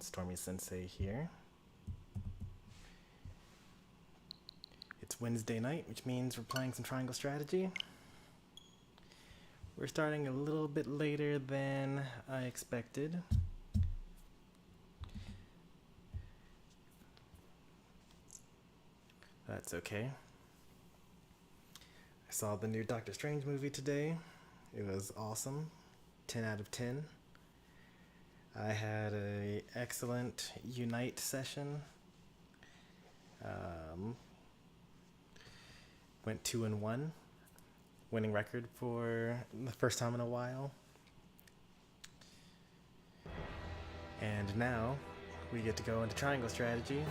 everyone, Stormy Sensei here. It's Wednesday night, which means we're playing some Triangle Strategy. We're starting a little bit later than I expected. That's okay. I saw the new Doctor Strange movie today. It was awesome. 10 out of 10. I had an excellent Unite session. Went 2-1, winning record for the first time in a while. And now we get to go into Triangle Strategy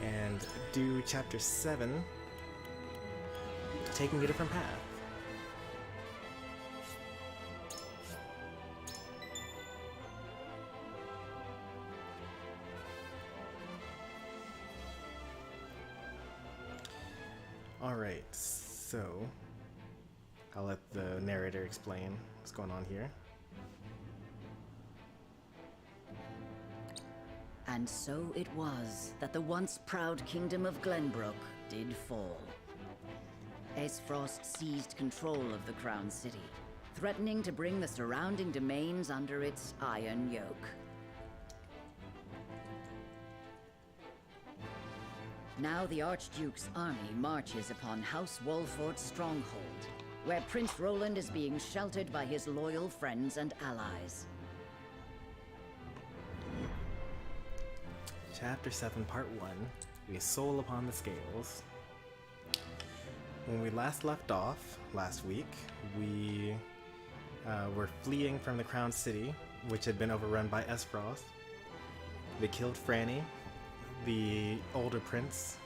and do Chapter 7, taking a different path. Alright, so I'll let the narrator explain what's going on here. And so it was that the once proud kingdom of Glenbrook did fall. Aesfrost seized control of the Crown City, threatening to bring the surrounding domains under its iron yoke. Now the Archduke's army marches upon House Wolfort's stronghold, where Prince Roland is being sheltered by his loyal friends and allies. Chapter 7, Part 1, We Soul Upon the Scales. When we last left off, last week, we were fleeing from the Crown City, which had been overrun by Aesfrost. They killed Franny, the older prince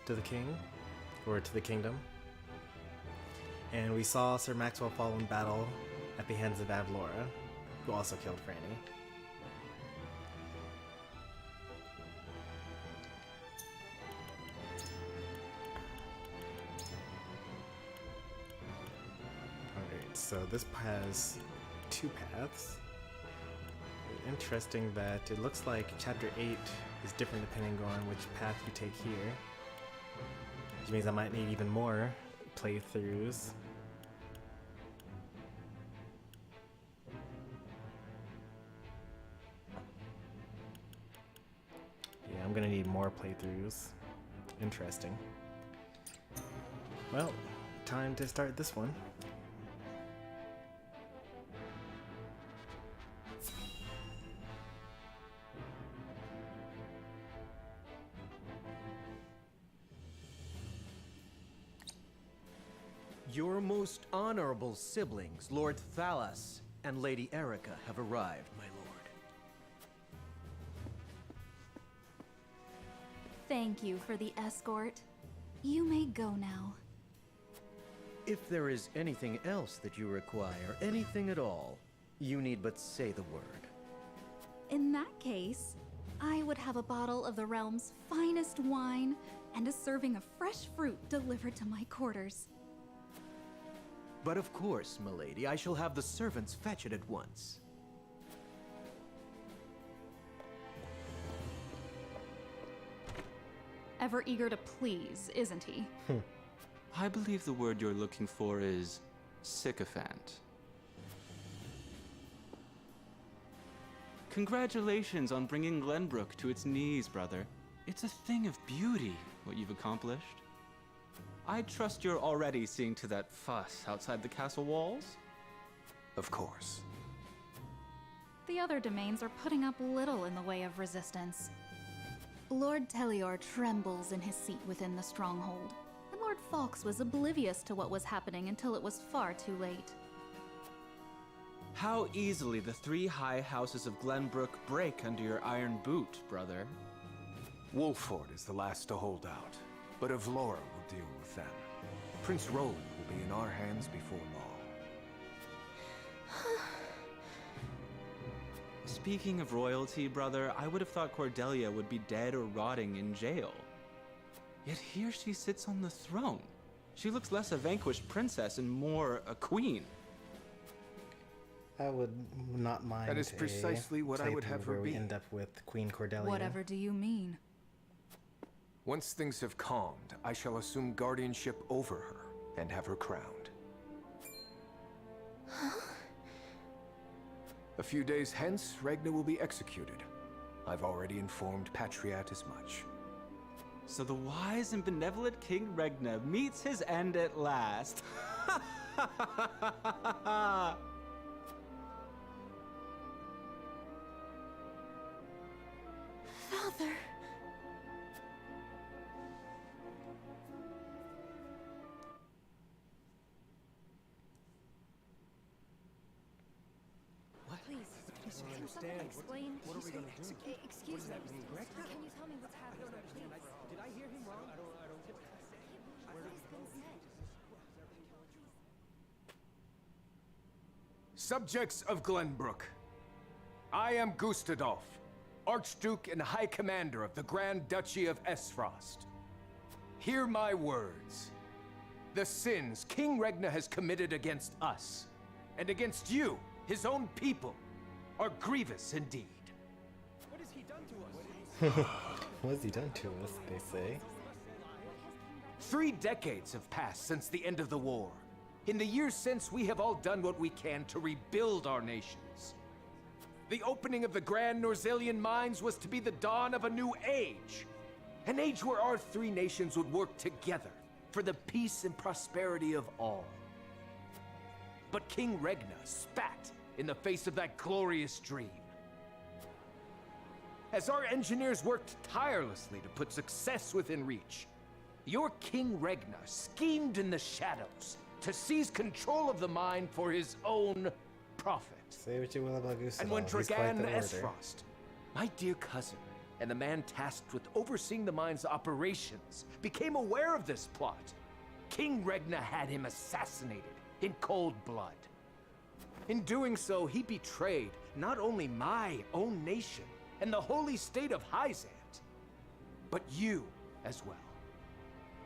to the king, or to the kingdom. And we saw Sir Maxwell fall in battle at the hands of Avlora, who also killed Franny. Alright, so this has two paths. Interesting that it looks like Chapter 8 is different depending on which path you take here. Which means I might need even more playthroughs. Yeah, I'm gonna need more playthroughs. Interesting. Well, time to start this one. Your most honorable siblings, Lord Thalas and Lady Erica, have arrived, my lord. Thank you for the escort. You may go now. If there is anything else that you require, anything at all, you need but say the word. In that case, I would have a bottle of the realm's finest wine and a serving of fresh fruit delivered to my quarters. But of course, milady, I shall have the servants fetch it at once. Ever eager to please, isn't he? I believe the word you're looking for is sycophant. Congratulations on bringing Glenbrook to its knees, brother. It's a thing of beauty, what you've accomplished. I trust you're already seeing to that fuss outside the castle walls? Of course. The other domains are putting up little in the way of resistance. Lord Telior trembles in his seat within the stronghold, and Lord Fawkes was oblivious to what was happening until it was far too late. How easily the three high houses of Glenbrook break under your iron boot, brother. Wolford is the last to hold out, but Avlora will deal with them. Prince Roland will be in our hands before long. Speaking of royalty, brother, I would have thought Cordelia would be dead or rotting in jail. Yet here she sits on the throne. She looks less a vanquished princess and more a queen. I would not mind. That is precisely what I would have her where we be. end up with Queen Cordelia. Whatever do you mean? Once things have calmed, I shall assume guardianship over her and have her crowned. A few days hence, Regna will be executed. I've already informed Patriat as much. So the wise and benevolent King Regna meets his end at last. Father. Please, can someone explain? What are we going to do? Excuse me. Can you tell me what's happening, please? Did I hear him wrong? I don't get What has been said? Subjects of Glenbrook, I am Gustadolf, Archduke and High Commander of the Grand Duchy of Esfrost. Hear my words. The sins King Regna has committed against us, and against you, his own people, are grievous indeed. What has he done to us? What has he done to us, they say? 3 decades have passed since the end of the war. In the years since, we have all done what we can to rebuild our nations. The opening of the Grand Norzelian mines was to be the dawn of a new age. An age where our 3 nations would work together for the peace and prosperity of all. But King Regna spat in the face of that glorious dream. As our engineers worked tirelessly to put success within reach, your King Regna schemed in the shadows to seize control of the mine for his own profit. Say what you will about Gustavo. And when He's quite Dragan the orator. Esfrost, my dear cousin, and the man tasked with overseeing the mine's operations, became aware of this plot, King Regna had him assassinated in cold blood. In doing so, he betrayed not only my own nation and the holy state of Hyzant, but you as well.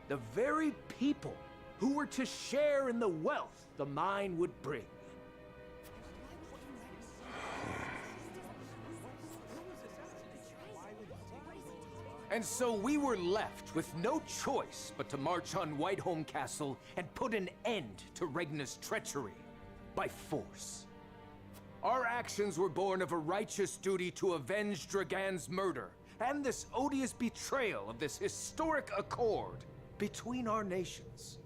The very people who were to share in the wealth the mine would bring. And so we were left with no choice but to march on Whiteholm Castle and put an end to Regna's treachery by force. Our actions were born of a righteous duty to avenge Dragan's murder and this odious betrayal of this historic accord between our nations.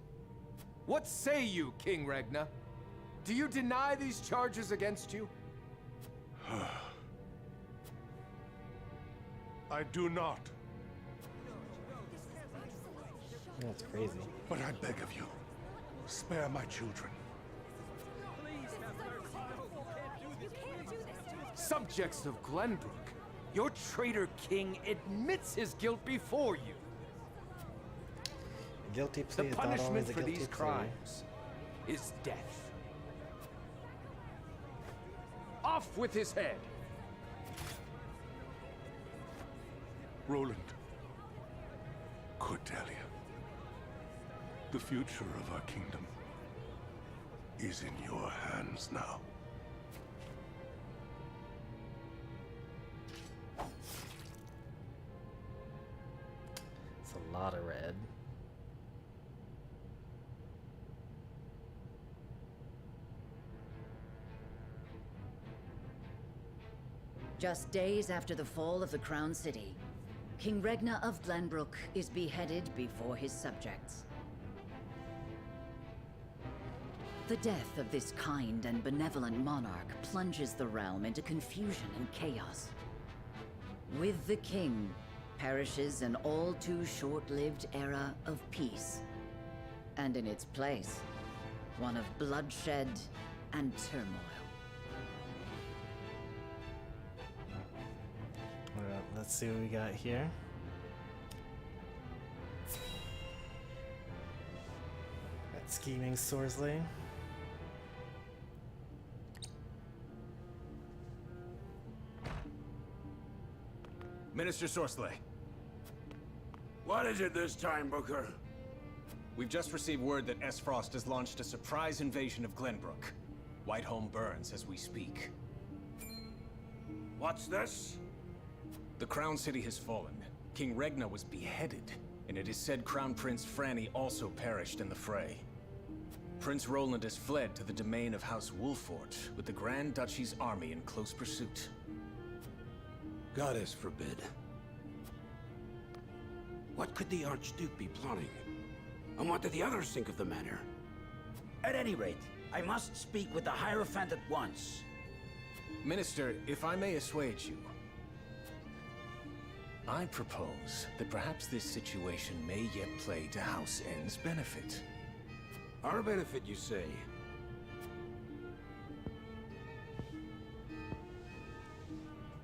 What say you, King Regna? Do you deny these charges against you? I do not. That's crazy. But I beg of you, spare my children. Subjects of Glenbrook, your traitor king admits his guilt before you. Guilty The plea is not punishment always a for guilty these plea. crimes is death. Off with his head! Roland, Cordelia, the future of our kingdom is in your hands now. It's a lot of red. Just days after the fall of the Crown City, King Regna of Glenbrook is beheaded before his subjects. The death of this kind and benevolent monarch plunges the realm into confusion and chaos. With the king perishes an all too short-lived era of peace, and in its place, one of bloodshed and turmoil. Alright, let's see what we got here. That scheming Sorsley. Minister Sorsley. What is it this time, Booker? We've just received word that Esfrost has launched a surprise invasion of Glenbrook. Whiteholm burns as we speak. What's this? The Crown City has fallen. King Regna was beheaded, and it is said Crown Prince Franny also perished in the fray. Prince Roland has fled to the domain of House Wolfort, with the Grand Duchy's army in close pursuit. Goddess forbid. What could the Archduke be plotting? And what do the others think of the matter? At any rate, I must speak with the Hierophant at once. Minister, if I may assuage you, I propose that perhaps this situation may yet play to House N's benefit. Our benefit, you say?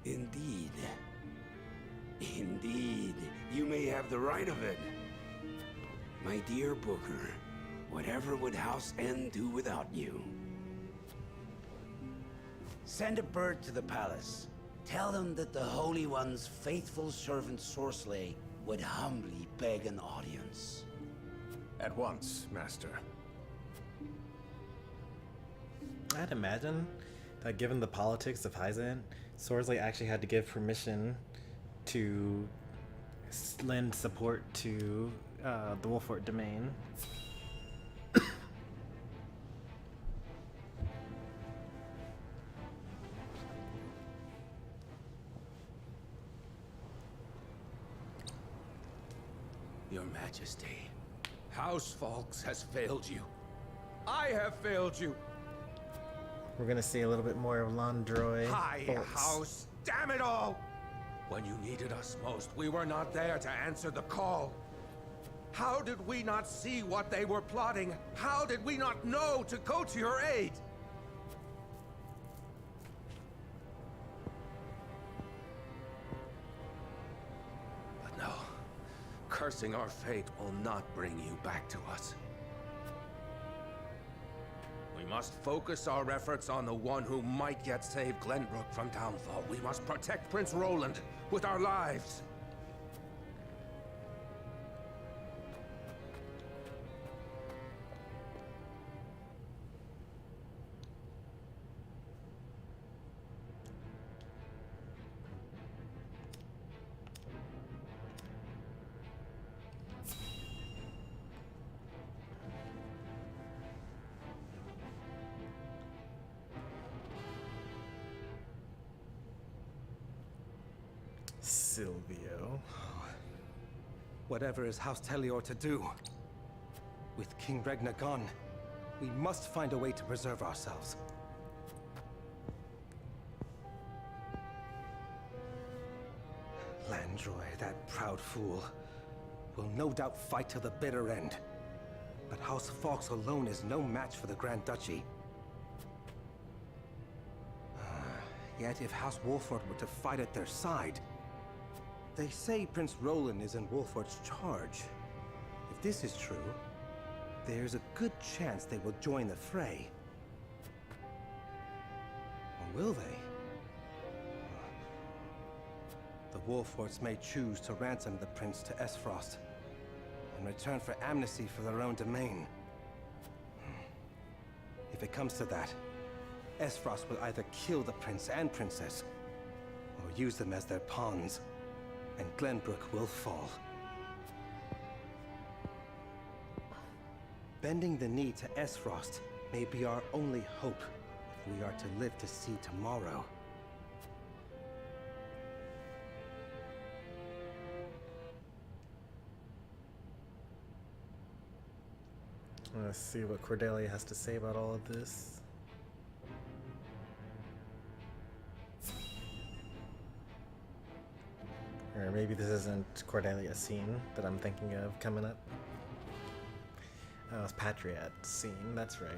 Indeed. Indeed. You may have the right of it. My dear Booker, whatever would House N do without you? Send a bird to the palace. Tell them that the Holy One's faithful servant Sorsley would humbly beg an audience. At once, Master. I'd imagine that given the politics of Hyzant, Sorsley actually had to give permission to lend support to the Wolfort domain. Your Majesty, House Falks has failed you. I have failed you. We're gonna see a little bit more of Landroy. High Folks. House, damn it all! When you needed us most, we were not there to answer the call. How did we not see what they were plotting? How did we not know to go to your aid? But no, cursing our fate will not bring you back to us. We must focus our efforts on the one who might yet save Glenbrook from downfall. We must protect Prince Roland with our lives. Silvio. Whatever is House Telior to do? With King Regna gone, we must find a way to preserve ourselves. Landroy, that proud fool, will no doubt fight to the bitter end. But House Falks alone is no match for the Grand Duchy. Yet if House Wolfort were to fight at their side, they say Prince Roland is in Wolfort's charge. If this is true, there's a good chance they will join the fray. Or will they? The Wolforts may choose to ransom the prince to Esfrost in return for amnesty for their own domain. If it comes to that, Esfrost will either kill the prince and princess, or use them as their pawns, and Glenbrook will fall. Bending the knee to Esfrost may be our only hope if we are to live to see tomorrow. Let's see what Cordelia has to say about all of this. Or maybe this isn't Cordelia's scene that I'm thinking of coming up. Oh, it's Patriot's scene, that's right.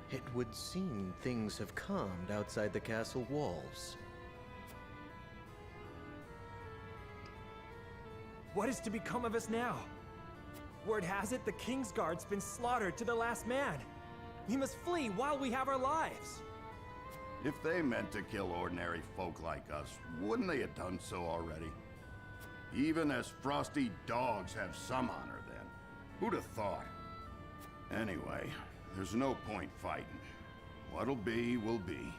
It would seem things have calmed outside the castle walls. What is to become of us now? Word has it the Kingsguard's been slaughtered to the last man. We must flee while we have our lives. If they meant to kill ordinary folk like us, wouldn't they have done so already? Even as frosty dogs have some honor then. Who'd have thought? Anyway, there's no point fighting. What'll be, will be.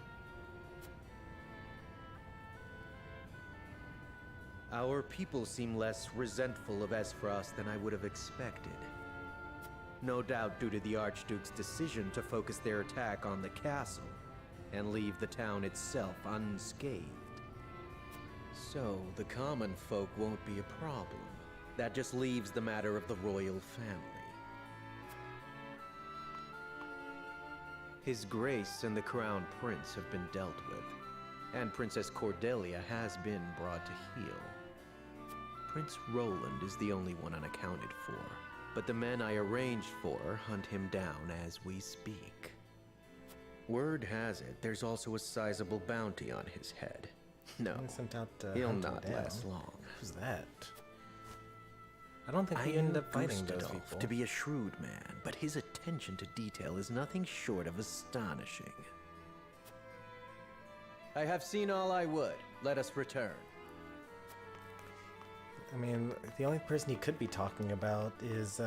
Our people seem less resentful of Esfrost than I would have expected. No doubt due to the Archduke's decision to focus their attack on the castle and leave the town itself unscathed. So, the common folk won't be a problem. That just leaves the matter of the royal family. His Grace and the Crown Prince have been dealt with, and Princess Cordelia has been brought to heel. Prince Roland is the only one unaccounted for, but the men I arranged for hunt him down as we speak. Word has it, there's also a sizable bounty on his head. No, he'll not last long. Who's that? I don't think we ended up fighting those people. To be a shrewd man, but his attention to detail is nothing short of astonishing. I have seen all I would. Let us return. I mean, the only person he could be talking about is,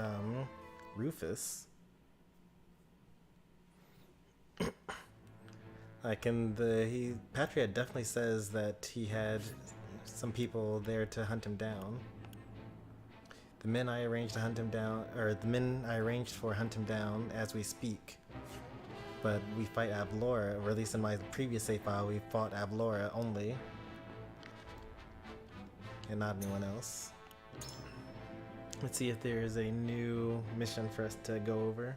Rufus. Like, Patriot definitely says that he had some people there to hunt him down. The men I arranged to hunt him down, or the men I arranged for hunt him down as we speak. But we fight Ablora, or at least in my previous save file, we fought Ablora only. And not anyone else. Let's see if there is a new mission for us to go over.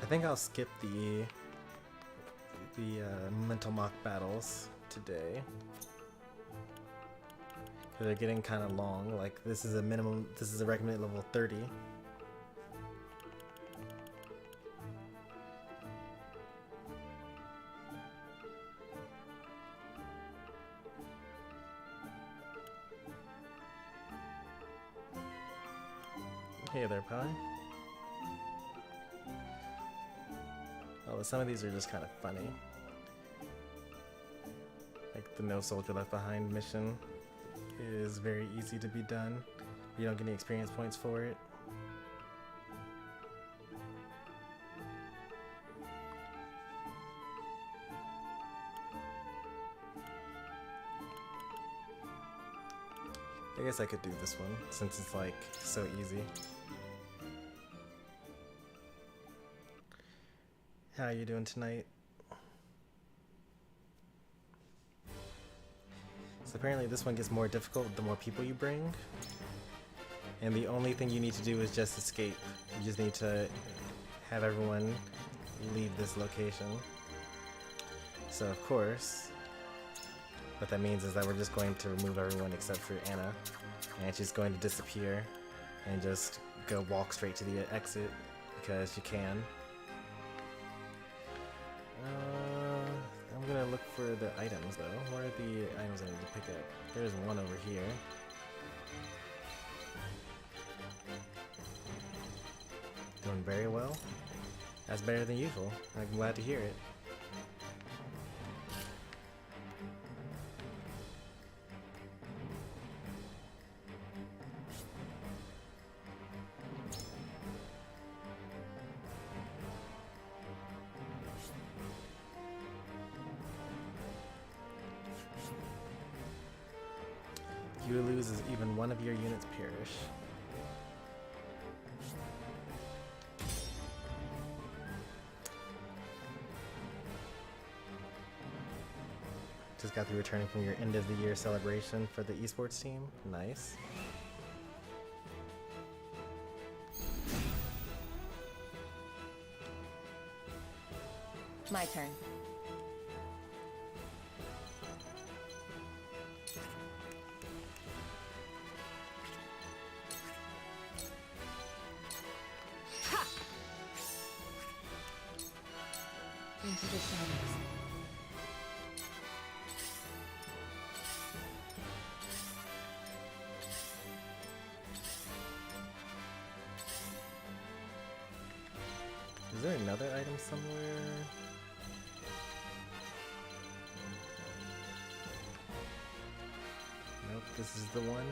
I think I'll skip the mental mock battles today. They're getting kind of long. Like, this is a recommended level 30. Hey there, Pie. Oh, some of these are just kind of funny. Like the No Soldier Left Behind mission is very easy to be done. You don't get any experience points for it. I guess I could do this one since it's like so easy. How are you doing tonight? So apparently this one gets more difficult the more people you bring. And the only thing you need to do is just escape. You just need to have everyone leave this location. So of course, what that means is that we're just going to remove everyone except for Anna. And she's going to disappear and just go walk straight to the exit because she can. I'm gonna look for the items though. Where are the items I need to pick up? There's one over here. Doing very well. That's better than usual. I'm glad to hear it. You lose as even one of your units perish. Just got the returning from your end of the year celebration for the esports team. Nice. My turn. Into the shadows. Is there another item somewhere? Nope, this is the one.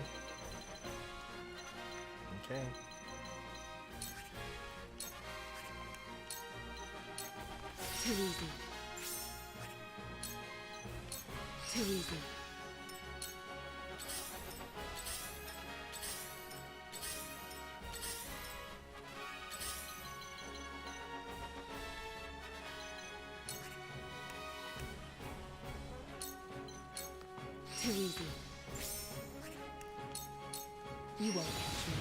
Okay. Too easy. Too easy. Too easy. You won't catch me.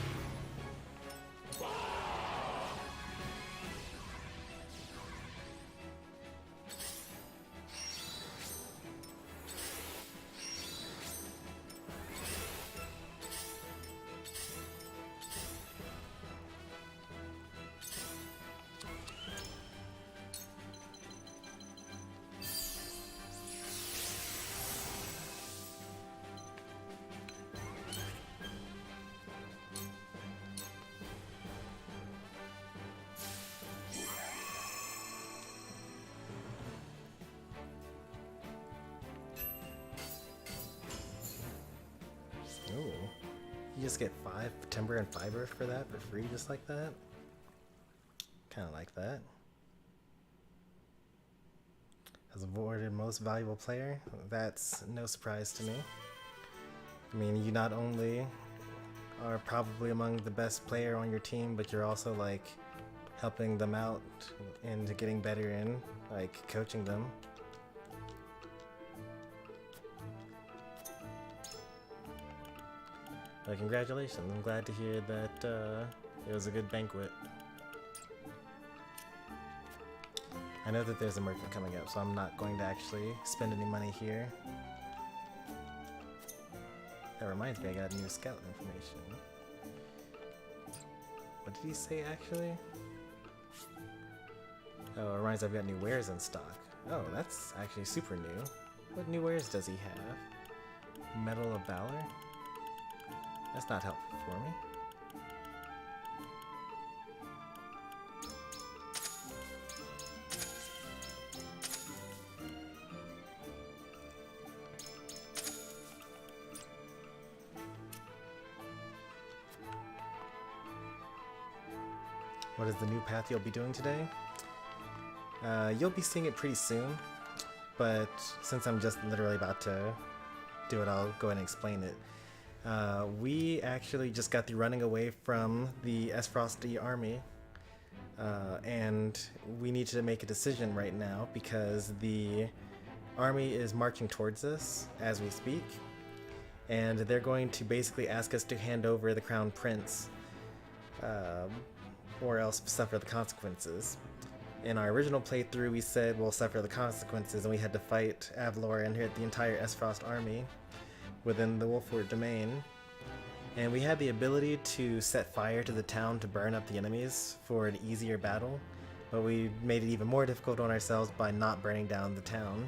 Oh, you just get 5 timber and fiber for that for free, just like that? Kind of like that. As awarded most valuable player, that's no surprise to me. I mean, you not only are probably among the best player on your team, but you're also like helping them out into getting better in, like coaching them. Congratulations, I'm glad to hear that it was a good banquet. I know that there's a merchant coming up, so I'm not going to actually spend any money here. That reminds me, I got new scout information. What did he say actually? Oh, it reminds me I've got new wares in stock. Oh, that's actually super new. What new wares does he have? Medal of Valor? That's not helpful for me. What is the new path you'll be doing today? You'll be seeing it pretty soon, but since I'm just literally about to do it, I'll go ahead and explain it. We actually just got through running away from the Esfrosty army, and we need to make a decision right now because the army is marching towards us as we speak, and they're going to basically ask us to hand over the Crown Prince, or else suffer the consequences. In our original playthrough, we said we'll suffer the consequences, and we had to fight Avlor and hit the entire Esfrost army within the Wolford domain. And we had the ability to set fire to the town to burn up the enemies for an easier battle, but we made it even more difficult on ourselves by not burning down the town.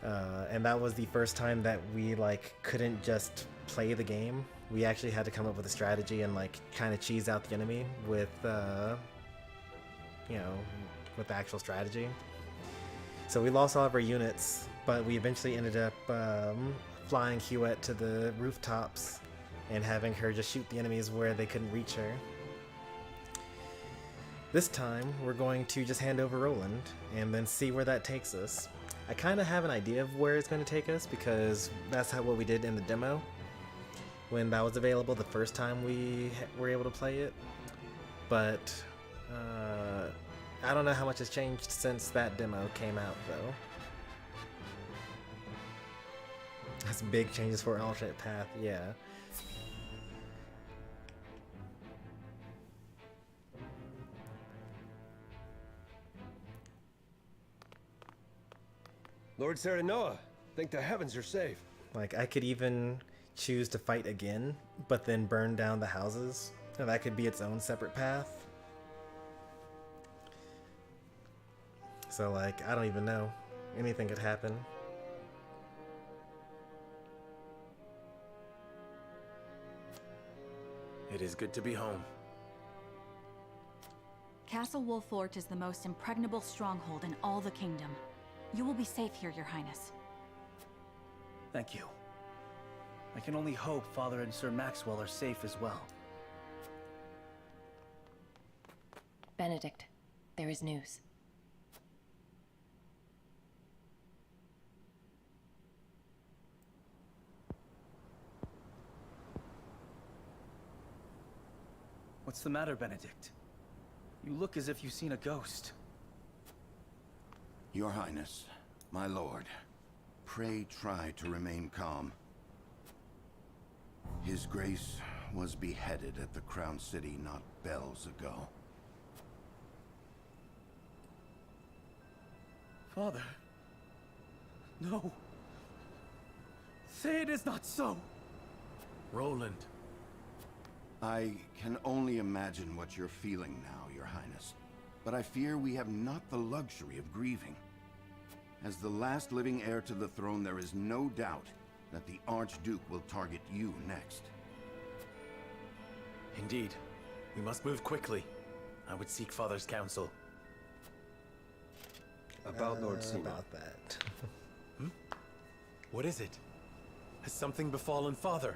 And that was the first time that we couldn't just play the game. We actually had to come up with a strategy and kind of cheese out the enemy with with the actual strategy. So we lost all of our units, but we eventually ended up flying Huette to the rooftops and having her just shoot the enemies where they couldn't reach her. This time, we're going to just hand over Roland and then see where that takes us. I kind of have an idea of where it's going to take us because that's what we did in the demo when that was available the first time we were able to play it. But I don't know how much has changed since that demo came out, though. That's big changes for an alternate path, yeah. Lord Serenoa, think the heavens are safe. I could even choose to fight again, but then burn down the houses. And that could be its own separate path. So, I don't even know. Anything could happen. It is good to be home. Castle Wolfort is the most impregnable stronghold in all the kingdom. You will be safe here, Your Highness. Thank you. I can only hope Father and Sir Maxwell are safe as well. Benedict, there is news. What's the matter, Benedict? You look as if you've seen a ghost. Your Highness, my lord, pray try to remain calm. His Grace was beheaded at the Crown City not bells ago. Father. No. Say it is not so. Roland. I can only imagine what you're feeling now, Your Highness. But I fear we have not the luxury of grieving. As the last living heir to the throne, there is no doubt that the Archduke will target you next. Indeed. We must move quickly. I would seek Father's counsel. About Lord Sima. About that. What is it? Has something befallen Father?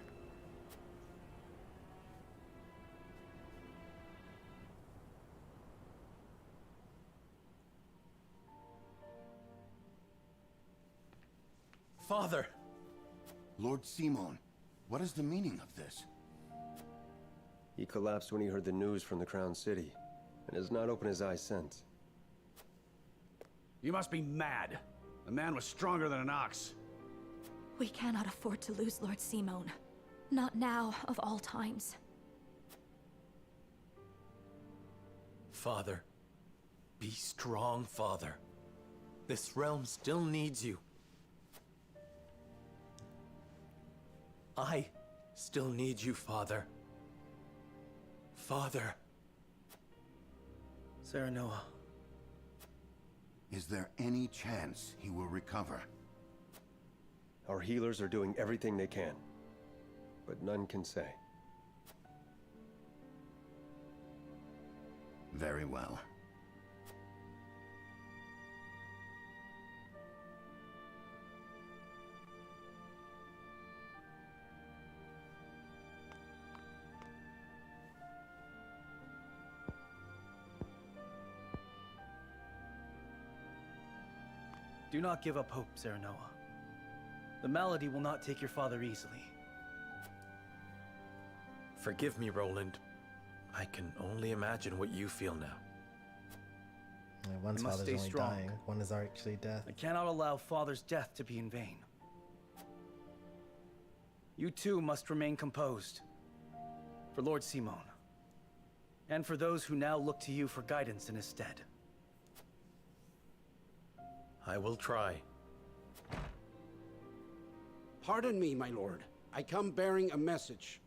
Father! Lord Simon, what is the meaning of this? He collapsed when he heard the news from the Crown City, and has not opened his eyes since. You must be mad. The man was stronger than an ox. We cannot afford to lose Lord Simon. Not now, of all times. Father. Be strong, Father. This realm still needs you. I still need you, Father. Father. Serenoa. Is there any chance he will recover? Our healers are doing everything they can, but none can say. Very well. Do not give up hope, Serenoa. The malady will not take your father easily. Forgive me, Roland. I can only imagine what you feel now. One's I must father's stay only strong. dying. One is actually death. I cannot allow father's death to be in vain. You too must remain composed. For Lord Simon. And for those who now look to you for guidance in his stead. I will try. Pardon me, my lord. I come bearing a message.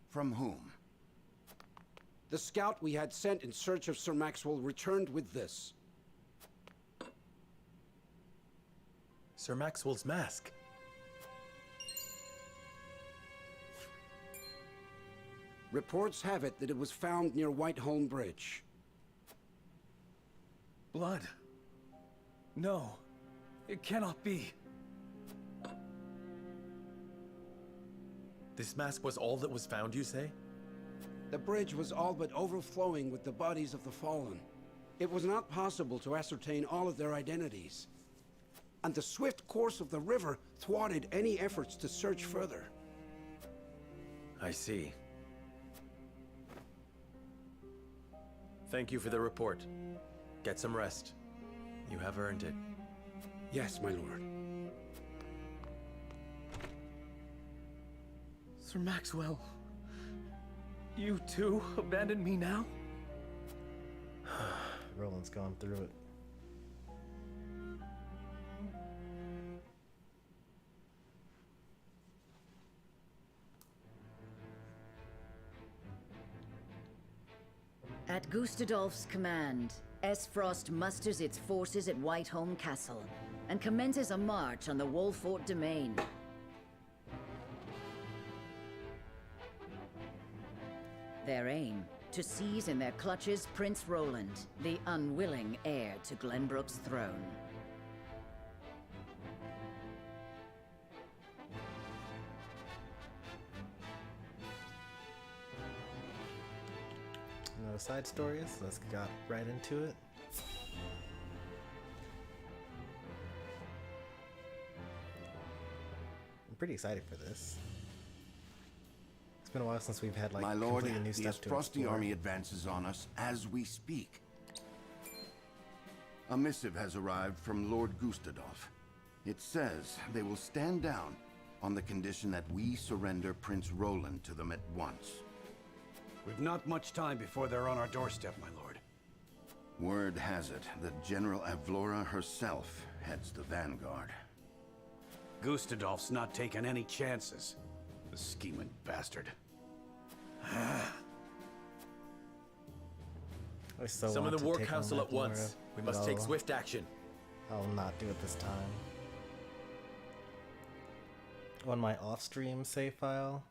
From whom? The scout we had sent in search of Sir Maxwell returned with this. Sir Maxwell's mask. Reports have it that it was found near Whiteholm Bridge. Blood. No. It cannot be. This mask was all that was found, you say? The bridge was all but overflowing with the bodies of the fallen. It was not possible to ascertain all of their identities. And the swift course of the river thwarted any efforts to search further. I see. Thank you for the report. Get some rest. You have earned it. Yes, my lord. Sir Maxwell. You too abandoned me now? Roland's gone through it. At Gustadolf's command, Esfrost musters its forces at Whiteholm Castle and commences a march on the Wolfort domain. Their aim, to seize in their clutches Prince Roland, the unwilling heir to Glenbrook's throne. No side stories, let's get right into it. I'm pretty excited for this. been a while since we've had like My lord, completely new the stuff to Frosty explore. army advances on us as we speak. A missive has arrived from Lord Gustadolf. It says they will stand down on the condition that we surrender Prince Roland to them at once. We've not much time before they're on our doorstep, my lord. Word has it that General Avlora herself heads the vanguard. Gustadolf's not taking any chances. The scheming bastard. I so Summon want the to War take on Council that at once. Laura, We but must take I'll- swift action. I'll not do it this time. On my off-stream save file,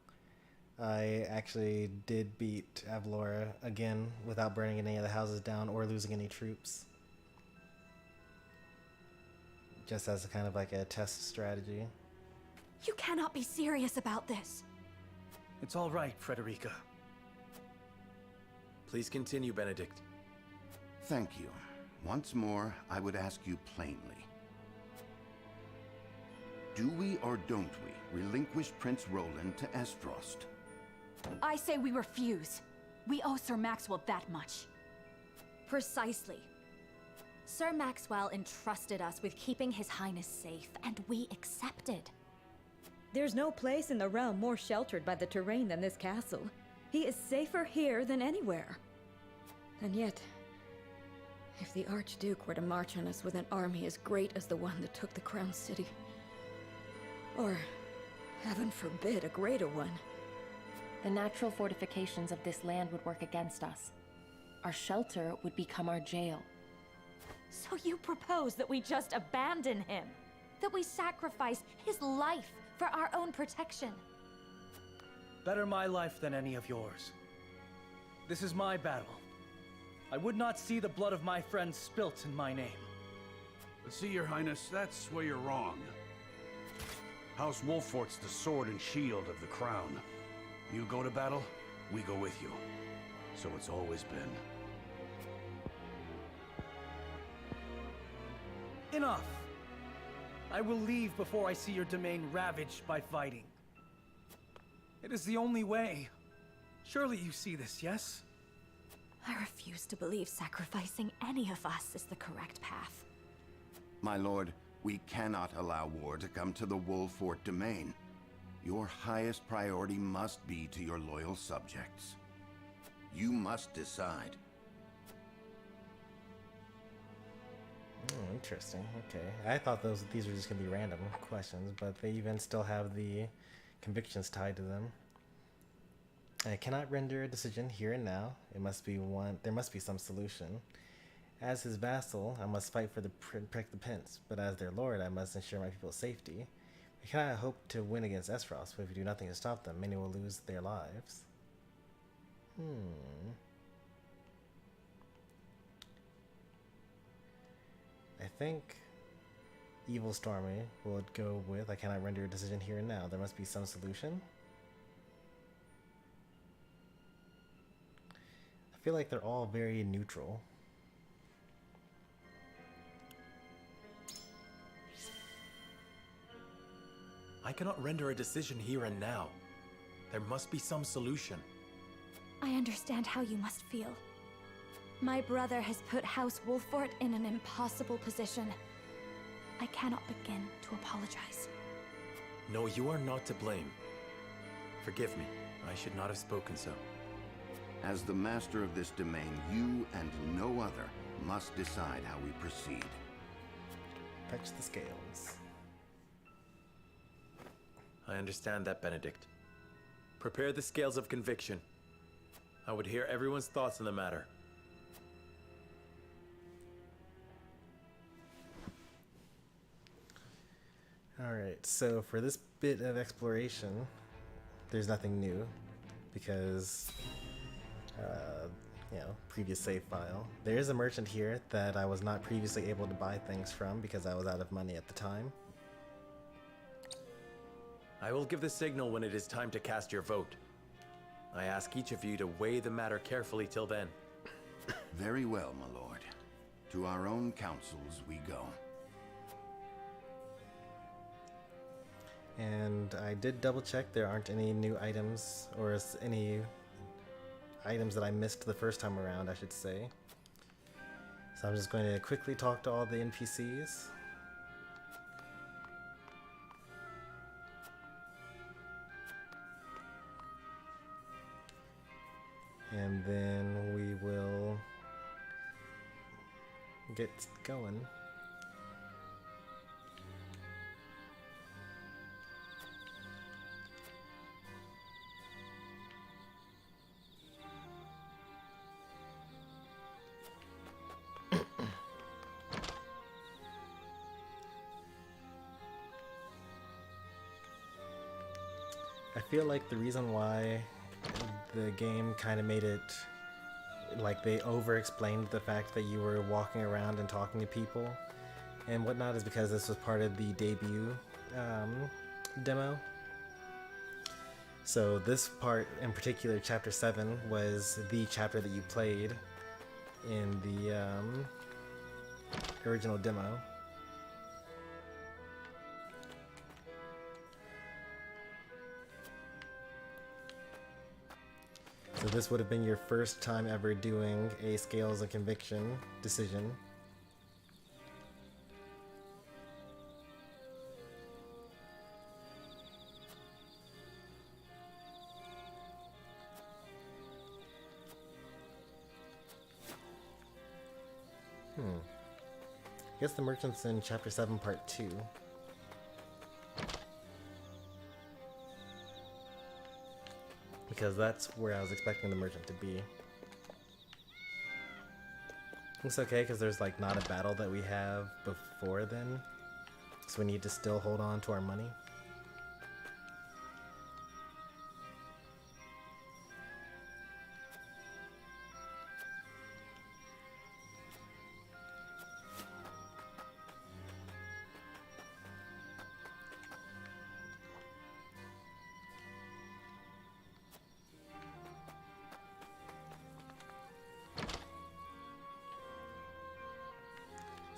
I actually did beat Avlora again without burning any of the houses down or losing any troops. Just as a kind of like a test strategy. You cannot be serious about this. It's all right, Frederica. Please continue, Benedict. Thank you. Once more, I would ask you plainly. Do we or don't we relinquish Prince Roland to Esfrost? I say we refuse. We owe Sir Maxwell that much. Precisely. Sir Maxwell entrusted us with keeping His Highness safe, and we accepted. There's no place in the realm more sheltered by the terrain than this castle. He is safer here than anywhere. And yet, if the Archduke were to march on us with an army as great as the one that took the Crown City, or, heaven forbid, a greater one, the natural fortifications of this land would work against us. Our shelter would become our jail. So you propose that we just abandon him? That we sacrifice his life for our own protection? Better my life than any of yours. This is my battle. I would not see the blood of my friends spilt in my name. But see, Your Highness, that's where you're wrong. House Wolfort's the sword and shield of the crown. You go to battle, we go with you. So it's always been. Enough! I will leave before I see your domain ravaged by fighting. It is the only way. Surely you see this, yes? I refuse to believe sacrificing any of us is the correct path. My lord, we cannot allow war to come to the Wolfort domain. Your highest priority must be to your loyal subjects. You must decide. Oh, interesting. Okay. I thought these were just gonna be random questions, but they even still have the convictions tied to them. I cannot render a decision here and now. It must be one. There must be some solution. As his vassal, I must fight for the protect the prince, but as their lord, I must ensure my people's safety. We cannot hope to win against Esfrost, but if we do nothing to stop them, many will lose their lives. I think Evil Stormy would go with I cannot render a decision here and now. There must be some solution. I feel like they're all very neutral. I cannot render a decision here and now. There must be some solution. I understand how you must feel. My brother has put House Wolfort in an impossible position. I cannot begin to apologize. No, you are not to blame. Forgive me. I should not have spoken so. As the master of this domain, you and no other must decide how we proceed. Fetch the scales. I understand that, Benedict. Prepare the scales of conviction. I would hear everyone's thoughts on the matter. Alright, so for this bit of exploration, there's nothing new because, previous save file. There is a merchant here that I was not previously able to buy things from because I was out of money at the time. I will give the signal when it is time to cast your vote. I ask each of you to weigh the matter carefully till then. Very well, my lord. To our own councils we go. and I did double check. There aren't any new items, or any items that I missed the first time around, I should say. So I'm just going to quickly talk to all the NPCs. And then we will get going. I feel like the reason why the game kind of made it like they over-explained the fact that you were walking around and talking to people and whatnot is because this was part of the debut demo. So this part in particular, chapter 7, was the chapter that you played in the original demo. So this would have been your first time ever doing a Scales of Conviction decision. I guess the merchant's in chapter 7 part 2. Because that's where I was expecting the merchant to be. It's okay, because there's like not a battle that we have before then. So we need to still hold on to our money.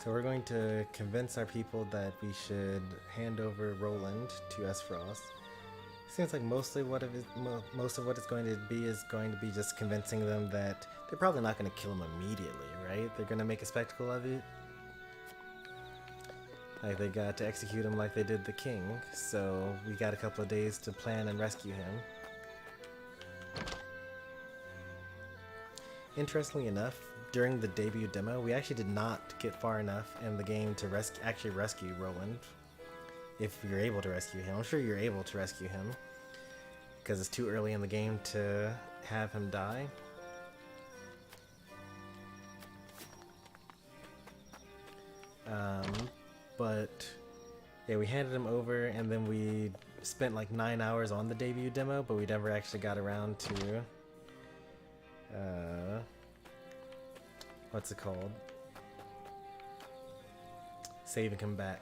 So we're going to convince our people that we should hand over Roland to Esfrost. Seems like most of what it's going to be is going to be just convincing them that they're probably not going to kill him immediately, right? They're going to make a spectacle of it. Like they got to execute him like they did the king, so we got a couple of days to plan and rescue him. Interestingly enough, during the debut demo, we actually did not get far enough in the game to actually rescue Roland. If you're able to rescue him. I'm sure you're able to rescue him, because it's too early in the game to have him die. But yeah, we handed him over, and then we spent like 9 hours on the debut demo, but we never actually got around to what's it called? Saving him back.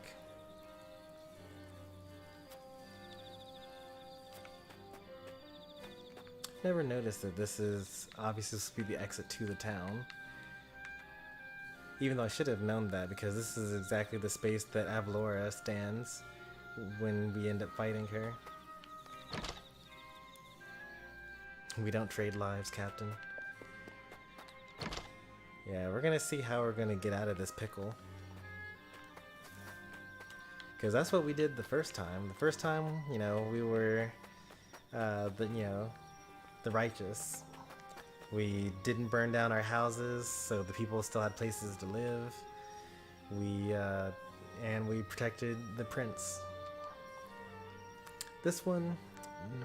Never noticed that this is obviously supposed to be the exit to the town. Even though I should have known that, because this is exactly the space that Avalora stands when we end up fighting her. We don't trade lives, Captain. Yeah, we're gonna see how we're gonna get out of this pickle. Because that's what we did the first time. The first time, you know, we were the righteous. We didn't burn down our houses, so the people still had places to live. And we protected the prince. This one,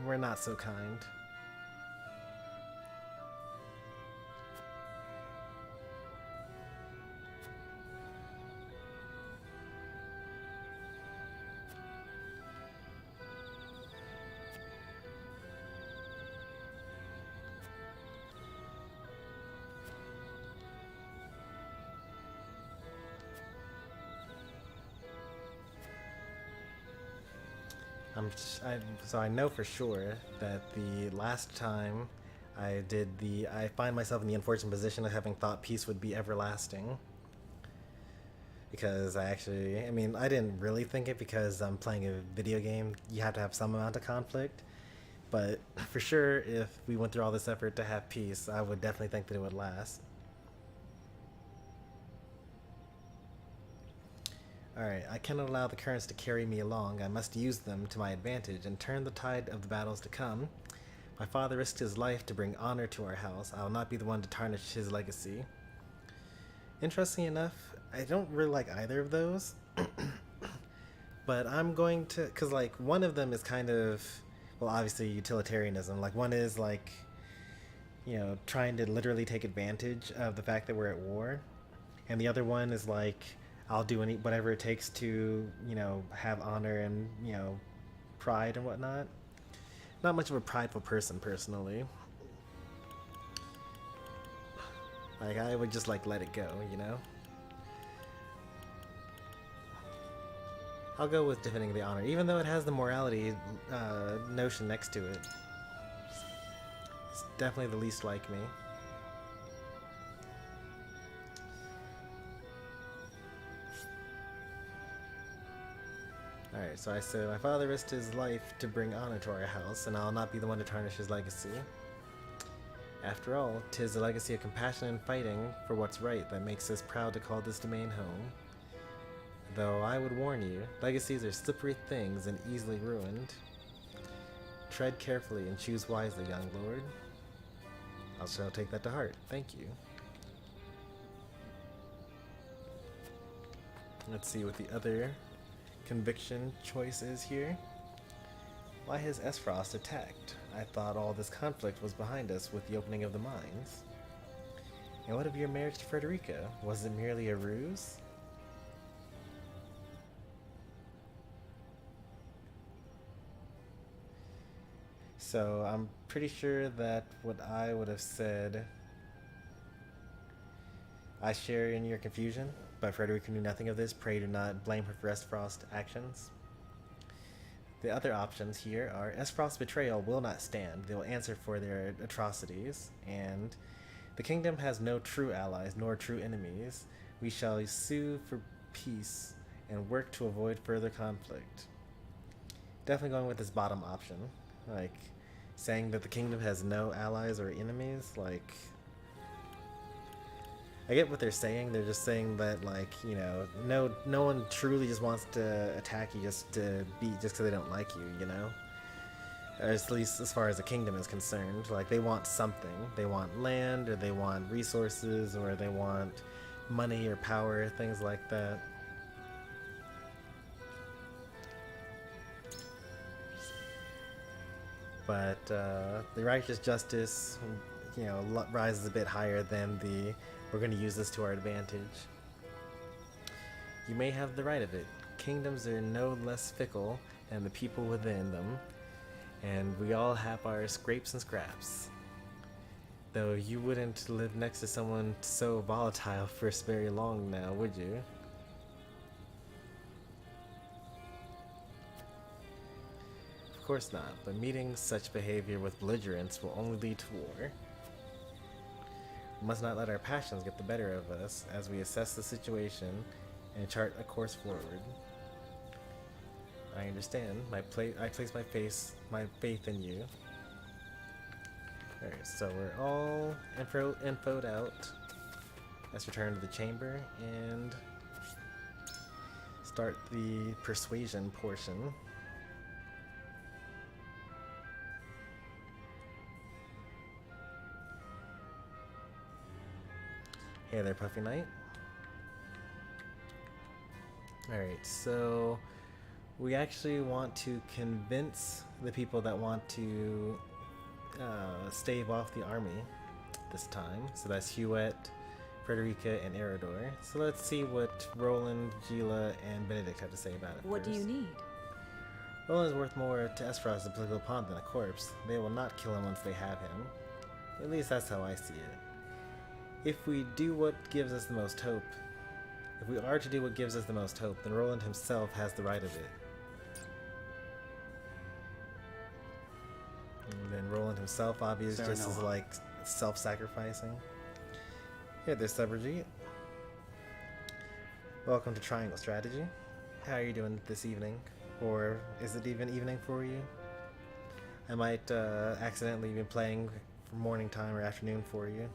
we're not so kind. So I know for sure that the last time I find myself in the unfortunate position of having thought peace would be everlasting. because I mean, I didn't really think it because I'm playing a video game. You have to have some amount of conflict. But for sure, if we went through all this effort to have peace, I would definitely think that it would last. Alright, I cannot allow the currents to carry me along. I must use them to my advantage and turn the tide of the battles to come. My father risked his life to bring honor to our house. I will not be the one to tarnish his legacy. Interesting enough, I don't really like either of those. But I'm going to, because like one of them is kind of, well, obviously utilitarianism. Like one is like, you know, trying to literally take advantage of the fact that we're at war. And the other one is like, I'll do whatever it takes to, you know, have honor and, you know, pride and whatnot. Not much of a prideful person, personally. Like, I would just, like, let it go, you know? I'll go with defending the honor, even though it has the morality notion next to it. It's definitely the least like me. Alright, so I said, my father risked his life to bring honor to our house, and I'll not be the one to tarnish his legacy. After all, 'tis a legacy of compassion and fighting for what's right that makes us proud to call this domain home. Though I would warn you, legacies are slippery things and easily ruined. Tread carefully and choose wisely, young lord. I shall take that to heart. Thank you. Let's see what the other conviction choice is here. Why has Esfrost attacked? I thought all this conflict was behind us with the opening of the mines. And what of your marriage to Frederica? Was it merely a ruse? So I'm pretty sure that what I would have said, I share in your confusion, but Frederica knew nothing of this. Pray do not blame her for Esfrost's actions. The other options here are Esfrost's betrayal will not stand. They will answer for their atrocities, and the kingdom has no true allies nor true enemies. We shall sue for peace and work to avoid further conflict. Definitely going with this bottom option. Like, saying that the kingdom has no allies or enemies, like, I get what they're saying. They're just saying that, like, you know, no one truly just wants to attack you just because they don't like you, you know? Or at least as far as the kingdom is concerned. Like, they want something. They want land, or they want resources, or they want money or power, things like that. But the righteous justice, you know, rises a bit higher than the we're going to use this to our advantage. You may have the right of it. Kingdoms are no less fickle than the people within them, and we all have our scrapes and scraps. Though you wouldn't live next to someone so volatile for very long now, would you? Of course not, but meeting such behavior with belligerence will only lead to war. We must not let our passions get the better of us as we assess the situation and chart a course forward. I understand. I place my faith in you. Alright, so we're all infoed out. Let's return to the chamber and start the persuasion portion. Hey there, Puffy Knight. Alright, so we actually want to convince the people that want to stave off the army this time. So that's Huette, Frederica, and Eridor. So let's see what Roland, Gila, and Benedict have to say about it. What do you need? Roland is worth more to Esfrost as a political pawn than a corpse. They will not kill him once they have him. At least that's how I see it. If we do what gives us the most hope, if we are to do what gives us the most hope, then Roland himself has the right of it. And then Roland himself, obviously, just is like self-sacrificing. Here, there's Subrajit. Welcome to Triangle Strategy. How are you doing this evening? Or is it even evening for you? I might accidentally be playing for morning time or afternoon for you.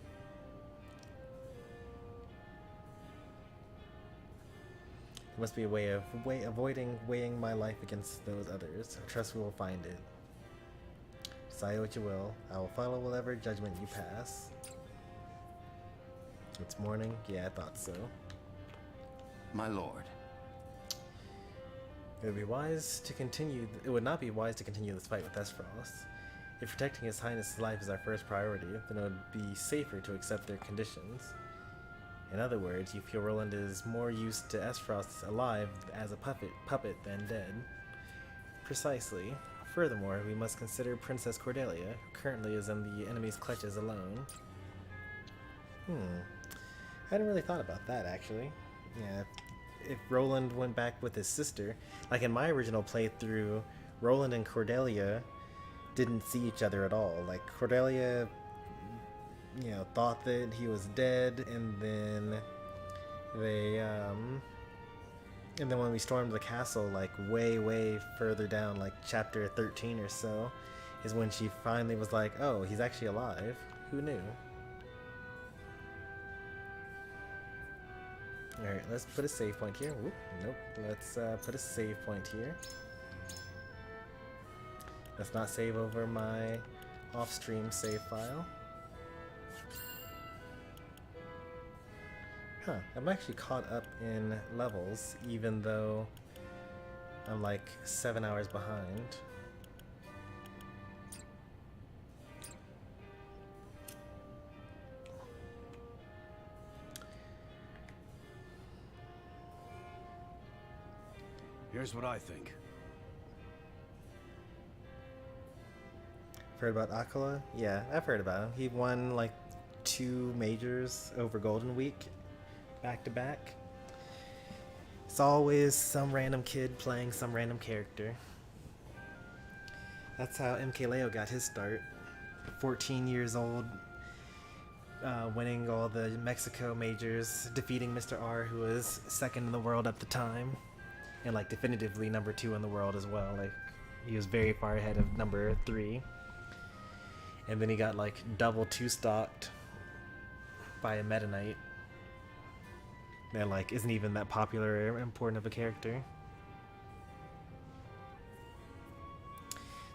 There must be a way of avoiding weighing my life against those others. I trust we will find it. Decide what you will. I will follow whatever judgment you pass. It's morning? Yeah, I thought so. My lord. It would not be wise to continue this fight with Esfrost. If protecting His Highness's life is our first priority, then it would be safer to accept their conditions. In other words, you feel Roland is more used to Esfrost alive as a puppet than dead. Precisely. Furthermore, we must consider Princess Cordelia, who currently is in the enemy's clutches alone. I hadn't really thought about that, actually. Yeah, if Roland went back with his sister, like in my original playthrough, Roland and Cordelia didn't see each other at all. Like, Cordelia, thought that he was dead, and then and then when we stormed the castle, like way further down, like chapter 13 or so, is when she finally was like, oh, he's actually alive. Who knew? Alright, let's put a save point here. Whoop, nope. Let's put a save point here. Let's not save over my off-stream save file. Huh, I'm actually caught up in levels, even though I'm like 7 hours behind. Here's what I think. Heard about Aquila? Yeah, I've heard about him. He won like 2 majors over Golden Week, back to back. It's always some random kid playing some random character. That's how MK Leo got his start. 14 years old, winning all the Mexico majors, defeating Mr. R, who was second in the world at the time, and like definitively number 2 in the world as well. Like, he was very far ahead of number 3. And then he got like double 2-stocked by a Meta Knight that like isn't even that popular or important of a character.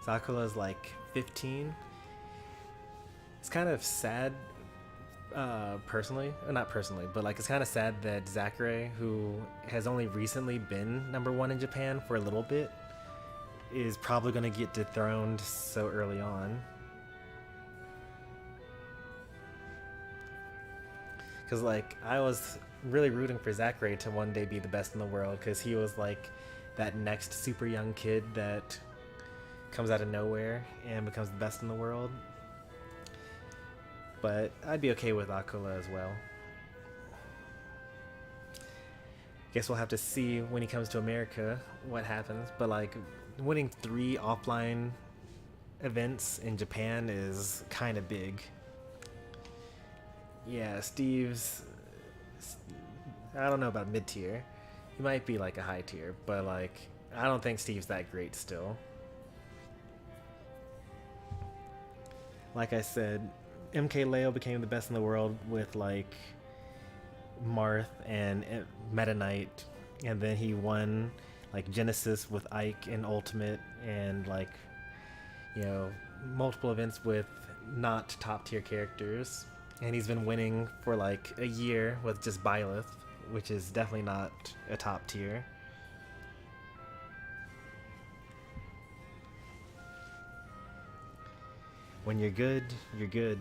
Sakula's like 15. It's kind of sad, personally, not personally, but like it's kind of sad that Zachary, who has only recently been number 1 in Japan for a little bit, is probably going to get dethroned so early on. Because, like, I was really rooting for Zachary to one day be the best in the world, because he was, like, that next super young kid that comes out of nowhere and becomes the best in the world. But I'd be okay with Aquila as well. Guess we'll have to see when he comes to America what happens. But, like, winning 3 offline events in Japan is kind of big. Yeah, Steve's, I don't know about mid-tier. He might be like a high tier, but like, I don't think Steve's that great still. Like I said, MK Leo became the best in the world with like Marth and Meta Knight, and then he won like Genesis with Ike and Ultimate, and like, multiple events with not top tier characters. And he's been winning for like a year with just Byleth, which is definitely not a top tier. When you're good, you're good.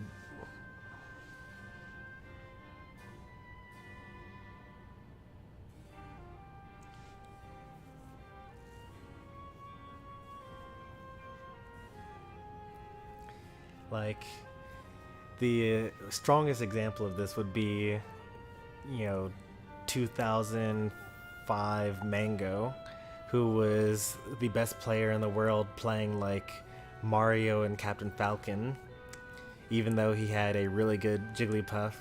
Like, the strongest example of this would be, 2005 Mango, who was the best player in the world playing like Mario and Captain Falcon, even though he had a really good Jigglypuff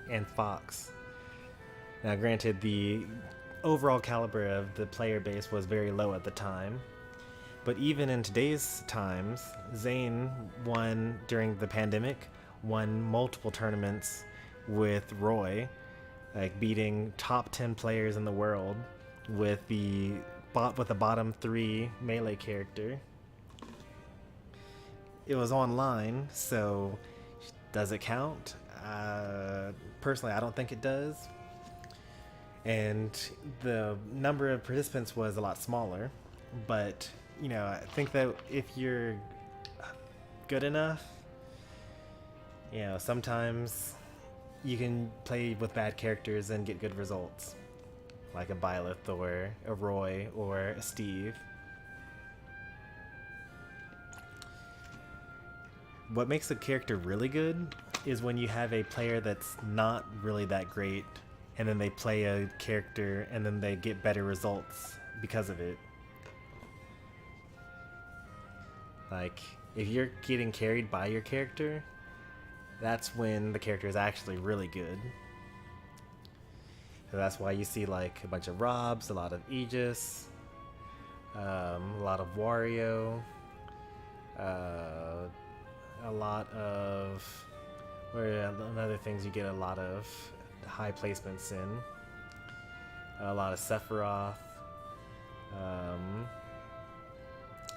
and Fox. Now granted, the overall caliber of the player base was very low at the time. But even in today's times, Zane won during the pandemic, won multiple tournaments with Roy, like beating top 10 players in the world with the bottom 3 melee character. It was online, so does it count? Personally, I don't think it does. And the number of participants was a lot smaller, but you know, I think that if you're good enough, you know, sometimes you can play with bad characters and get good results, like a Byleth or a Roy or a Steve. What makes a character really good is when you have a player that's not really that great, and then they play a character and then they get better results because of it. Like, if you're getting carried by your character, that's when the character is actually really good. So that's why you see like a bunch of Robs, a lot of Aegis, a lot of Wario, a lot of, or other things you get a lot of high placements in. A lot of Sephiroth, a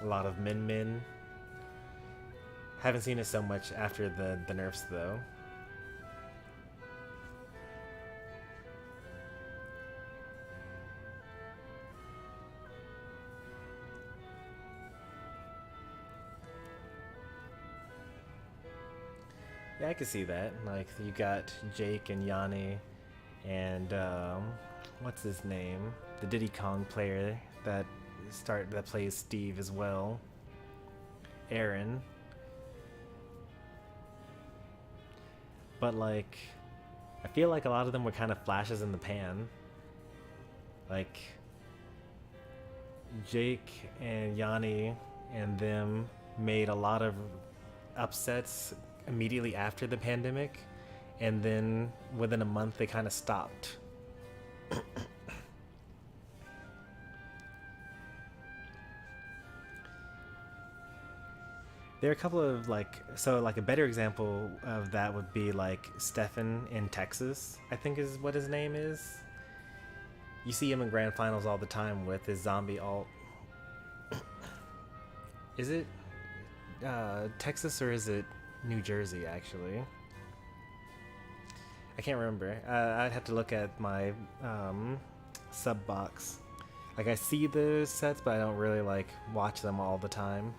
lot of Min Min. Haven't seen it so much after the nerfs though. Yeah, I can see that. Like, you got Jake and Yanni and what's his name? The Diddy Kong player that plays Steve as well. Aaron. But like, I feel like a lot of them were kind of flashes in the pan. Like, Jake and Yanni and them made a lot of upsets immediately after the pandemic, and then within a month they kind of stopped. There are a couple of like a better example of that would be like Stefan in Texas, I think is what his name is. You see him in grand finals all the time with his zombie alt. Is it Texas or is it New Jersey actually? I can't remember. I'd have to look at my sub box. Like, I see the sets, but I don't really like watch them all the time.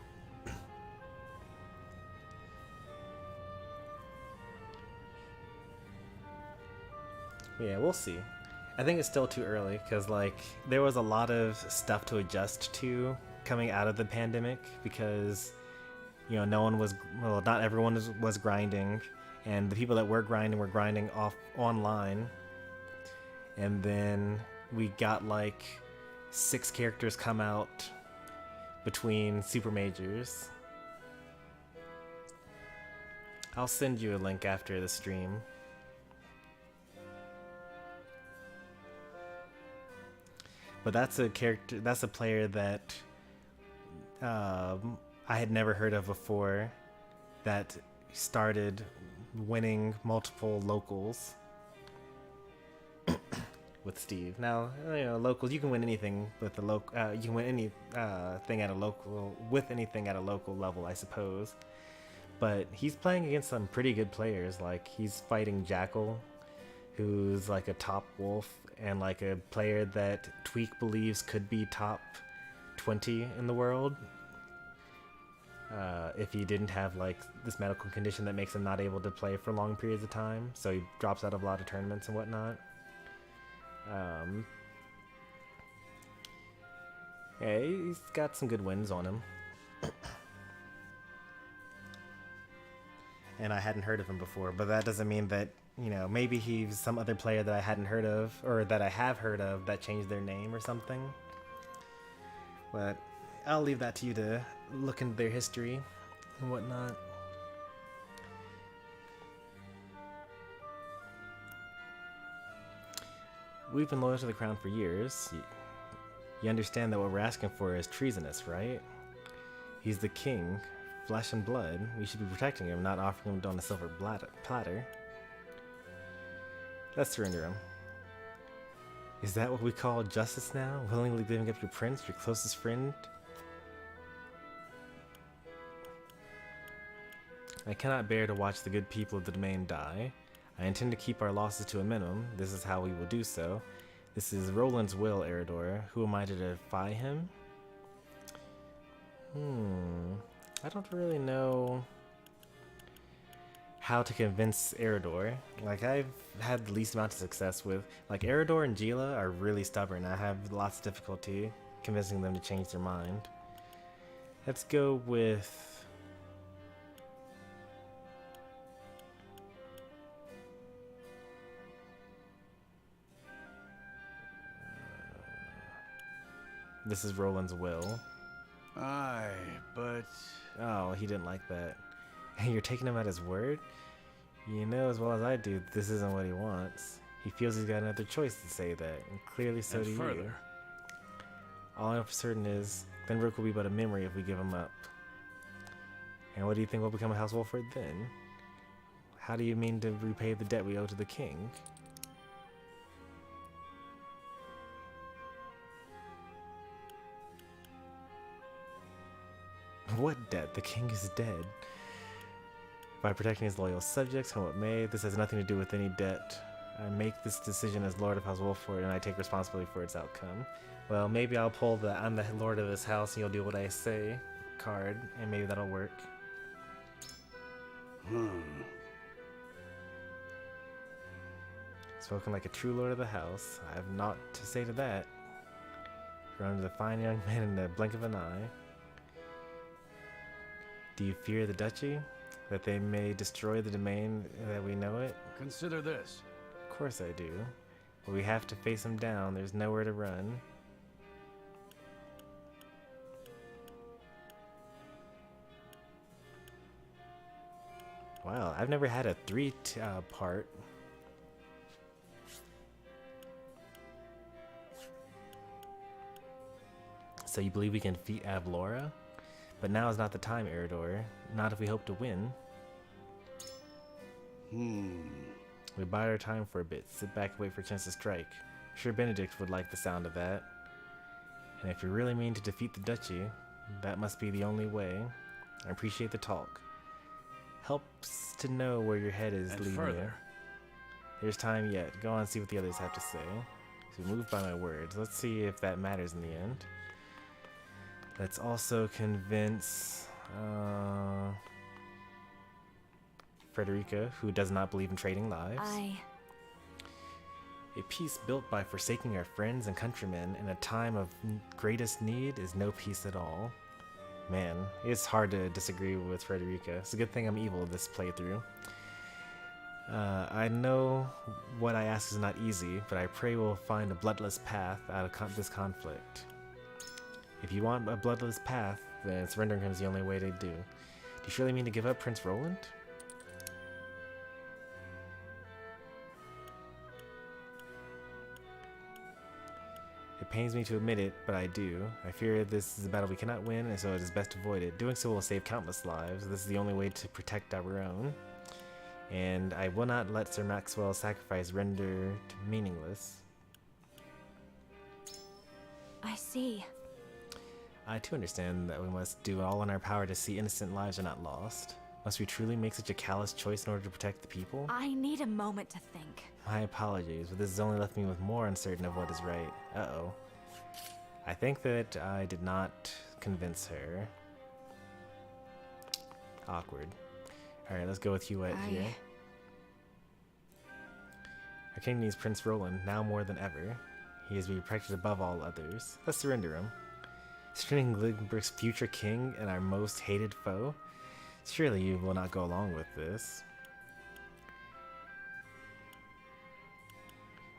Yeah, we'll see. I think it's still too early because like there was a lot of stuff to adjust to coming out of the pandemic because, you know, not everyone was grinding, and the people that were grinding off online. And then we got like 6 characters come out between super majors. I'll send you a link after the stream. But that's a player that I had never heard of before, that started winning multiple locals with Steve. Now, you know, locals, you can win anything with the local. You can win anything at a local with anything at a local level, I suppose. But he's playing against some pretty good players. Like, he's fighting Jackal, who's like a top wolf, and like a player that Tweak believes could be top 20 in the world. If he didn't have like this medical condition that makes him not able to play for long periods of time, so he drops out of a lot of tournaments and whatnot. Yeah, he's got some good wins on him. And I hadn't heard of him before, but that doesn't mean that, you know, maybe he's some other player that I hadn't heard of, or that I have heard of that changed their name or something. But I'll leave that to you to look into their history and whatnot. we've been loyal to the crown for years. You understand that what we're asking for is treasonous, right? He's the king, flesh and blood. We should be protecting him, not offering him on a silver platter. Let's surrender him. Is that what we call justice now? Willingly giving up your prince, your closest friend? I cannot bear to watch the good people of the domain die. I intend to keep our losses to a minimum. This is how we will do so. This is Roland's will, Eredor. Who am I to defy him? I don't really know how to convince Eredor. Like, I've had the least amount of success with, like, Eredor and Gila are really stubborn. I have lots of difficulty convincing them to change their mind. Let's go with... this is Roland's will. Aye, but... Oh, he didn't like that. You're taking him at his word? You know as well as I do, this isn't what he wants. He feels he's got another choice to say that, and clearly so do you. All I'm certain is, Glenbrook will be but a memory if we give him up. And what do you think will become of House Wolford then? How do you mean to repay the debt we owe to the king? What debt? The king is dead. By protecting his loyal subjects, come what may, this has nothing to do with any debt. I make this decision as Lord of House Wolford, and I take responsibility for its outcome. Well, maybe I'll pull the I'm the Lord of this house, and you'll do what I say card, and maybe that'll work. Spoken like a true Lord of the house. I have naught to say to that. Grown to the fine young man in the blink of an eye. Do you fear the duchy? That they may destroy the domain that we know it? Consider this. Of course I do. But we have to face them down. There's nowhere to run. Wow, I've never had a three-part. So you believe we can defeat Avlora? But now is not the time, Eredor. Not if we hope to win. We bide our time for a bit. Sit back and wait for a chance to strike. I'm sure Benedict would like the sound of that. And if you really mean to defeat the duchy, that must be the only way. I appreciate the talk. Helps to know where your head is leading you. There's time yet. Go on and see what the others have to say. So move by my words. Let's see if that matters in the end. Let's also convince Frederica, who does not believe in trading lives. A peace built by forsaking our friends and countrymen in a time of greatest need is no peace at all. Man, it's hard to disagree with Frederica. It's a good thing I'm evil this playthrough. I know what I ask is not easy, but I pray we'll find a bloodless path out of this conflict. If you want a bloodless path, then surrendering him is the only way to do. Do you surely mean to give up Prince Roland? It pains me to admit it, but I do. I fear this is a battle we cannot win, and so it is best to avoid it. Doing so will save countless lives. This is the only way to protect our own. And I will not let Sir Maxwell's sacrifice render meaningless. I see. I too understand that we must do all in our power to see innocent lives are not lost. Must we truly make such a callous choice in order to protect the people? I need a moment to think. My apologies, but this has only left me with more uncertain of what is right. Uh-oh. I think that I did not convince her. Awkward. Alright, let's go with Huette here. Our king needs Prince Roland, now more than ever. He is to be protected above all others. Let's surrender him. Surrendering Glenbrook's future king and our most hated foe? Surely you will not go along with this.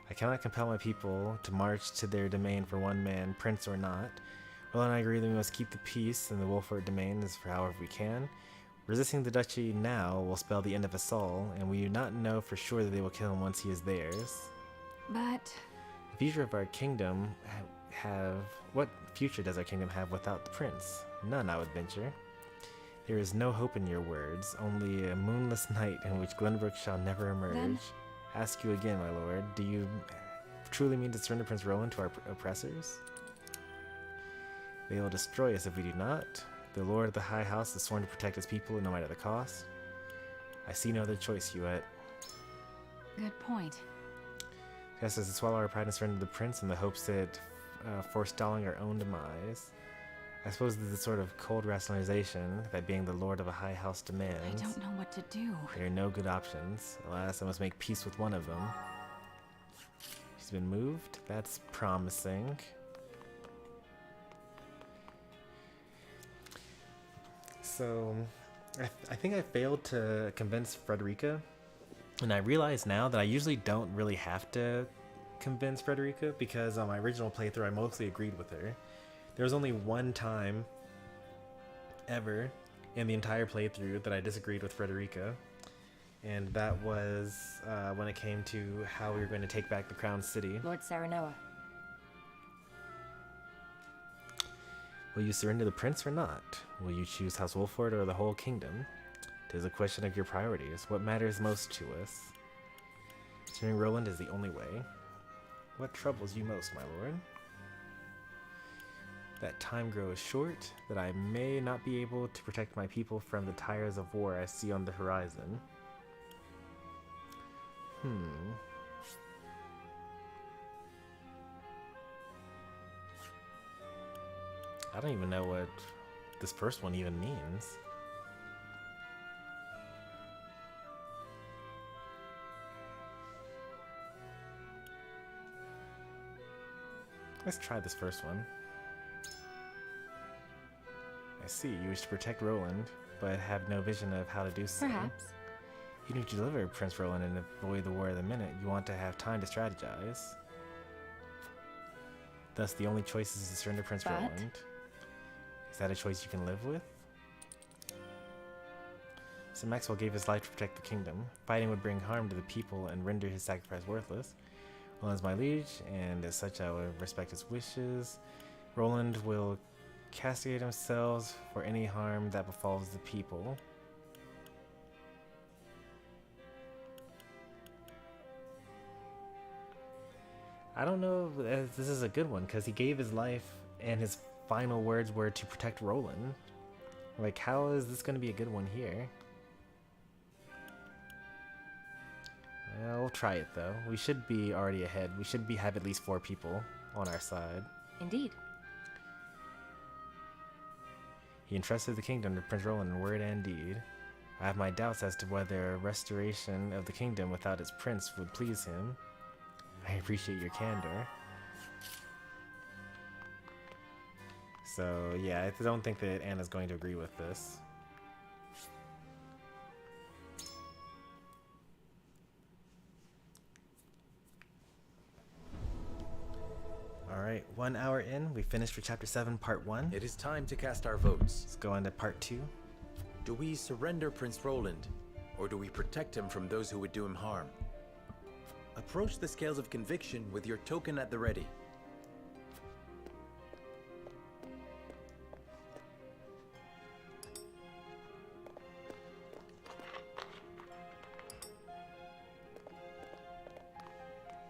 I cannot compel my people to march to their domain for one man, prince or not. Roland and I agree that we must keep the peace in the Wolford domain as for however we can. Resisting the duchy now will spell the end of us all, and we do not know for sure that they will kill him once he is theirs. But... The future of our kingdom what future does our kingdom have without the prince? None, I would venture. There is no hope in your words, only a moonless night in which Glenbrook shall never emerge. Then? Ask you again, my lord, do you truly mean to surrender Prince Roland to our oppressors? They will destroy us if we do not. The lord of the High House is sworn to protect his people no matter the cost. I see no other choice, Hewitt. Good point. Just as to swallow our pride and surrender the prince in the hopes that forestalling our own demise. I suppose there's a sort of cold rationalization that being the lord of a high house demands. I don't know what to do. There are no good options. Alas, I must make peace with one of them. She's been moved. That's promising. So, I think I failed to convince Frederica. And I realize now that I usually don't really have to convince Frederica because on my original playthrough I mostly agreed with her. There was only one time ever in the entire playthrough that I disagreed with Frederica, and that was when it came to how we were going to take back the Crown City. Lord Serenoa. Will you surrender the prince or not? Will you choose House Wolford or the whole kingdom? It is a question of your priorities. What matters most to us? Surrendering Roland is the only way. What troubles you most, my lord? That time grows short, that I may not be able to protect my people from the tires of war I see on the horizon. I don't even know what this first one even means. Let's try this first one. I see, you wish to protect Roland, but have no vision of how to do so. Perhaps. You need to deliver Prince Roland and avoid the war of the minute. You want to have time to strategize. Thus, the only choice is to surrender Prince Roland. Is that a choice you can live with? Sir Maxwell gave his life to protect the kingdom. Fighting would bring harm to the people and render his sacrifice worthless. Roland is my liege, and as such I will respect his wishes. Roland will castigate himself for any harm that befalls the people. I don't know if this is a good one, because he gave his life, and his final words were to protect Roland. Like, how is this going to be a good one here? Well, we'll try it, though. We should be already ahead. We should have at least 4 people on our side. Indeed. He entrusted the kingdom to Prince Roland in word and deed. I have my doubts as to whether a restoration of the kingdom without its prince would please him. I appreciate your candor. So, yeah, I don't think that Anna's going to agree with this. Alright, 1 hour in, we finished with Chapter 7, Part 1. It is time to cast our votes. Let's go on to Part 2. Do we surrender Prince Roland, or do we protect him from those who would do him harm? Approach the scales of conviction with your token at the ready.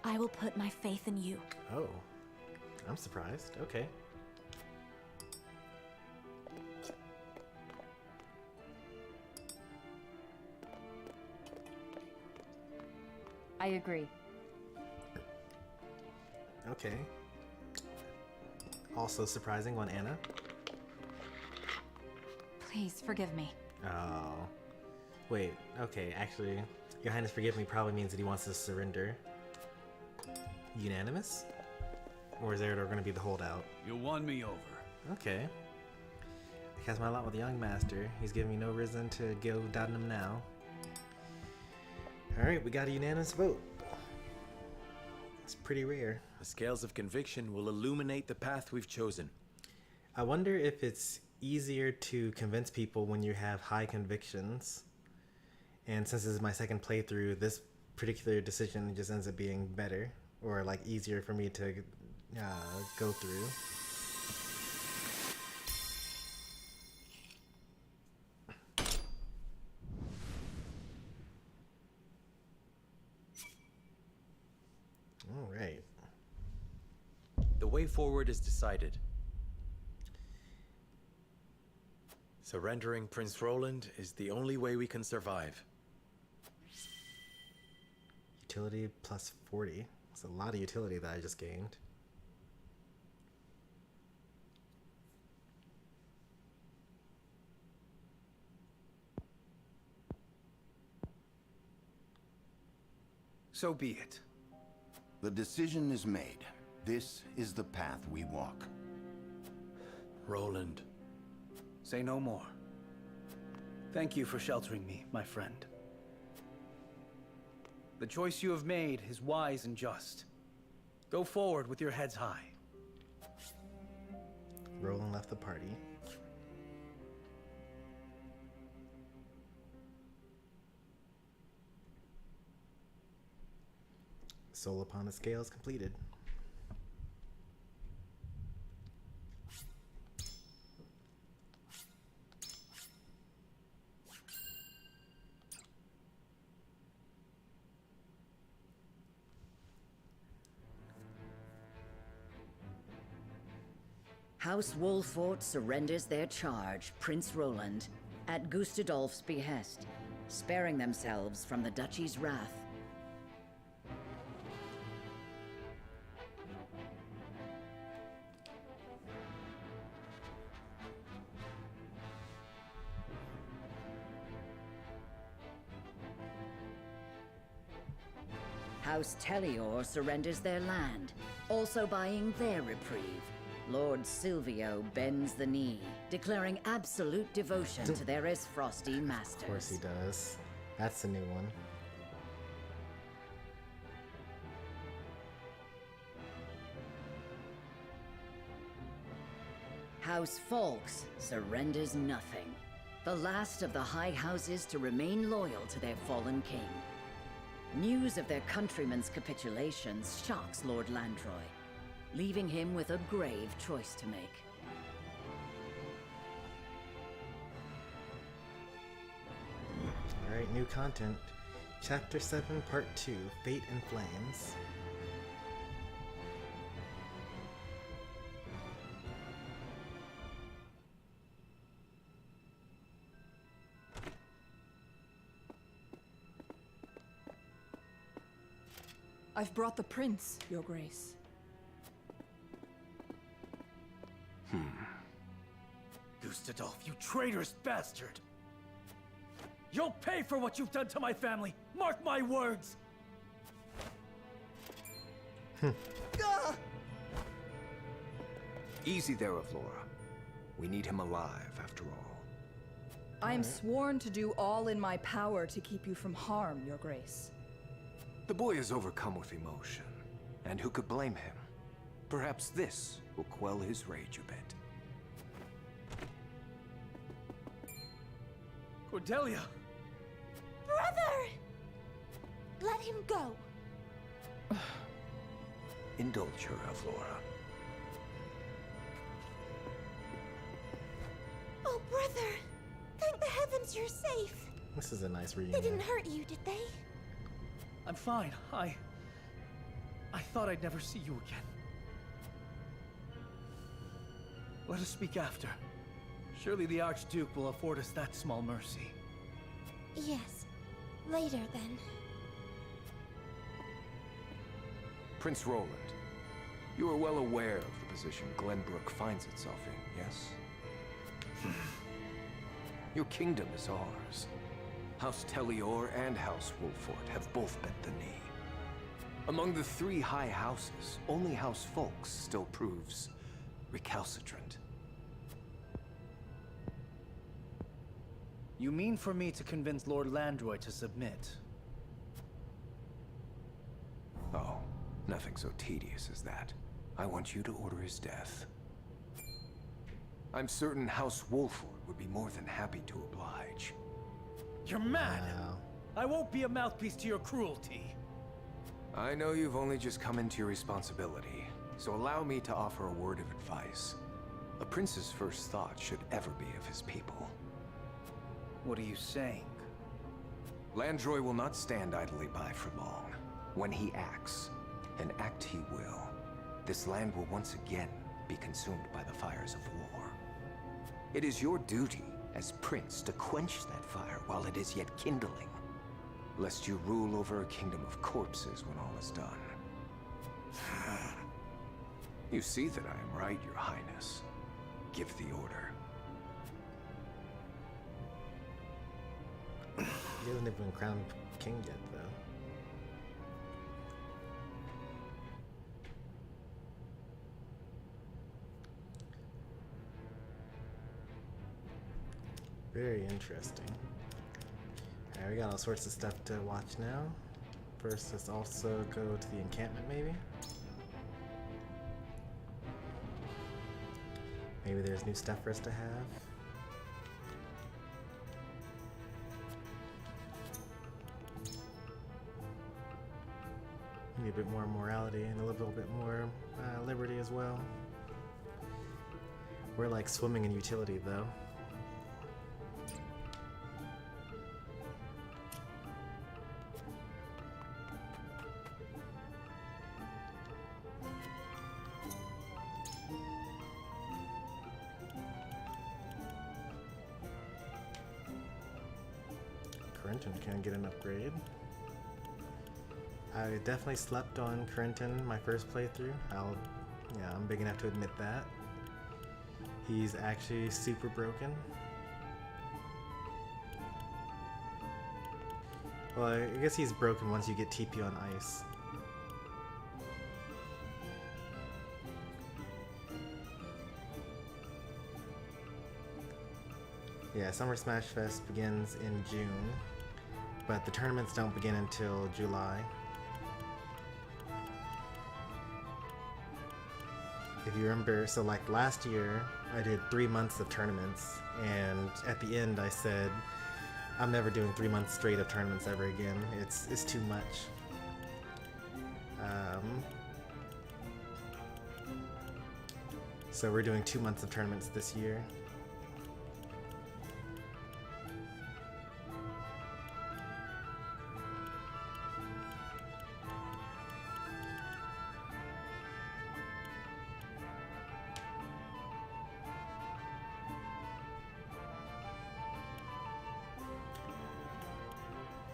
I will put my faith in you. Oh, I'm surprised. Okay. I agree. Okay. Also surprising on Anna. Please forgive me. Oh. Wait, okay, actually, Your Highness forgive me probably means that he wants to surrender. Unanimous? Or is there going to be the holdout? You won me over. Okay. I cast my lot with the young master. He's giving me no reason to go doubting him now. Alright, we got a unanimous vote. It's pretty rare. The scales of conviction will illuminate the path we've chosen. I wonder if it's easier to convince people when you have high convictions. And since this is my second playthrough, this particular decision just ends up being better. or like easier for me to go through. All right. The way forward is decided. Surrendering Prince Roland is the only way we can survive. Utility plus 40. It's a lot of utility that I just gained. So be it. The decision is made. This is the path we walk. Roland. Say no more. Thank you for sheltering me, my friend. The choice you have made is wise and just. Go forward with your heads high. Roland left the party. Soul upon the scales completed. House Wolfort surrenders their charge, Prince Roland, at Gustadolf's behest, sparing themselves from the Duchy's wrath. House Telior surrenders their land, also buying their reprieve. Lord Silvio bends the knee, declaring absolute devotion to their Esfrosty masters. Of course he does. That's a new one. House Fawkes surrenders nothing. The last of the high houses to remain loyal to their fallen king. News of their countrymen's capitulations shocks Lord Landroy, leaving him with a grave choice to make. Alright, new content. Chapter 7, Part 2, Fate and Flames. I've brought the prince, Your Grace. Gustadolf, you traitorous bastard! You'll pay for what you've done to my family! Mark my words! Easy there, Avlora. We need him alive, after all. I am sworn to do all in my power to keep you from harm, Your Grace. The boy is overcome with emotion, and who could blame him? Perhaps this will quell his rage a bit. Cordelia! Brother! Let him go. Indulge her, Avlora. Oh, brother! Thank the heavens you're safe. This is a nice They reunion. didn't hurt you, did they? I'm fine. I thought I'd never see you again. Let us speak after. Surely the Archduke will afford us that small mercy. Yes. Later, then. Prince Roland, you are well aware of the position Glenbrook finds itself in, yes? Your kingdom is ours. House Telior and House Wolfort have both bent the knee. Among the three high houses, only House Fawkes still proves recalcitrant. You mean for me to convince Lord Landroy to submit? Oh, nothing so tedious as that. I want you to order his death. I'm certain House Wolfort would be more than happy to oblige. You're mad! I won't be a mouthpiece to your cruelty. I know you've only just come into your responsibility, so allow me to offer a word of advice. A prince's first thought should ever be of his people. What are you saying? Landroy will not stand idly by for long. When he acts, and act he will, this land will once again be consumed by the fires of war. It is your duty as prince to quench that fire while it is yet kindling, lest you rule over a kingdom of corpses when all is done. You see that I am right, Your Highness. Give the order. He hasn't even been crowned king yet, though. Very interesting. Alright, we got all sorts of stuff to watch now. First, let's also go to the encampment, maybe? Maybe there's new stuff for us to have. Maybe a bit more morality and a little bit more liberty as well. We're like swimming in utility, though. Can get an upgrade. I definitely slept on Corentin my first playthrough. I'm big enough to admit that. He's actually super broken. Well, I guess he's broken once you get TP on ice. Yeah, Summer Smash Fest begins in June, but the tournaments don't begin until July. If you remember, so like last year, I did 3 months of tournaments, and at the end I said, I'm never doing 3 months straight of tournaments ever again. It's too much. So we're doing 2 months of tournaments this year.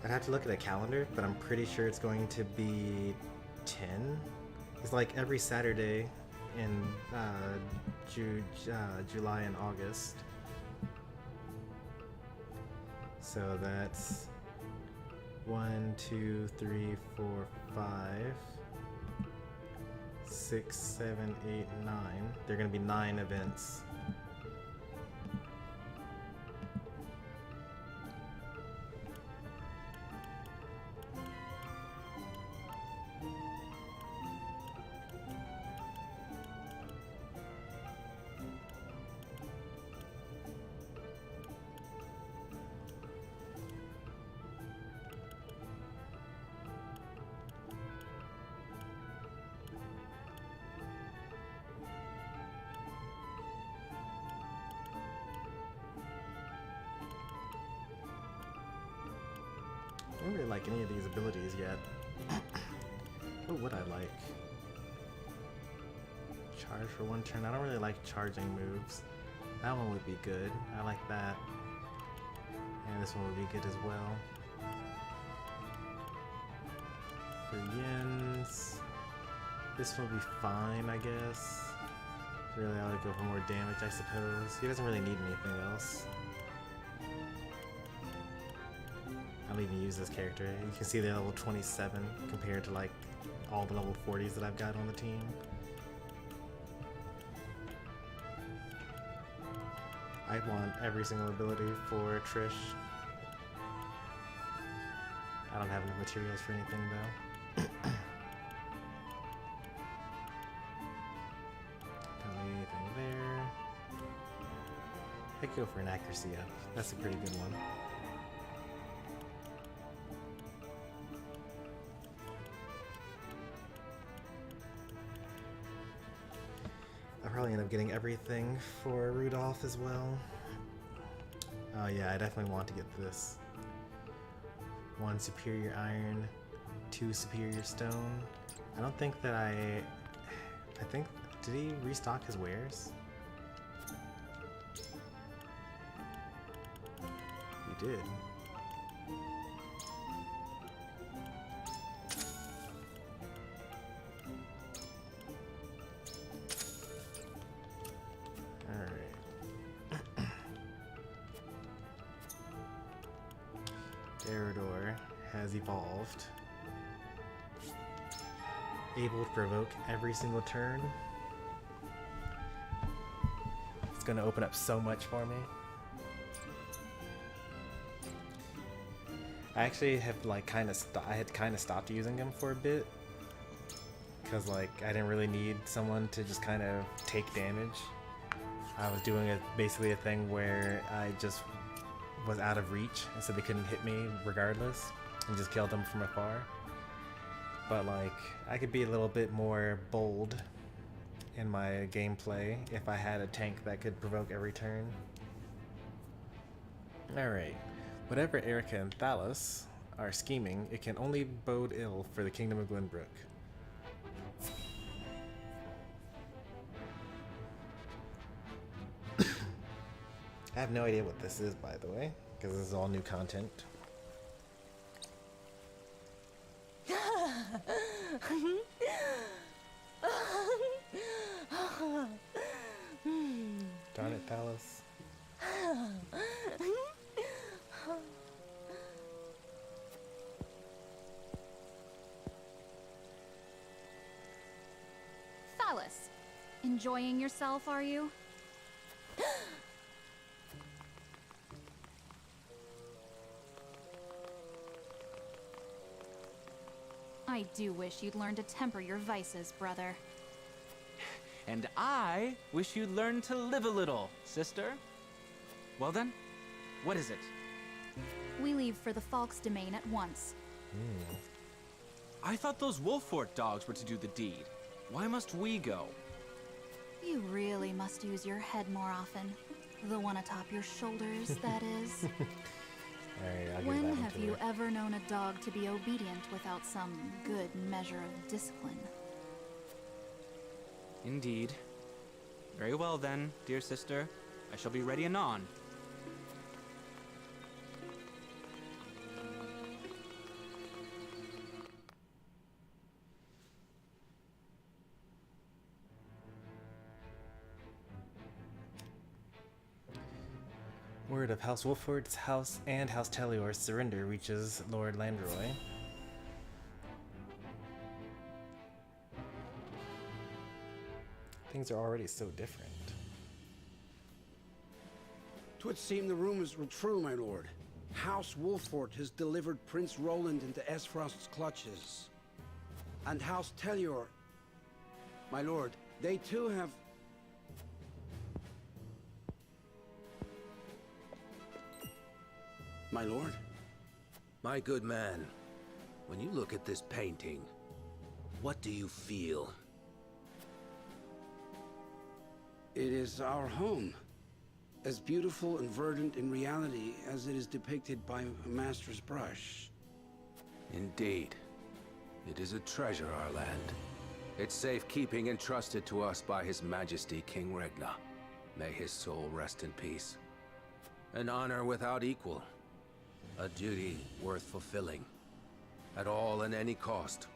I'd have to look at a calendar, but I'm pretty sure it's going to be 10. It's like every Saturday in July and August. So that's 1, 2, 3, 4, 5, 6, 7, 8, 9. There are going to be 9 events. I don't really like any of these abilities yet. What would I like? Charge for 1 turn. I don't really like charging moves. That one would be good. I like that. And this one would be good as well. For Yens, this one would be fine, I guess. Really, I would go for more damage, I suppose. He doesn't really need anything else. I don't even use this character. You can see they're level 27 compared to like all the level 40s that I've got on the team. I want every single ability for Trish. I don't have enough materials for anything though. Don't need anything there. I could go for an accuracy up. That's a pretty good one. probably end up getting everything for Rudolph as well. Oh yeah, I definitely want to get this. 1 superior iron, 2 superior stone. I don't think that I think, did he restock his wares? He did. Eridor has evolved. Able to provoke every single turn. It's gonna open up so much for me. I actually have like I had kind of stopped using him for a bit because like I didn't really need someone to just kind of take damage. I was doing basically a thing where I just was out of reach, and so they couldn't hit me regardless, and just killed them from afar. But like, I could be a little bit more bold in my gameplay if I had a tank that could provoke every turn. Alright, whatever Erica and Thalos are scheming, it can only bode ill for the Kingdom of Glenbrook. I have no idea what this is, by the way, because this is all new content. Darn it, Thalos. Thalos, enjoying yourself, are you? I do wish you'd learn to temper your vices, brother. And I wish you'd learn to live a little, sister. Well then, what is it? We leave for the Falk's domain at once. I thought those Wolfort dogs were to do the deed. Why must we go? You really must use your head more often. The one atop your shoulders, that is. Alright, I'll When give that have you ever known a dog to be obedient without some good measure of discipline? Indeed. Very well then, dear sister. I shall be ready anon. Word of House Wolfort's house and House Telior's surrender reaches Lord Landroy. Things are already so different. 'Twould seem the rumors were true, my lord. House Wolfort has delivered Prince Roland into Esfrost's clutches. And House Telior, my lord, they too have... My lord? My good man, when you look at this painting, what do you feel? It is our home. As beautiful and verdant in reality as it is depicted by a master's brush. Indeed. It is a treasure, our land. Its safekeeping entrusted to us by His Majesty King Regna. May his soul rest in peace. An honor without equal. A duty worth fulfilling. At all and any cost.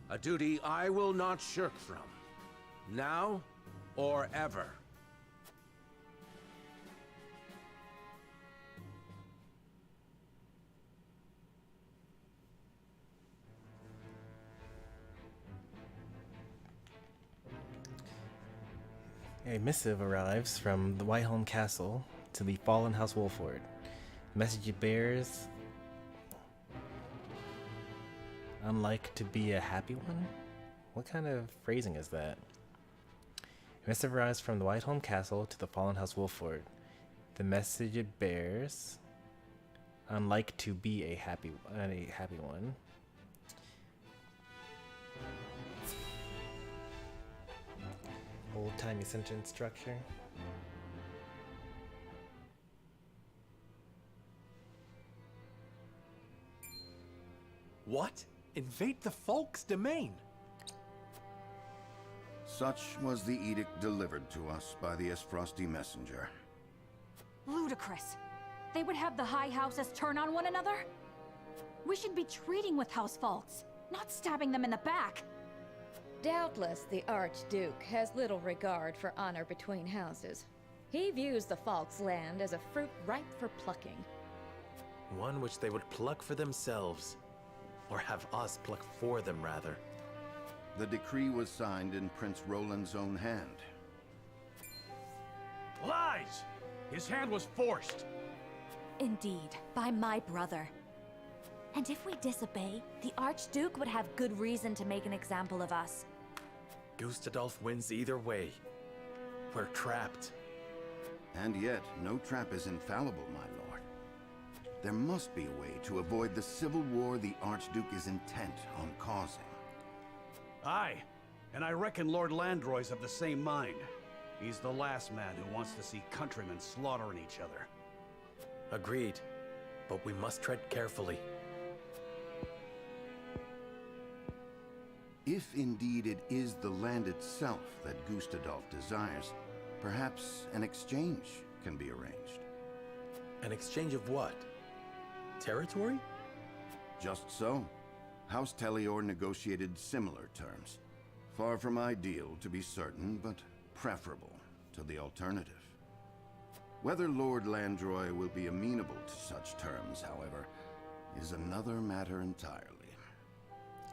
A duty I will not shirk from. Now or ever. A missive arrives from the Whitehelm Castle to the fallen House Wolfort. The message it bears, unlike to be a happy one? What kind of phrasing is that? A missive arrives from the Whitehelm Castle to the fallen House Wolfort. The message it bears, unlike to be a happy one. tiny sentence structure. What? Invade the Folk's domain? Such was the edict delivered to us by the Esfrosti messenger. Ludicrous. They would have the High Houses turn on one another? We should be treating with house faults, not stabbing them in the back. Doubtless, the Archduke has little regard for honor between houses. He views the Falk's land as a fruit ripe for plucking. One which they would pluck for themselves. Or have us pluck for them, rather. The decree was signed in Prince Roland's own hand. Lies! His hand was forced! Indeed, by my brother. And if we disobey, the Archduke would have good reason to make an example of us. Gustadolf wins either way. We're trapped. And yet, no trap is infallible, my lord. There must be a way to avoid the civil war the Archduke is intent on causing. Aye, and I reckon Lord Landroy's of the same mind. He's the last man who wants to see countrymen slaughtering each other. Agreed, but we must tread carefully. If indeed it is the land itself that Gustadolf desires, perhaps an exchange can be arranged. An exchange of what? Territory? Just so. House Tellior negotiated similar terms. Far from ideal, to be certain, but preferable to the alternative. Whether Lord Landroy will be amenable to such terms, however, is another matter entirely.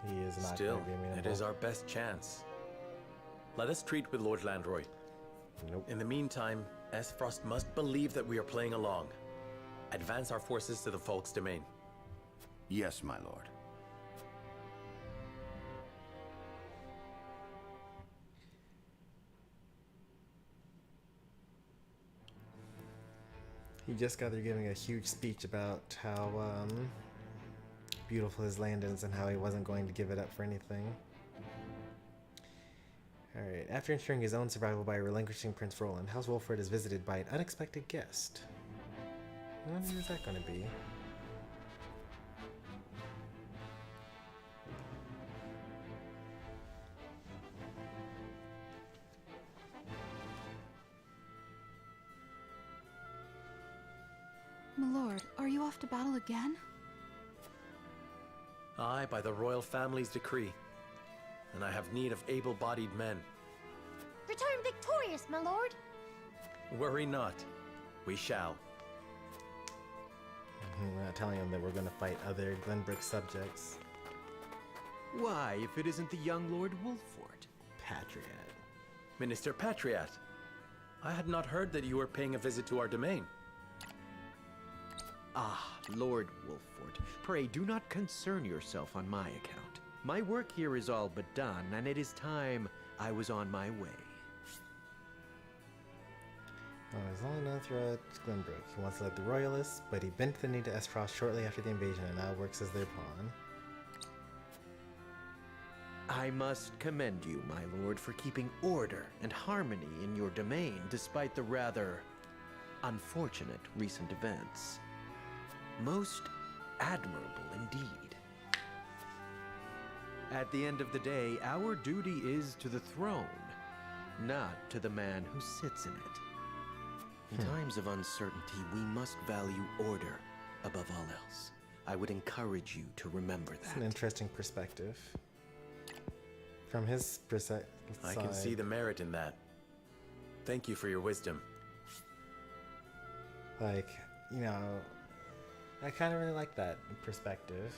He is not Still, going to be amenable. it is our best chance. Let us treat with Lord Landroy. Nope. In the meantime, Esfrost must believe that we are playing along. Advance our forces to the Folk's domain. Yes, my lord. He just got there giving a huge speech about how beautiful his land is and how he wasn't going to give it up for anything. Alright, after ensuring his own survival by relinquishing Prince Roland, House Wolford is visited by an unexpected guest. I wonder who's that going to be? My lord, are you off to battle again? Aye, by the royal family's decree. And I have need of able-bodied men. Return victorious, my lord! Worry not. We shall. We're not telling him that we're going to fight other Glenbrook subjects. Why, if it isn't the young Lord Wolfort? Patriot. Minister Patriot, I had not heard that you were paying a visit to our domain. Ah, Lord Wolfort, pray do not concern yourself on my account. My work here is all but done, and it is time I was on my way. He's long known throughout Glenbrook. He once led the Royalists, but he bent the knee to Esfrost shortly after the invasion and now works as their pawn. I must commend you, my lord, for keeping order and harmony in your domain despite the rather unfortunate recent events. Most admirable indeed. At the end of the day, our duty is to the throne, not to the man who sits in it. In times of uncertainty, we must value order above all else. I would encourage you to remember that. It's an interesting perspective. From his side. I can see the merit in that. Thank you for your wisdom. Like, you know, I kind of really like that perspective.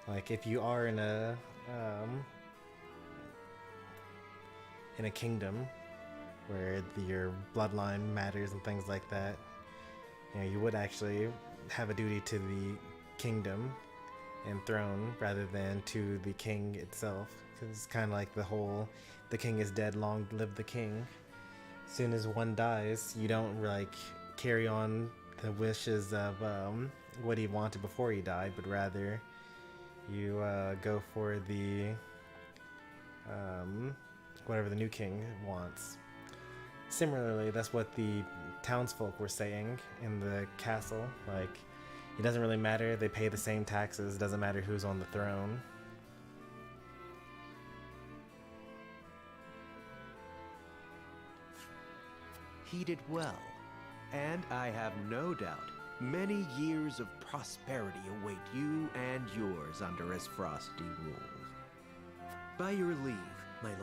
Like, if you are in a kingdom where your bloodline matters and things like that, you know, you would actually have a duty to the kingdom and throne rather than to the king itself. Because it's kind of like the whole, the king is dead, long live the king. As soon as one dies, you don't like carry on the wishes of what he wanted before he died, but rather you go for the whatever the new king wants. Similarly, that's what the townsfolk were saying in the castle. Like, it doesn't really matter, they pay the same taxes, it doesn't matter who's on the throne. He did well, and I have no doubt many years of prosperity await you and yours under his frosty rule. By your leave, my lord.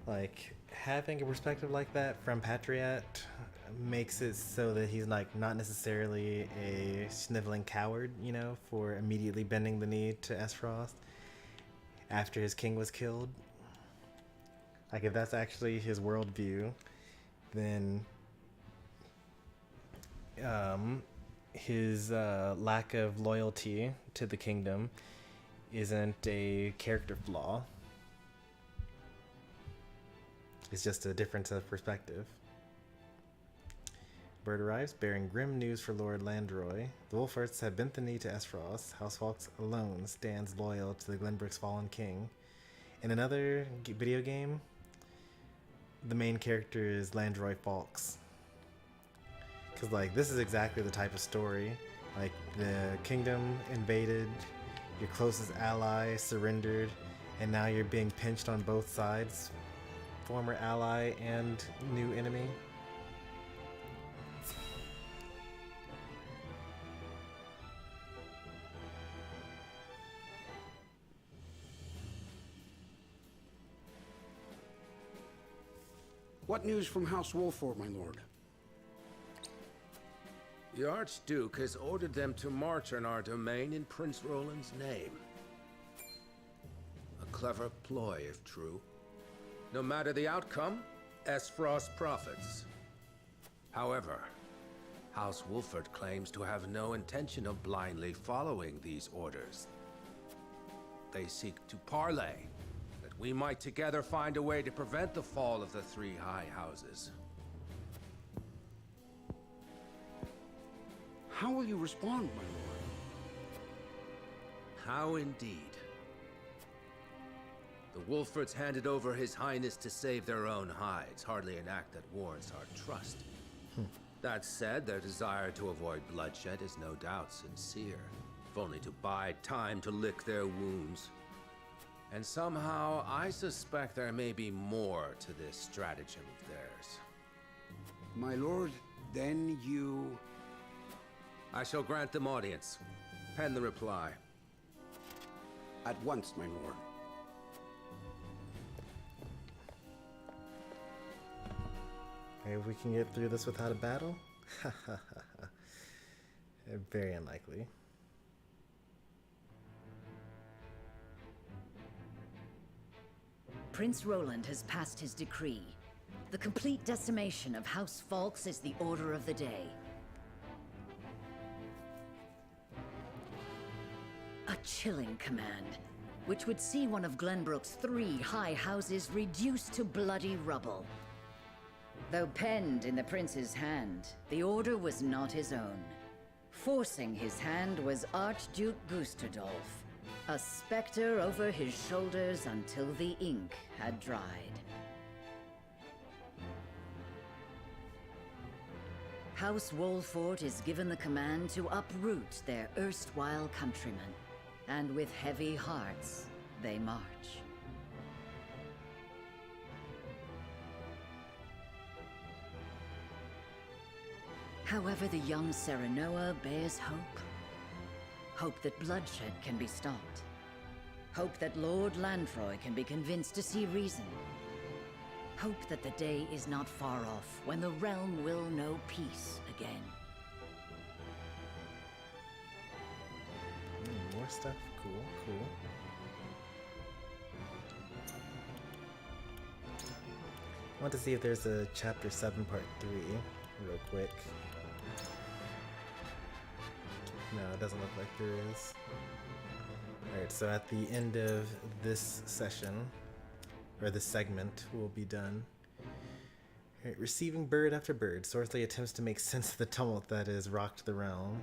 Like, having a perspective like that from Patriot makes it so that he's like not necessarily a sniveling coward, you know, for immediately bending the knee to Esfrost after his king was killed. Like, if that's actually his worldview, then his lack of loyalty to the kingdom isn't a character flaw. It's just a difference of perspective. Bird arrives, bearing grim news for Lord Landroy. The Wolforts have bent the knee to Esfrost. House Fawkes alone stands loyal to the Glenbrook's fallen king. In another video game, the main character is Landroy Fawkes. Because, like, this is exactly the type of story. Like, the kingdom invaded, your closest ally surrendered, and now you're being pinched on both sides. Former ally and new enemy. What news from House Wolfort, my lord? The Archduke has ordered them to march on our domain in Prince Roland's name. A clever ploy, if true. No matter the outcome, Esfrost profits. However, House Wolfort claims to have no intention of blindly following these orders. They seek to parley, that we might together find a way to prevent the fall of the three high houses. How will you respond, my lord? How indeed. The Wolforts handed over His Highness to save their own hides, hardly an act that warrants our trust. That said, their desire to avoid bloodshed is no doubt sincere, if only to bide time to lick their wounds. And somehow, I suspect there may be more to this stratagem of theirs. My lord, then you... I shall grant them audience. Pen the reply. At once, my lord. Maybe we can get through this without a battle? Very unlikely. Prince Roland has passed his decree. The complete decimation of House Fawkes is the order of the day. A chilling command, which would see one of Glenbrook's 3 high houses reduced to bloody rubble. Though penned in the prince's hand, the order was not his own. Forcing his hand was Archduke Gustadolf, a specter over his shoulders until the ink had dried. House Wolfort is given the command to uproot their erstwhile countrymen, and with heavy hearts, they march. However, the young Serenoa bears hope. Hope that bloodshed can be stopped. Hope that Lord Landroy can be convinced to see reason. Hope that the day is not far off when the realm will know peace again. More stuff. Cool, cool. I want to see if there's a chapter 7 part 3 real quick. No, it doesn't look like there is. Alright, so at the end of this session, or this segment, will be done. Alright, receiving bird after bird, Sorsley attempts to make sense of the tumult that has rocked the realm.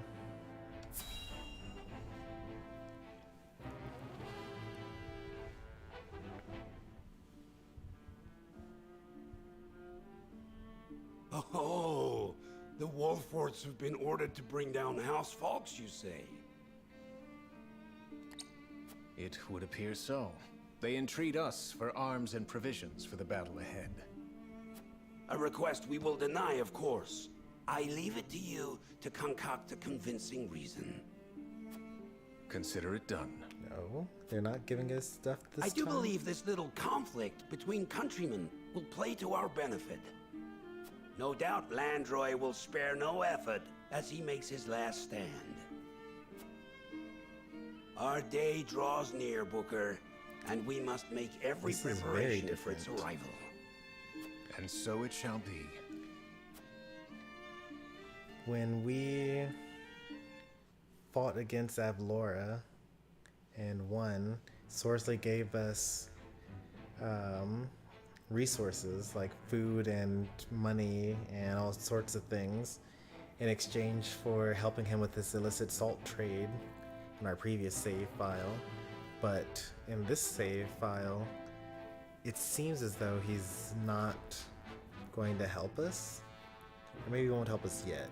Oh, the Wolforts have been ordered to bring down House Fawkes, you say? It would appear so. They entreat us for arms and provisions for the battle ahead. A request we will deny, of course. I leave it to you to concoct a convincing reason. Consider it done. No, they're not giving us stuff this I do time? believe this little conflict between countrymen will play to our benefit. No doubt Landroy will spare no effort as he makes his last stand. Our day draws near, Booker, and we must make every This is very preparation for its different. arrival. And so it shall be. When we fought against Avlora and won, Sorsley gave us resources like food and money and all sorts of things in exchange for helping him with this illicit salt trade in our previous save file. But in this save file, it seems as though he's not going to help us. Or maybe he won't help us yet.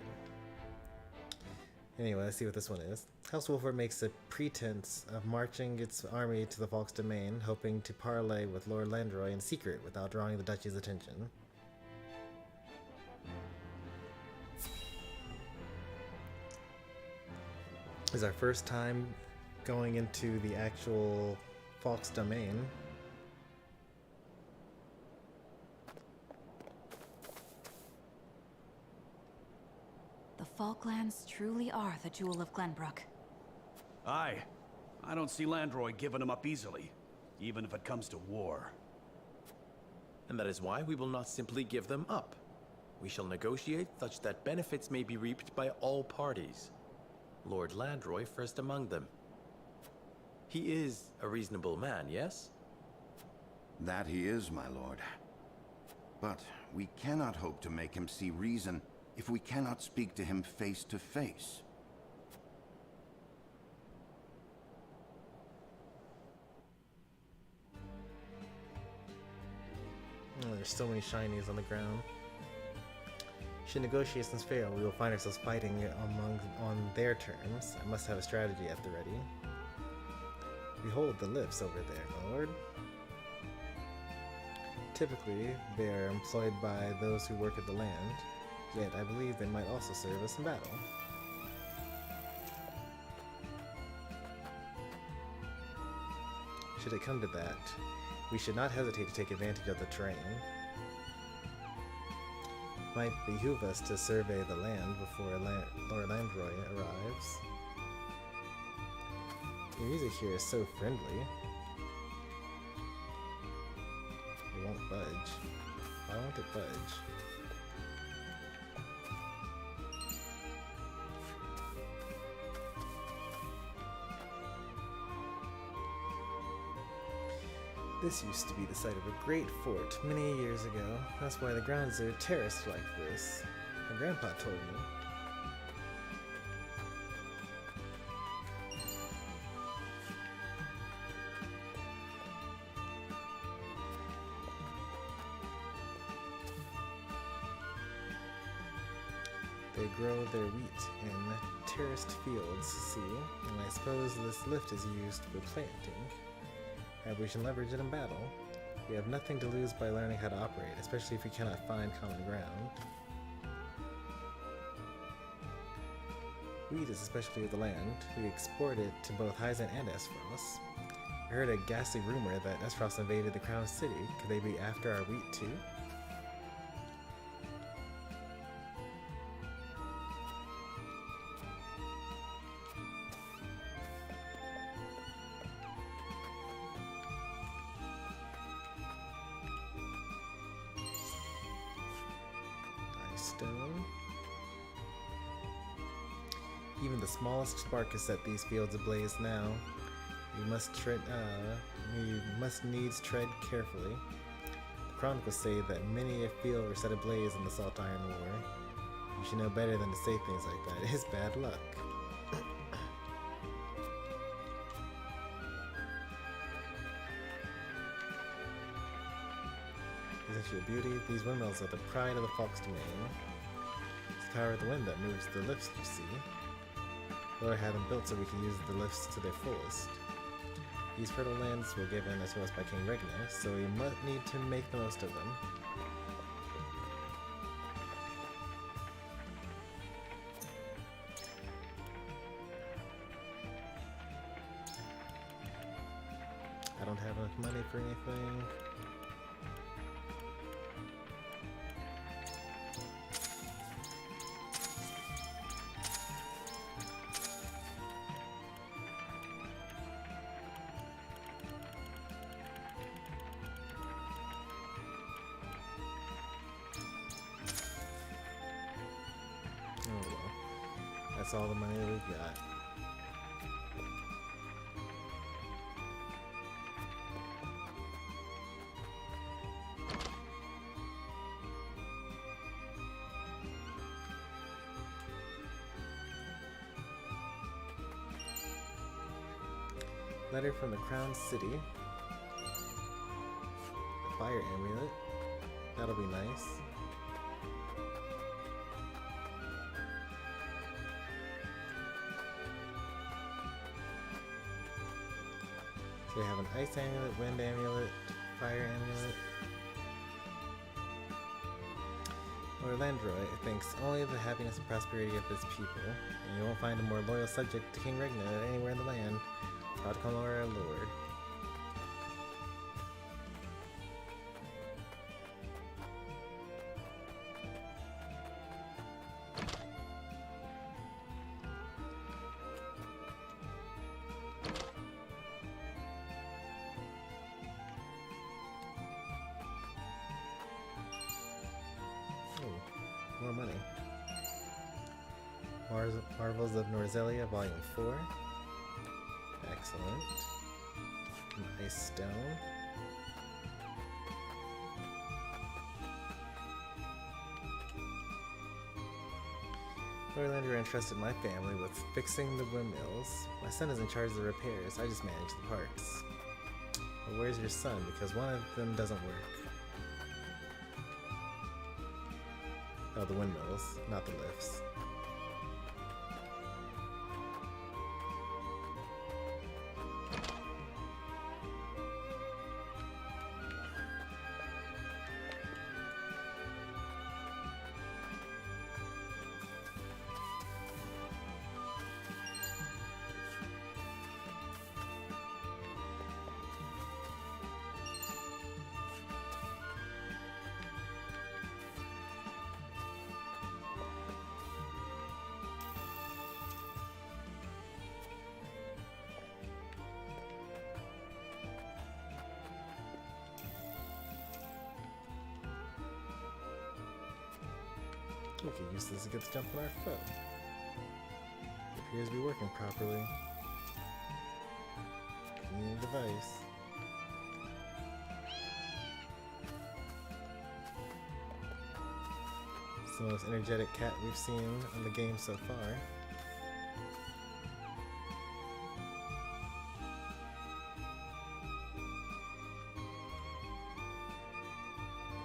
Anyway, let's see what this one is. House Wolford makes a pretense of marching its army to the Falk's domain, hoping to parley with Lord Landroy in secret without drawing the Duchy's attention. This is our first time going into the actual Falk's domain. The Falklands truly are the jewel of Glenbrook. Aye. I don't see Landroy giving him up easily, even if it comes to war. And that is why we will not simply give them up. We shall negotiate such that benefits may be reaped by all parties. Lord Landroy first among them. He is a reasonable man, yes? That he is, my lord. But we cannot hope to make him see reason if we cannot speak to him face to face. Oh, there's so many shinies on the ground. Should negotiations fail, we will find ourselves fighting on their terms. I must have a strategy at the ready. Behold the lifts over there, my lord. Typically, they are employed by those who work at the land, yet I believe they might also serve us in battle. Should it come to that, we should not hesitate to take advantage of the terrain. Might behoove us to survey the land before Lord Landroy arrives. The music here is so friendly. It won't budge. Why won't it budge? This used to be the site of a great fort many years ago. That's why the grounds are terraced like this. My grandpa told me. They grow their wheat in terraced fields, see? And I suppose this lift is used for planting. And we should leverage it in battle. We have nothing to lose by learning how to operate, especially if we cannot find common ground. Wheat is especially with the land. We export it to both Hyzan and Esfros. I heard a ghastly rumor that Esfros invaded the Crown City. Could they be after our wheat too? Stone. Even the smallest spark has set these fields ablaze now. You must needs tread carefully. The chronicles say that many a field were set ablaze in the Salt Iron War. You should know better than to say things like that. It is bad luck. Isn't she a beauty? These windmills are the pride of the Fox domain. It's the power of the wind that moves the lifts, you see. Lord had them built so we can use the lifts to their fullest. These fertile lands were given to us by King Regna, so we must need to make the most of them. I don't have enough money for anything. Oh well. That's all the money that we've got. Letter from the Crown City. A fire amulet. That'll be nice. So we have an ice amulet, wind amulet, fire amulet. Lord Landroy thinks only of the happiness and prosperity of his people, and you won't find a more loyal subject to King Regna anywhere in the land. Proud to call our lord. More money. Marvels of Norzelia, Volume 4. Excellent. Nice stone. Lord Landry entrusted my family with fixing the windmills. My son is in charge of the repairs. I just manage the parts. Well, where's your son? Because one of them doesn't work. Oh, the windmills, not the lifts. We can use this to get the jump on our foot. It appears to be working properly. New device. It's the most energetic cat we've seen in the game so far.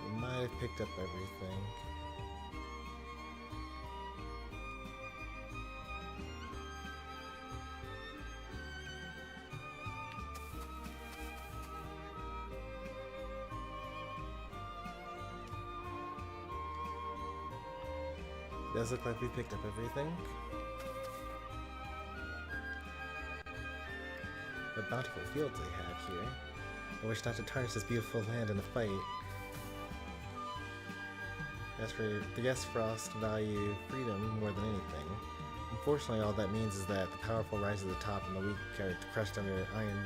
We might have picked up everything. Does look like we picked up everything. The bountiful fields they have here. I wish not to tarnish this beautiful land in a fight. As for the guest frost value freedom more than anything. Unfortunately, all that means is that the powerful rise to the top and the weak are crushed under iron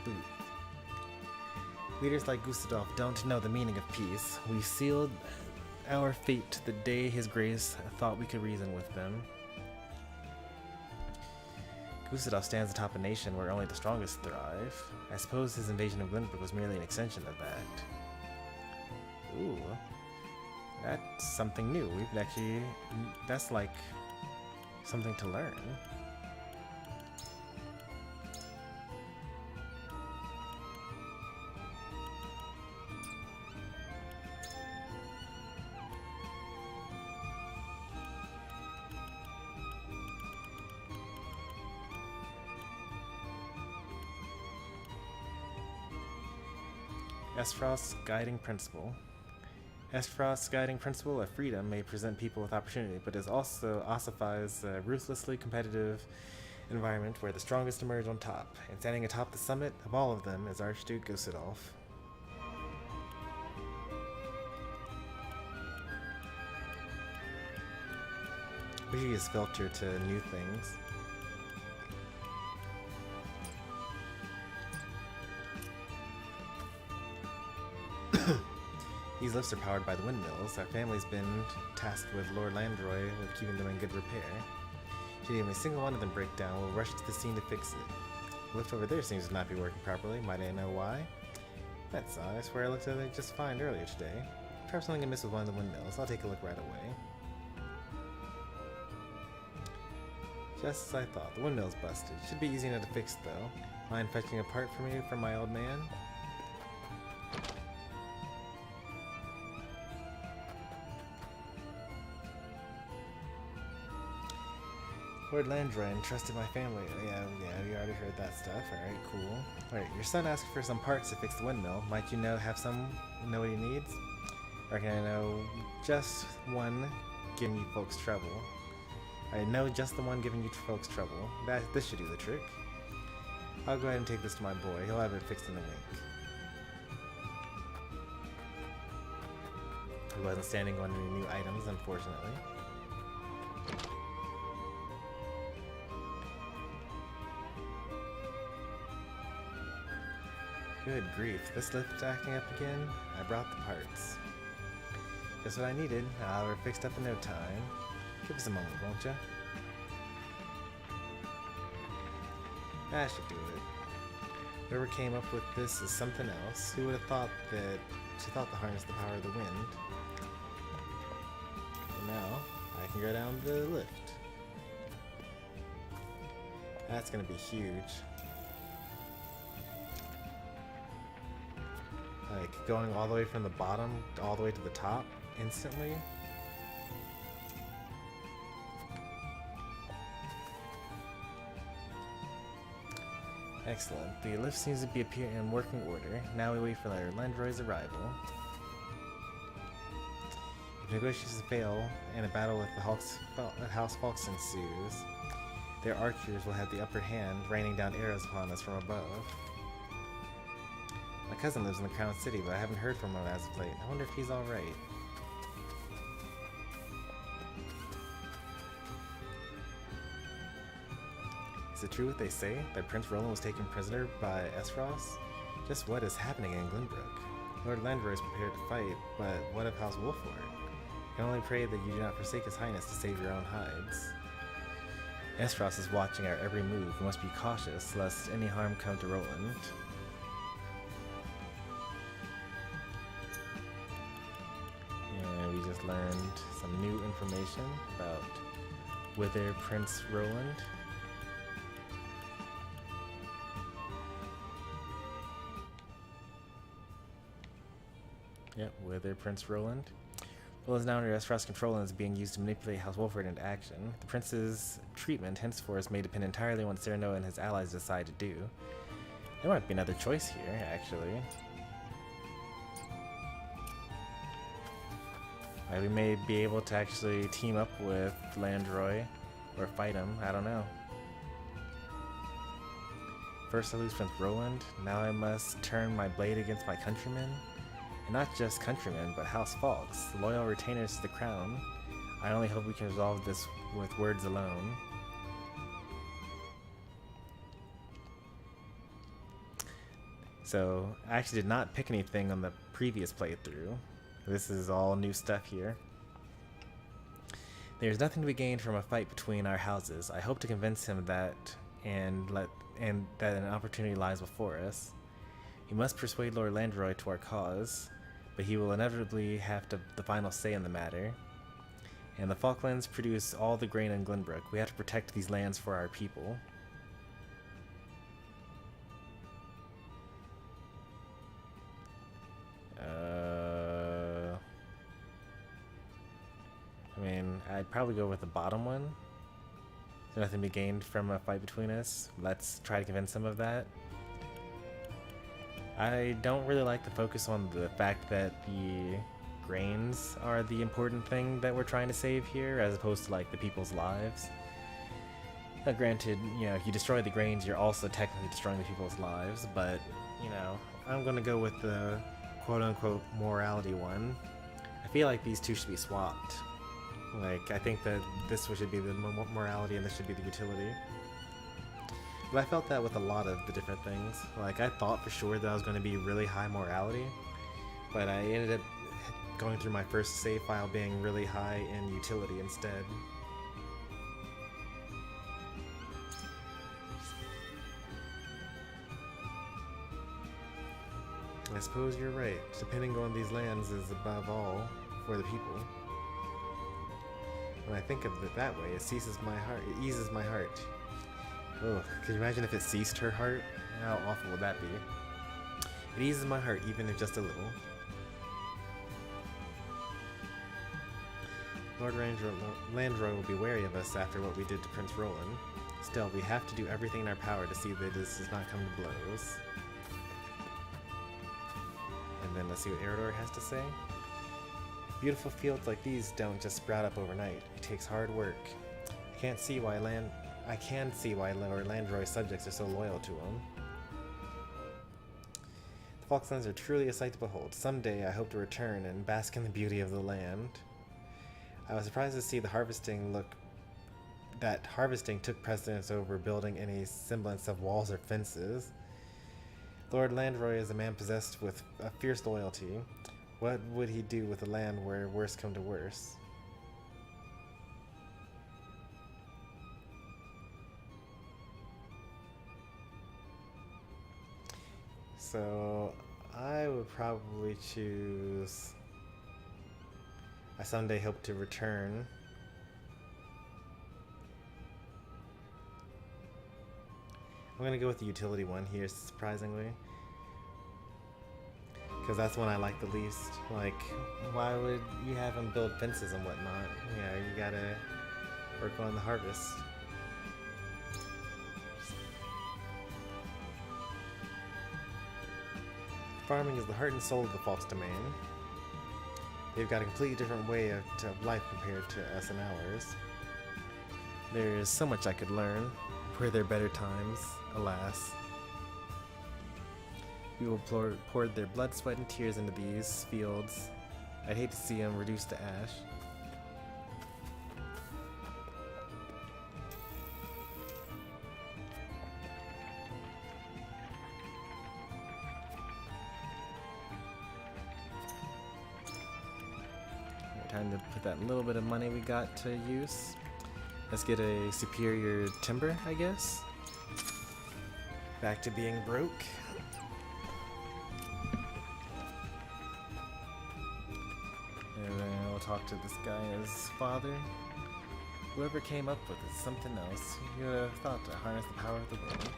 boot. Leaders like Gustave don't know the meaning of peace. We sealed our fate the day His Grace thought we could reason with them. Usadov stands atop a nation where only the strongest thrive. I suppose his invasion of Glenbrook was merely an extension of that. Ooh. That's something new. We've actually... That's like... something to learn. Esfrost's guiding principle. Esfrost's guiding principle of freedom may present people with opportunity, but it also ossifies a ruthlessly competitive environment where the strongest emerge on top. And standing atop the summit of all of them is Archduke Usadov. We should use filter to new things. These lifts are powered by the windmills. Our family's been tasked with Lord Landroy with keeping them in good repair. Should even a single one of them break down, we'll rush to the scene to fix it. The lift over there seems to not be working properly. Might I know why? That's odd. I swear I looked at it just fine earlier today. Perhaps something amiss with one of the windmills. I'll take a look right away. Just as I thought. The windmill's busted. Should be easy enough to fix though. Mind fetching a part for me from my old man? Lord Landroy entrusted my family. Yeah, we already heard that stuff. Alright, cool. Alright, your son asked for some parts to fix the windmill. Might you know what he needs? Or can I know just one giving you folks trouble? I know just the one giving you folks trouble. This should do the trick. I'll go ahead and take this to my boy. He'll have it fixed in a wink. He wasn't standing on any new items, unfortunately. Good grief, this lift's acting up again? I brought the parts. Just what I needed. I'll have it fixed up in no time. Give us a moment, won't ya? That should do it. Whoever came up with this is something else. Who would have thought that she thought to harness the power of the wind? And now, I can go down the lift. That's gonna be huge. Like, going all the way from the bottom all the way to the top instantly. Excellent. The lift seems to be appearing in working order. Now we wait for Lord Landroy's arrival. If negotiations fail and a battle with the House Falks ensues, their archers will have the upper hand, raining down arrows upon us from above. My cousin lives in the Crown City, but I haven't heard from him as of late. I wonder if he's alright. Is it true what they say, that Prince Roland was taken prisoner by Esfrost? Just what is happening in Glenbrook? Lord Landroy is prepared to fight, but what of House Wolford? I can only pray that you do not forsake His Highness to save your own hides. Esfrost is watching our every move. We must be cautious, lest any harm come to Roland. We just learned some new information about Whither Prince Roland. Yep, Whither Prince Roland. Roland is now under Esfrost's control and is being used to manipulate House Wolford into action. The prince's treatment henceforth may depend entirely on what Cyrano and his allies decide to do. There might be another choice here, actually. We may be able to actually team up with Landroy or fight him. I don't know. First I lose Prince Roland. Now I must turn my blade against my countrymen. And not just countrymen, but House Falks, loyal retainers to the crown. I only hope we can resolve this with words alone. So, I actually did not pick anything on the previous playthrough. This is all new stuff here. There is nothing to be gained from a fight between our houses. I hope to convince him that and that an opportunity lies before us. We must persuade Lord Landroy to our cause, but he will inevitably have the final say in the matter. And the Falklands produce all the grain in Glenbrook. We have to protect these lands for our people. I mean, I'd probably go with the bottom one. There's nothing to be gained from a fight between us. Let's try to convince him of that. I don't really like the focus on the fact that the grains are the important thing that we're trying to save here, as opposed to like the people's lives. Now, granted, you know, if you destroy the grains, you're also technically destroying the people's lives, but, you know, I'm gonna go with the quote-unquote morality one. I feel like these two should be swapped. Like, I think that this should be the morality and this should be the utility. But I felt that with a lot of the different things. Like, I thought for sure that I was going to be really high morality, but I ended up going through my first save file being really high in utility instead. I suppose you're right. Depending on these lands is above all for the people. When I think of it that way, it eases my heart. Ugh, could you imagine if it ceased her heart? How awful would that be? It eases my heart, even if just a little. Lord Landroy will be wary of us after what we did to Prince Roland. Still, we have to do everything in our power to see that this does not come to blows. And then let's see what Eredor has to say. Beautiful fields like these don't just sprout up overnight. It takes hard work. I can see why Lord Landroy's subjects are so loyal to him. The Falklands are truly a sight to behold. Someday I hope to return and bask in the beauty of the land. I was surprised to see that harvesting took precedence over building any semblance of walls or fences. Lord Landroy is a man possessed with a fierce loyalty. What would he do with a land where worse come to worse? So, I would probably choose... I someday hope to return. I'm gonna go with the utility one here, surprisingly. Because that's one I like the least. Like, why would you have him build fences and whatnot? You know, you gotta work on the harvest. Farming is the heart and soul of the Falk's domain. They've got a completely different way of life compared to us and ours. There is so much I could learn. Were there better times? Alas. People poured their blood, sweat, and tears into these fields. I'd hate to see them reduced to ash. Time to put that little bit of money we got to use. Let's get a superior timber, I guess. Back to being broke. And then we'll talk to this guy's father. Whoever came up with it, something else. You would have thought to harness the power of the wind.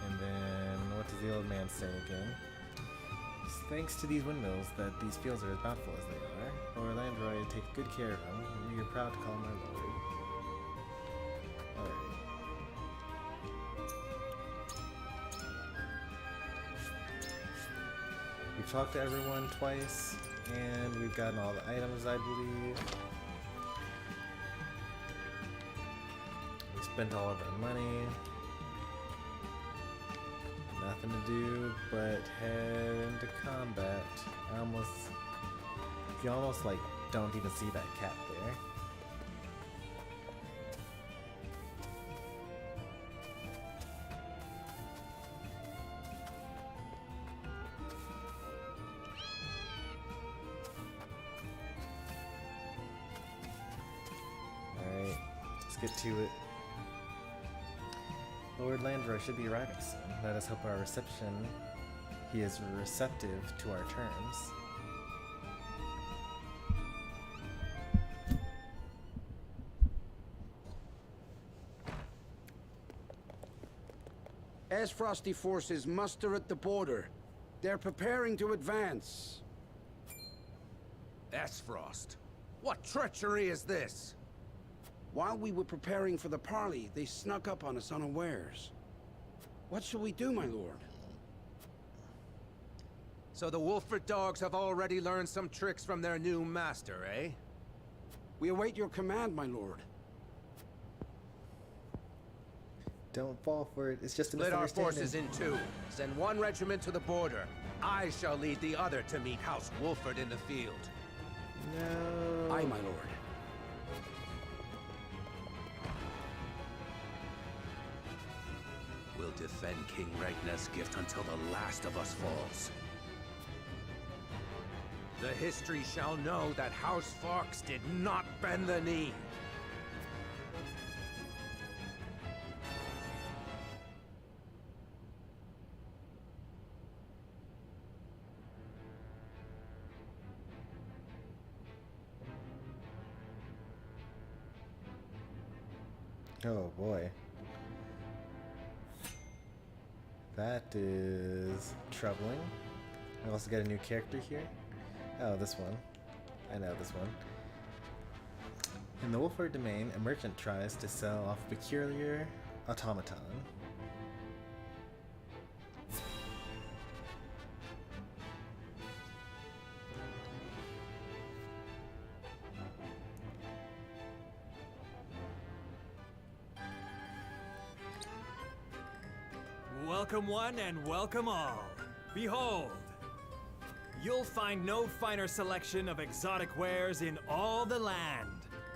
And then, what does the old man say again? It's thanks to these windmills that these fields are as bountiful as they are. Lord Landroy takes good care of them, and we are proud to call him our lord. Alright. We've talked to everyone twice, and we've gotten all the items, I believe. We spent all of our money. Nothing to do but head into combat. You almost like don't even see that cat there. Alright, let's get to it. Lord Landroy should be arriving soon. Let us hope he is receptive to our terms. As Frosty forces muster at the border, they're preparing to advance. Frost, what treachery is this? While we were preparing for the parley, they snuck up on us unawares. What shall we do, my lord? So the Wolford dogs have already learned some tricks from their new master, eh? We await your command, my lord. Don't fall for it. It's just a Split our misunderstanding. forces in two. Send one regiment to the border. I shall lead the other to meet House Wolford in the field. No. Aye, my lord. We'll defend King Regna's gift until the last of us falls. The history shall know that House Fox did not bend the knee. Oh boy. That is troubling. I also got a new character here. Oh, this one. I know this one. In the Wolford domain, a merchant tries to sell off a peculiar automaton. Welcome one and welcome all. Behold, you'll find no finer selection of exotic wares in all the land.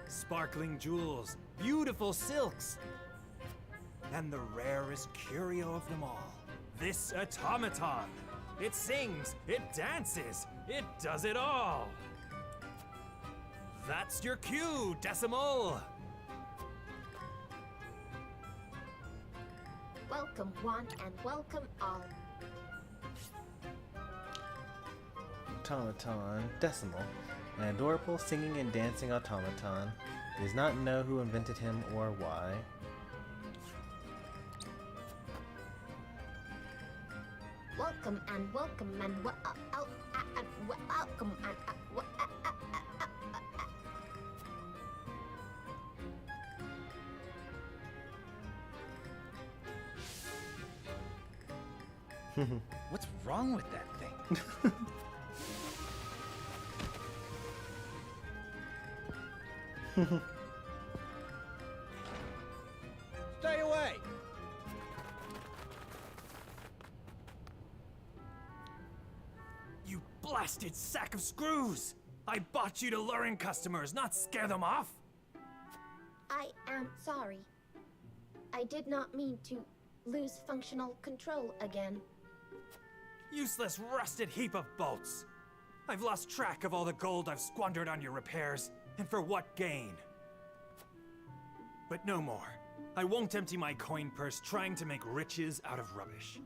Sparkling jewels, beautiful silks, and the rarest curio of them all, this automaton. It sings, it dances, it does it all. That's your cue, Decimal. Welcome one and welcome all. Automaton Decimal, an adorable singing and dancing automaton. He does not know who invented him or why. Welcome and welcome and welcome and What's wrong with that thing? Stay away! You blasted sack of screws! I bought you to lure in customers, not scare them off! I am sorry. I did not mean to lose functional control again. Useless rusted heap of bolts! I've lost track of all the gold I've squandered on your repairs, and for what gain? But no more. I won't empty my coin purse trying to make riches out of rubbish.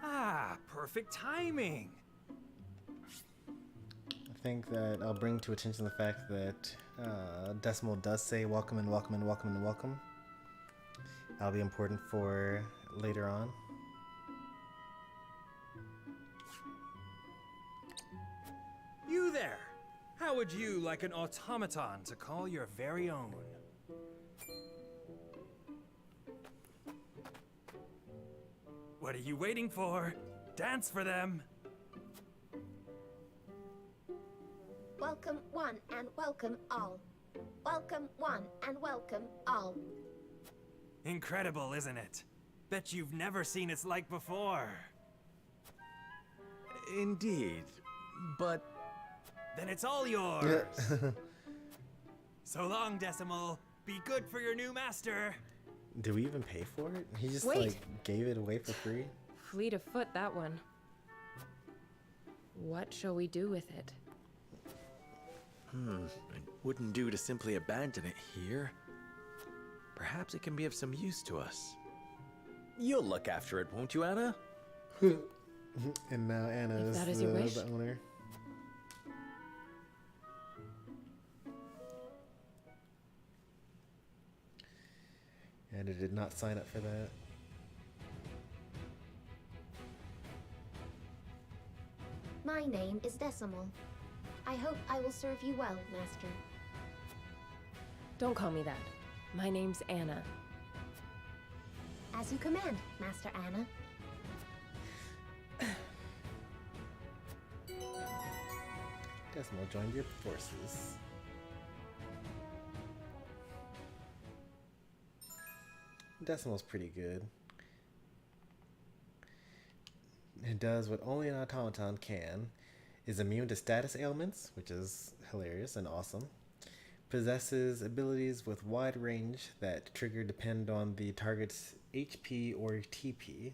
Ah, perfect timing! I think that I'll bring to attention the fact that Decimal does say welcome and welcome and welcome and welcome. That'll be important for later on. You there! How would you like an automaton to call your very own? What are you waiting for? Dance for them! Welcome one and welcome all. Welcome one and welcome all. Incredible, isn't it? Bet you've never seen its like before. Indeed, but... Then it's all yours! So long, Decimal. Be good for your new master. Do we even pay for it? He just Wait. like gave it away for free? Fleet of foot, that one. What shall we do with it? It wouldn't do to simply abandon it here. Perhaps it can be of some use to us. You'll look after it, won't you, Anna? And now Anna If is that is your wish. the owner. Anna did not sign up for that. My name is Decimal. I hope I will serve you well, Master. Don't call me that. My name's Anna. As you command, Master Anna. Decimal joined your forces. Decimal's pretty good. It does what only an automaton can, is immune to status ailments, which is hilarious and awesome. Possesses abilities with wide range that trigger depend on the target's HP or TP.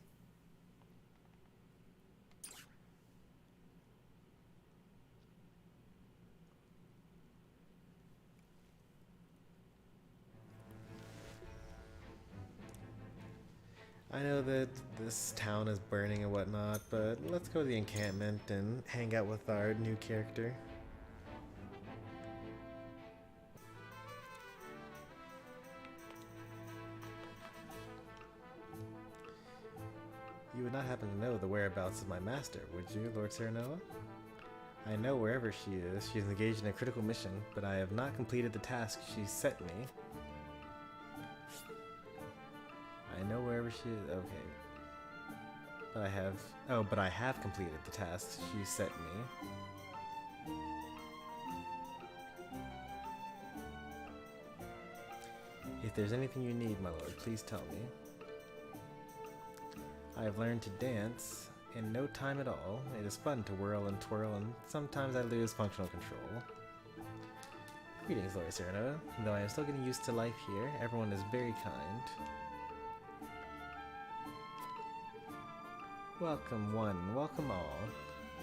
I know that this town is burning and whatnot, but let's go to the encampment and hang out with our new character. You would not happen to know the whereabouts of my master, would you, Lord Serenoa? I know wherever she is. She is engaged in a critical mission, but I have not completed the task she set me. I know wherever she is. Okay. But I have... Oh, but I have completed the tasks she set me. If there's anything you need, my lord, please tell me. I have learned to dance in no time at all. It is fun to whirl and twirl, and sometimes I lose functional control. Greetings, Lord Serenoa. Though I am still getting used to life here, everyone is very kind. Welcome one, welcome all.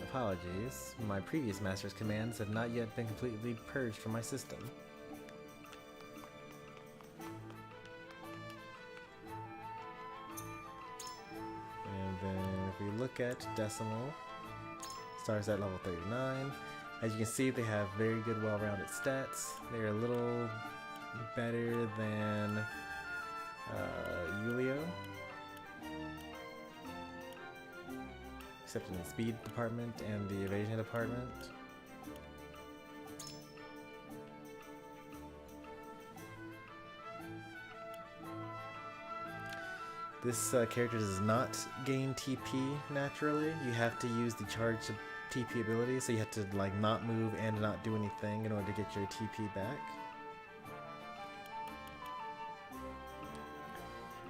Apologies, my previous master's commands have not yet been completely purged from my system. And then if we look at Decimal, starts at level 39. As you can see, they have very good, well-rounded stats. They're a little better than Julio. Except in the speed department and the evasion department. This character does not gain TP naturally. You have to use the charge TP ability, so you have to like not move and not do anything in order to get your TP back.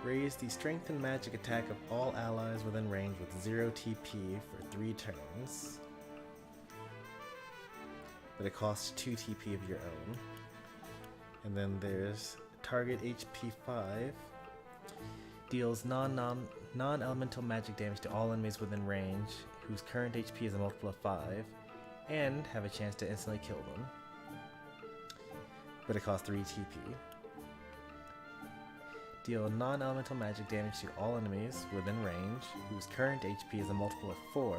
Raise the strength and magic attack of all allies within range with 0 TP for 3 turns. But it costs 2 TP of your own. And then there's target HP 5. Deals non-elemental magic damage to all enemies within range whose current HP is a multiple of 5. And have a chance to instantly kill them. But it costs 3 TP. Deal non-elemental magic damage to all enemies within range, whose current HP is a multiple of 4,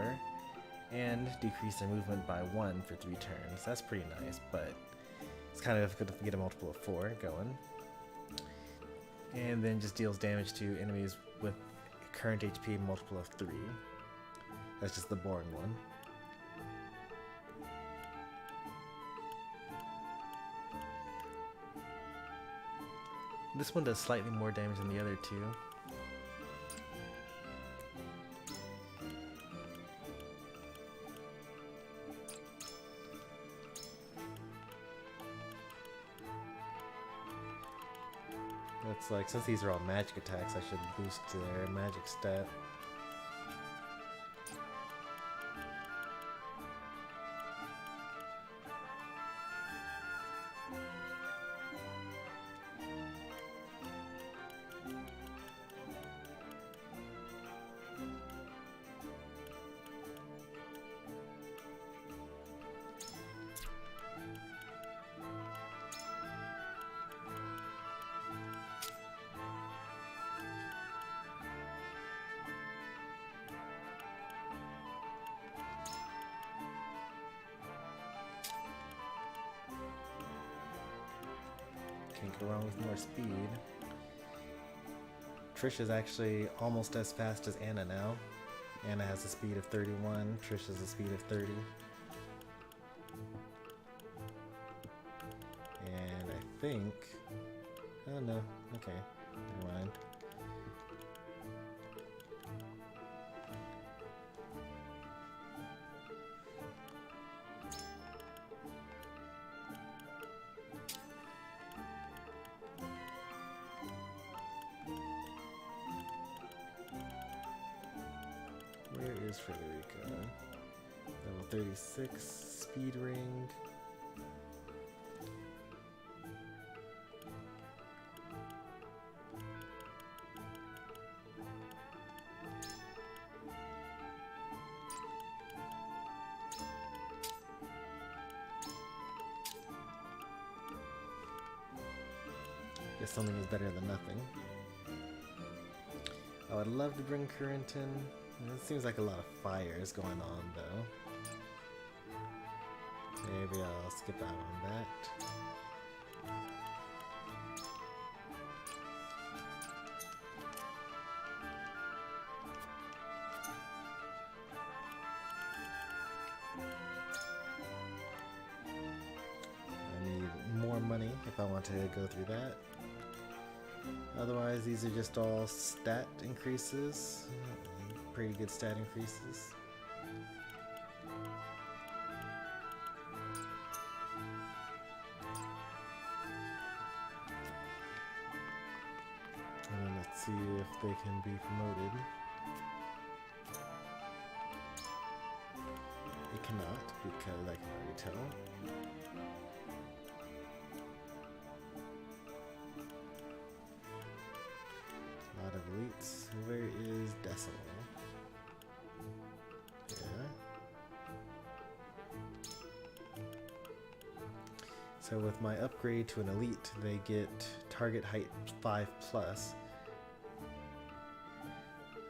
and decrease their movement by 1 for 3 turns. That's pretty nice, but it's kind of difficult to get a multiple of 4 going. And then just deals damage to enemies with current HP multiple of 3. That's just the boring one. This one does slightly more damage than the other two. That's like, since these are all magic attacks, I should boost their magic stat. Can't go wrong with more speed. Trish is actually almost as fast as Anna now. Anna has a speed of 31, Trish has a speed of 30. And I think... oh no, okay, never mind. Where is Frederica? Level 36, speed ring. Guess something is better than nothing. I would love to bring Current in. It seems like a lot of fires going on, though. Maybe I'll skip out on that. I need more money if I want to go through that. Otherwise, these are just all stat increases. Pretty good stat increases. And then let's see if they can be promoted. They cannot, because I can already tell. A lot of elites. Where is Decimal? So with my upgrade to an elite, they get target height 5+.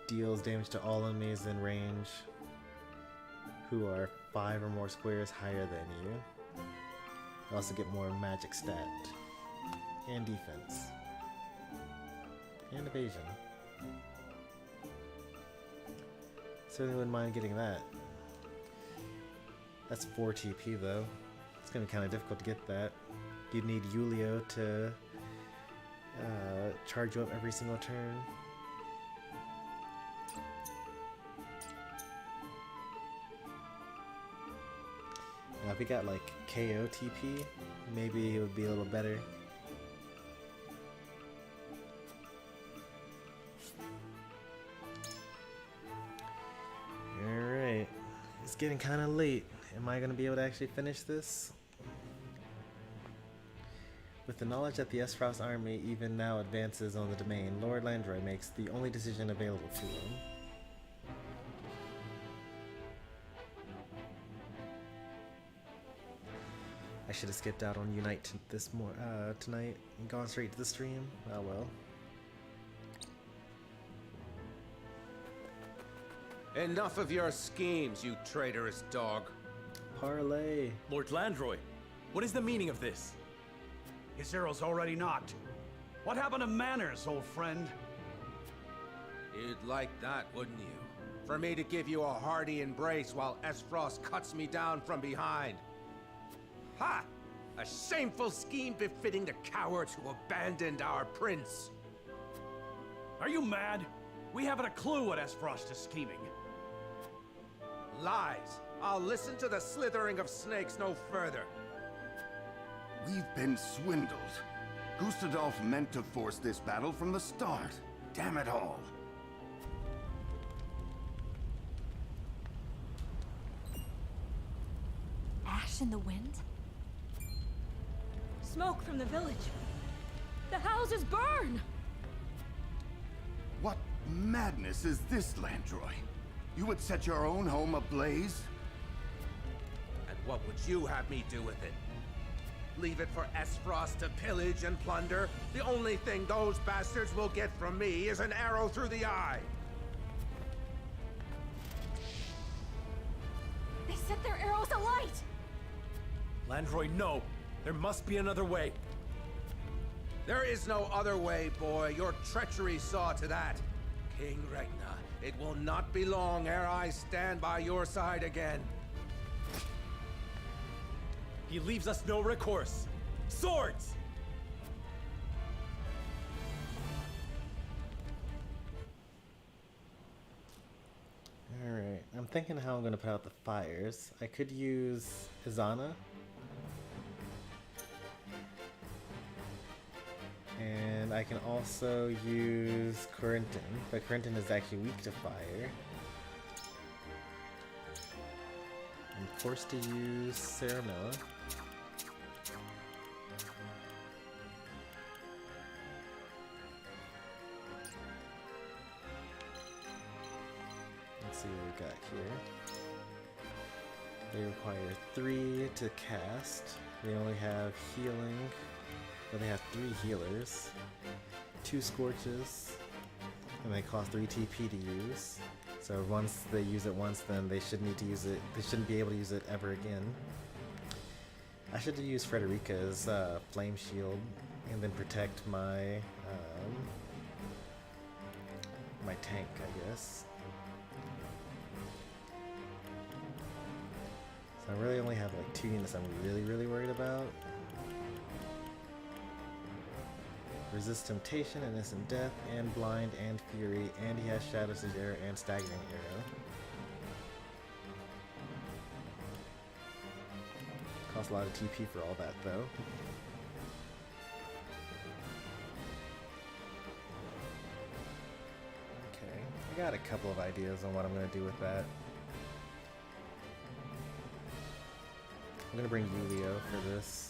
Deals damage to all enemies in range who are 5 or more squares higher than you. You also get more magic stat and defense and evasion. Certainly wouldn't mind getting that. That's 4 TP though. It's gonna be kind of difficult to get that. You'd need Yulio to charge you up every single turn. Now if we got like KO TP, maybe it would be a little better. Alright, it's getting kind of late. Am I going to be able to actually finish this? With the knowledge that the Esfrost army even now advances on the domain, Lord Landroy makes the only decision available to him. I should have skipped out on Unite tonight and gone straight to the stream. Oh well. Enough of your schemes, you traitorous dog. Parlay. Lord Landroy, what is the meaning of this? His arrow's already knocked. What happened to manners, old friend? You'd like that, wouldn't you? For me to give you a hearty embrace while Esfrost cuts me down from behind. Ha! A shameful scheme befitting the cowards who abandoned our prince. Are you mad? We haven't a clue what Esfrost is scheming. Lies. I'll listen to the slithering of snakes no further. We've been swindled. Gustadolf meant to force this battle from the start. Damn it all. Ash in the wind? Smoke from the village. The houses burn! What madness is this, Landroy? You would set your own home ablaze? And what would you have me do with it? Leave it for Esfrost to pillage and plunder? The only thing those bastards will get from me is an arrow through the eye. They set their arrows alight! Landroy, no! There must be another way. There is no other way, boy. Your treachery saw to that. King Regna, it will not be long ere I stand by your side again. He leaves us no recourse. Swords! Alright, I'm thinking how I'm gonna put out the fires. I could use Izana. And I can also use Corentin, but Corentin is actually weak to fire. I'm forced to use Ceramilla. Let's see what we got here. They require 3 to cast. They only have healing. But they have 3 healers, 2 scorches, and they cost 3 TP to use. So once they use it once, then they shouldn't need to use it. They shouldn't be able to use it ever again. I should use Frederica's flame shield and then protect my my tank, I guess. So I really only have like 2 units I'm really worried about. Resist Temptation and Instant Death, and Blind, and Fury, and he has Shadow Siege Arrow and Staggering Arrow. Costs a lot of TP for all that, though. Okay, I got a couple of ideas on what I'm going to do with that. I'm going to bring Yulio for this.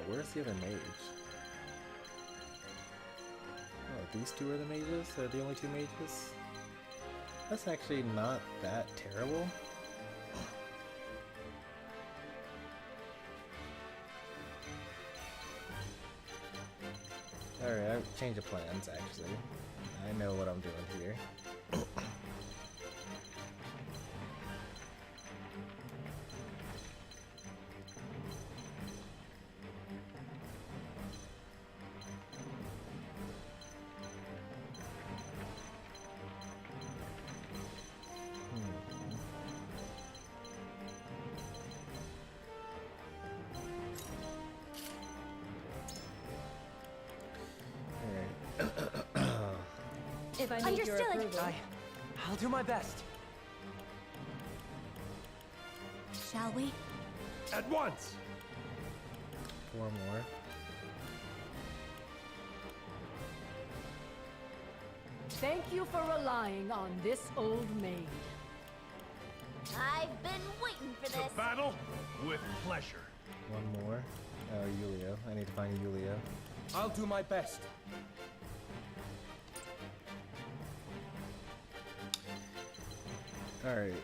Where's the other mage? Oh, these 2 are the mages? They're the only 2 mages? That's actually not that terrible. Alright, I've changed the plans actually. I know what I'm doing here. If I need your approval. I'll do my best. Shall we? At once! 4 more. Thank you for relying on this old maid. I've been waiting for this. To battle with pleasure. 1 more. Oh, Yulio. I need to find Yulio. I'll do my best. Alright,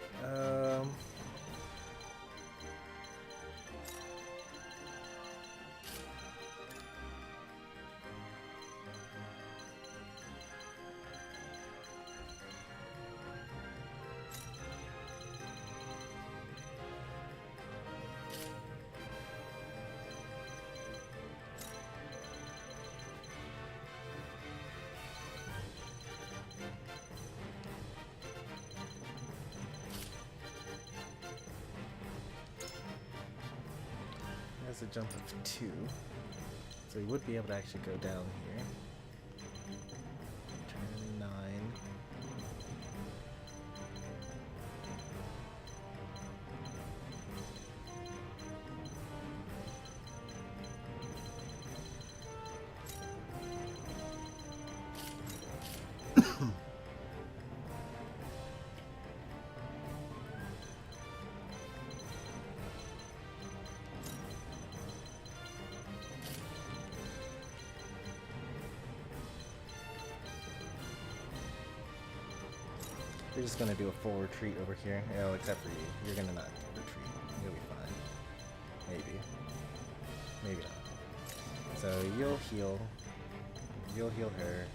has a jump of 2, so he would be able to actually go down here. Turn 9. We're just gonna do a full retreat over here. Oh, except for you. You're gonna not retreat. You'll be fine. Maybe. Maybe not. So you'll heal. You'll heal her.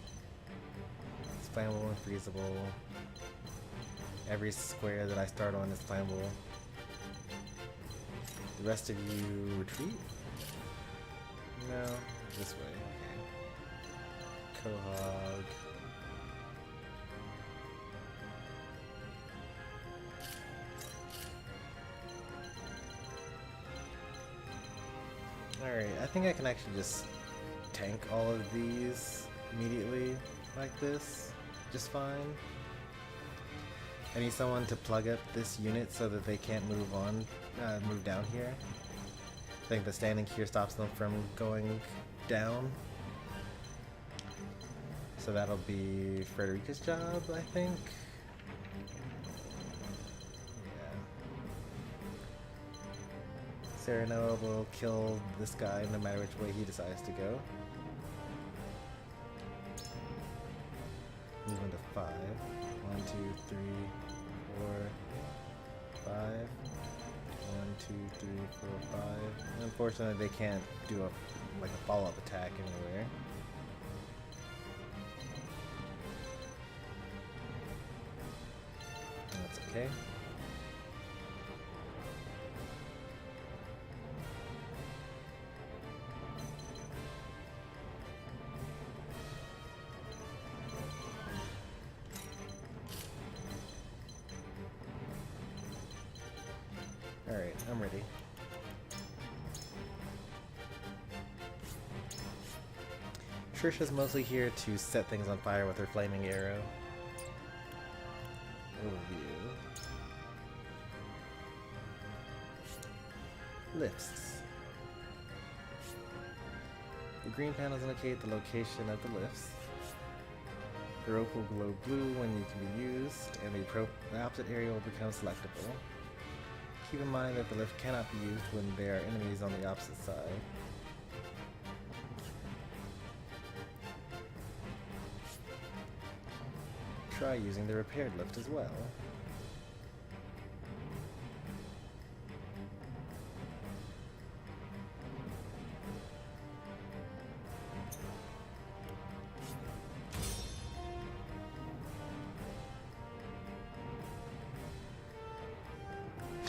It's flammable and freezable. Every square that I start on is flammable. The rest of you retreat? No, this way. Okay. Quahog. Alright, I think I can actually just tank all of these immediately like this, just fine. I need someone to plug up this unit so that they can't move on, move down here. I think the standing here stops them from going down. So that'll be Frederica's job, I think. Serenoa will kill this guy no matter which way he decides to go. Move on to 5. 1, 2, 3, 4, 5. 1, 2, 3, 4, 5. Unfortunately, they can't do a follow-up attack anywhere. That's okay. Alright, I'm ready. Trisha's mostly here to set things on fire with her flaming arrow. Overview. Lifts. The green panels indicate the location of the lifts. The rope will glow blue when it can be used, and the opposite area will become selectable. Keep in mind that the lift cannot be used when there are enemies on the opposite side. Try using the repaired lift as well.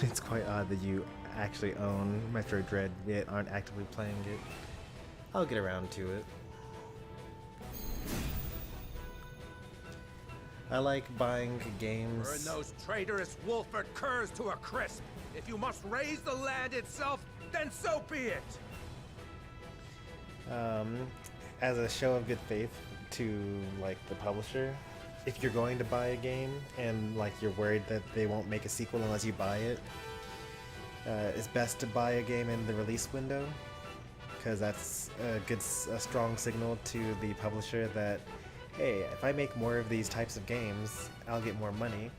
It's quite odd that you actually own Metroid Dread yet aren't actively playing it. I'll get around to it. I like buying games. Burn those traitorous Wolford curs to a crisp. If you must raise the land itself, then so be it. As a show of good faith to like the publisher, if you're going to buy a game and like you're worried that they won't make a sequel unless you buy it, it's best to buy a game in the release window, because that's a strong signal to the publisher that, hey, if I make more of these types of games, I'll get more money.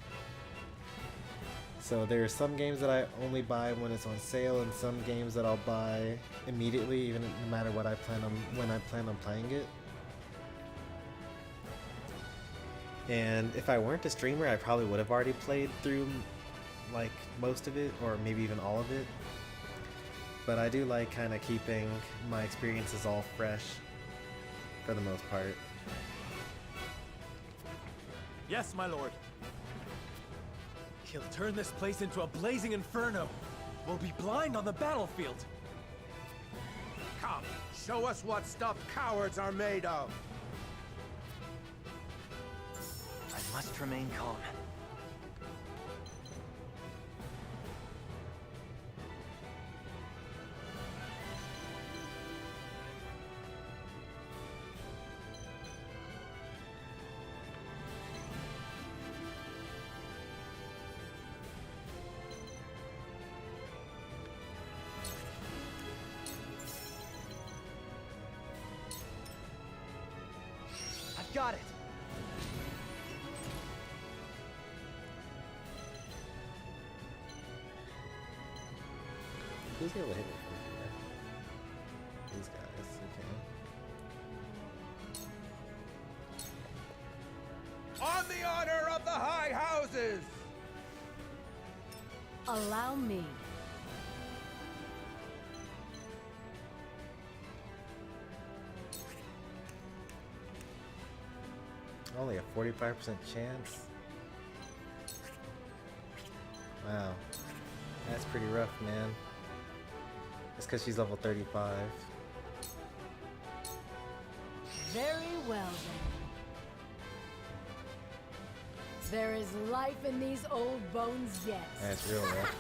So there are some games that I only buy when it's on sale, and some games that I'll buy immediately, even no matter what when I plan on playing it. And if I weren't a streamer, I probably would have already played through like most of it, or maybe even all of it. But I do like kind of keeping my experiences all fresh for the most part. Yes, my lord. He'll turn this place into a blazing inferno. We'll be blind on the battlefield. Come, show us what stuff cowards are made of. I must remain calm. I've got it. Who's gonna hit me from here? These guys, okay. On the honor of the high houses! Allow me. Only a 45% chance. Wow. That's pretty rough, man. It's because she's level 35. Very well then. There is life in these old bones yet. That's real rough.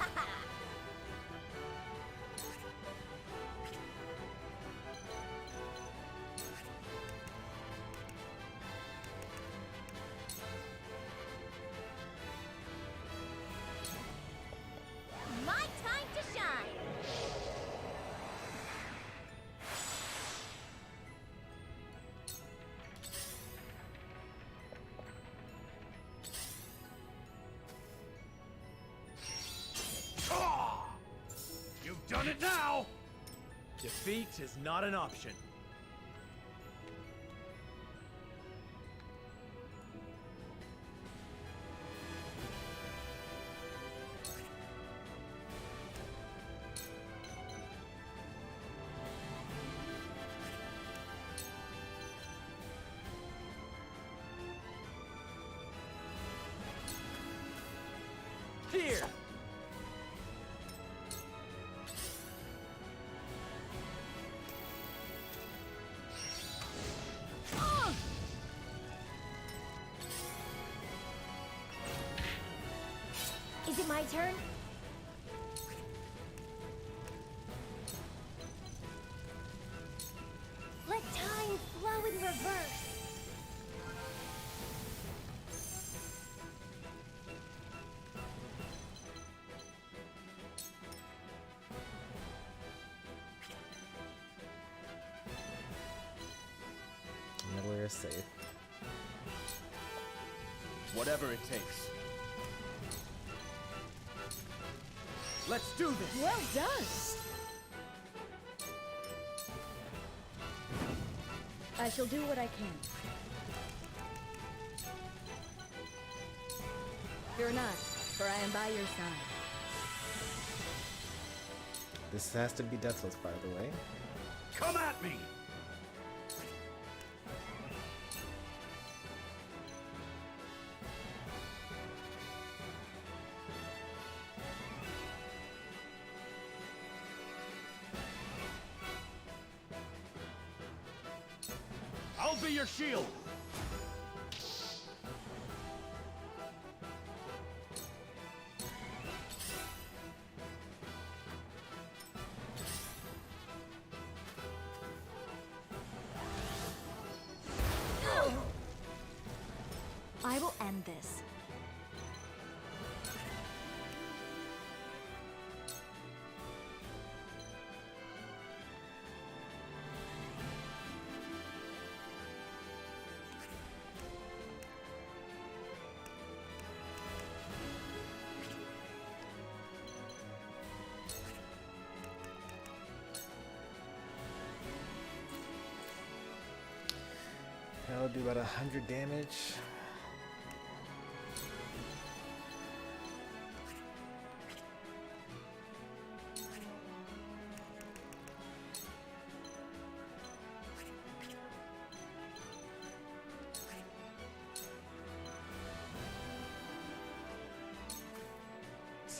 My time to shine! You've done it now! Defeat is not an option. Here! Is it my turn? Let time flow in reverse. Middle is safe. Whatever it takes. Let's do this! Well done! I shall do what I can. Fear not, for I am by your side. This has to be deathless, by the way. Come at me! I'll be your shield! I will end this. That'll do about 100 damage.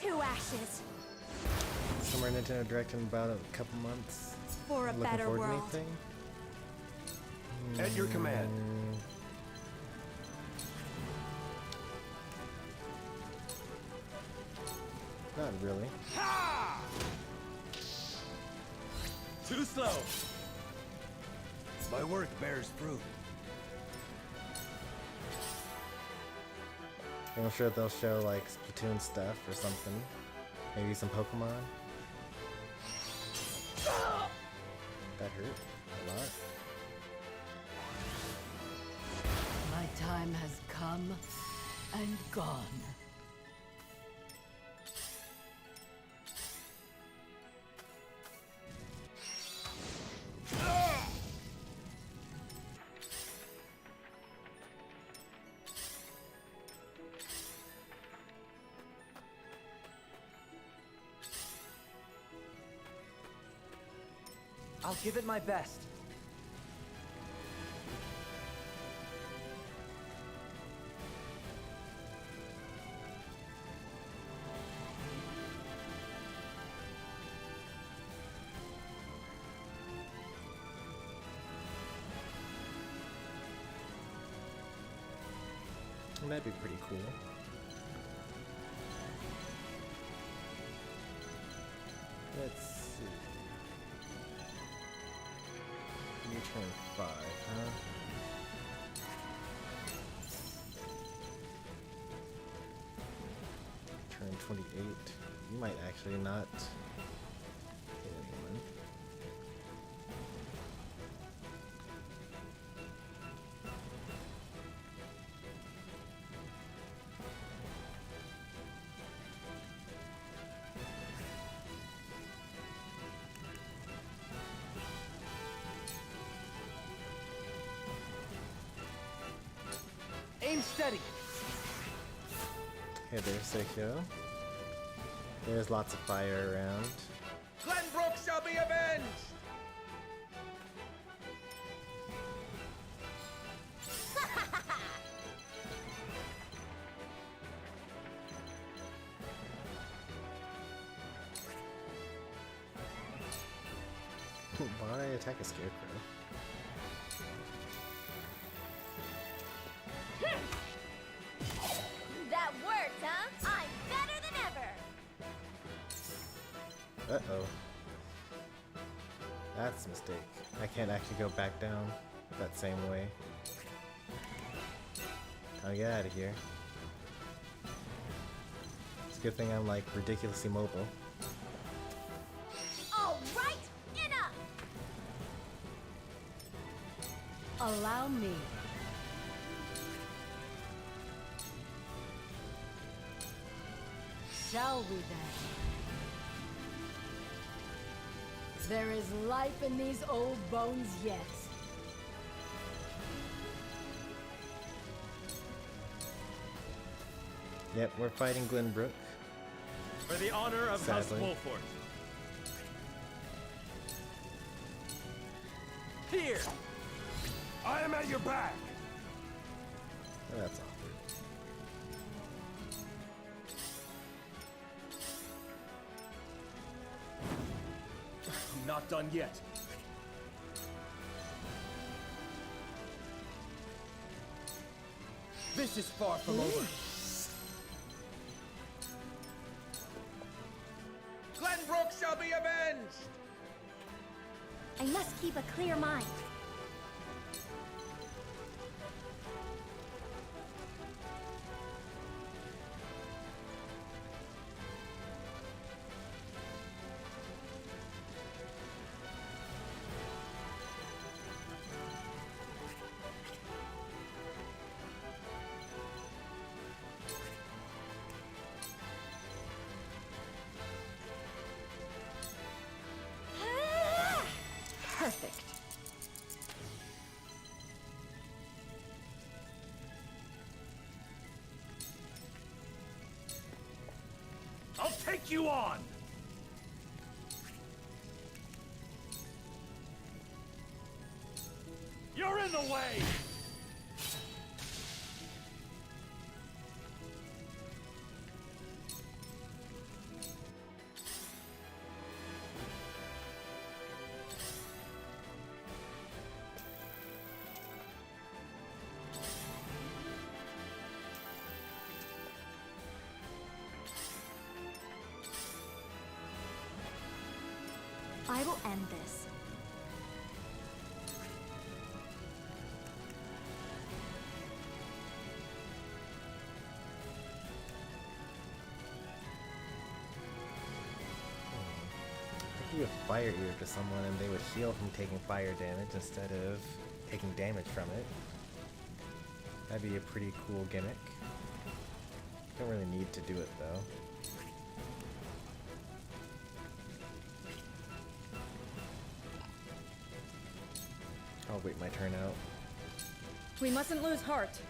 Two ashes. Summer Nintendo Direct in about a couple months. For a Looking better forward to world. anything? At your command. Not really. Ha! Too slow. My work bears fruit. I'm sure they'll show like Splatoon stuff or something. Maybe some Pokemon. That hurt a lot. My time has come and gone. I'll give it my best. That'd be pretty cool. Let's see. You turn 5, huh? Turn 28. You might actually not hit anyone. Aim steady. Hey there, Sekyo. There's lots of fire around. Glenbrook shall be avenged! Why don't I attack a scarecrow? That worked, huh? I'm better than ever! Uh-oh. That's a mistake. I can't actually go back down that same way. I'll get out of here. It's a good thing I'm like ridiculously mobile. All right, enough! Allow me. Shall we then? There is life in these old bones yet. Yep, we're fighting Glenbrook. For the honor of Sadly. House Wolfort. Here! I am at your back! That's awkward. I'm not done yet. This is far from over. Glenbrook shall be avenged! I must keep a clear mind. Perfect. I'll take you on! You're in the way! I will end this. I could do a fire ear to someone and they would heal from taking fire damage instead of taking damage from it. That'd be a pretty cool gimmick. Don't really need to do it though. I'll wait my turn out. We mustn't lose heart.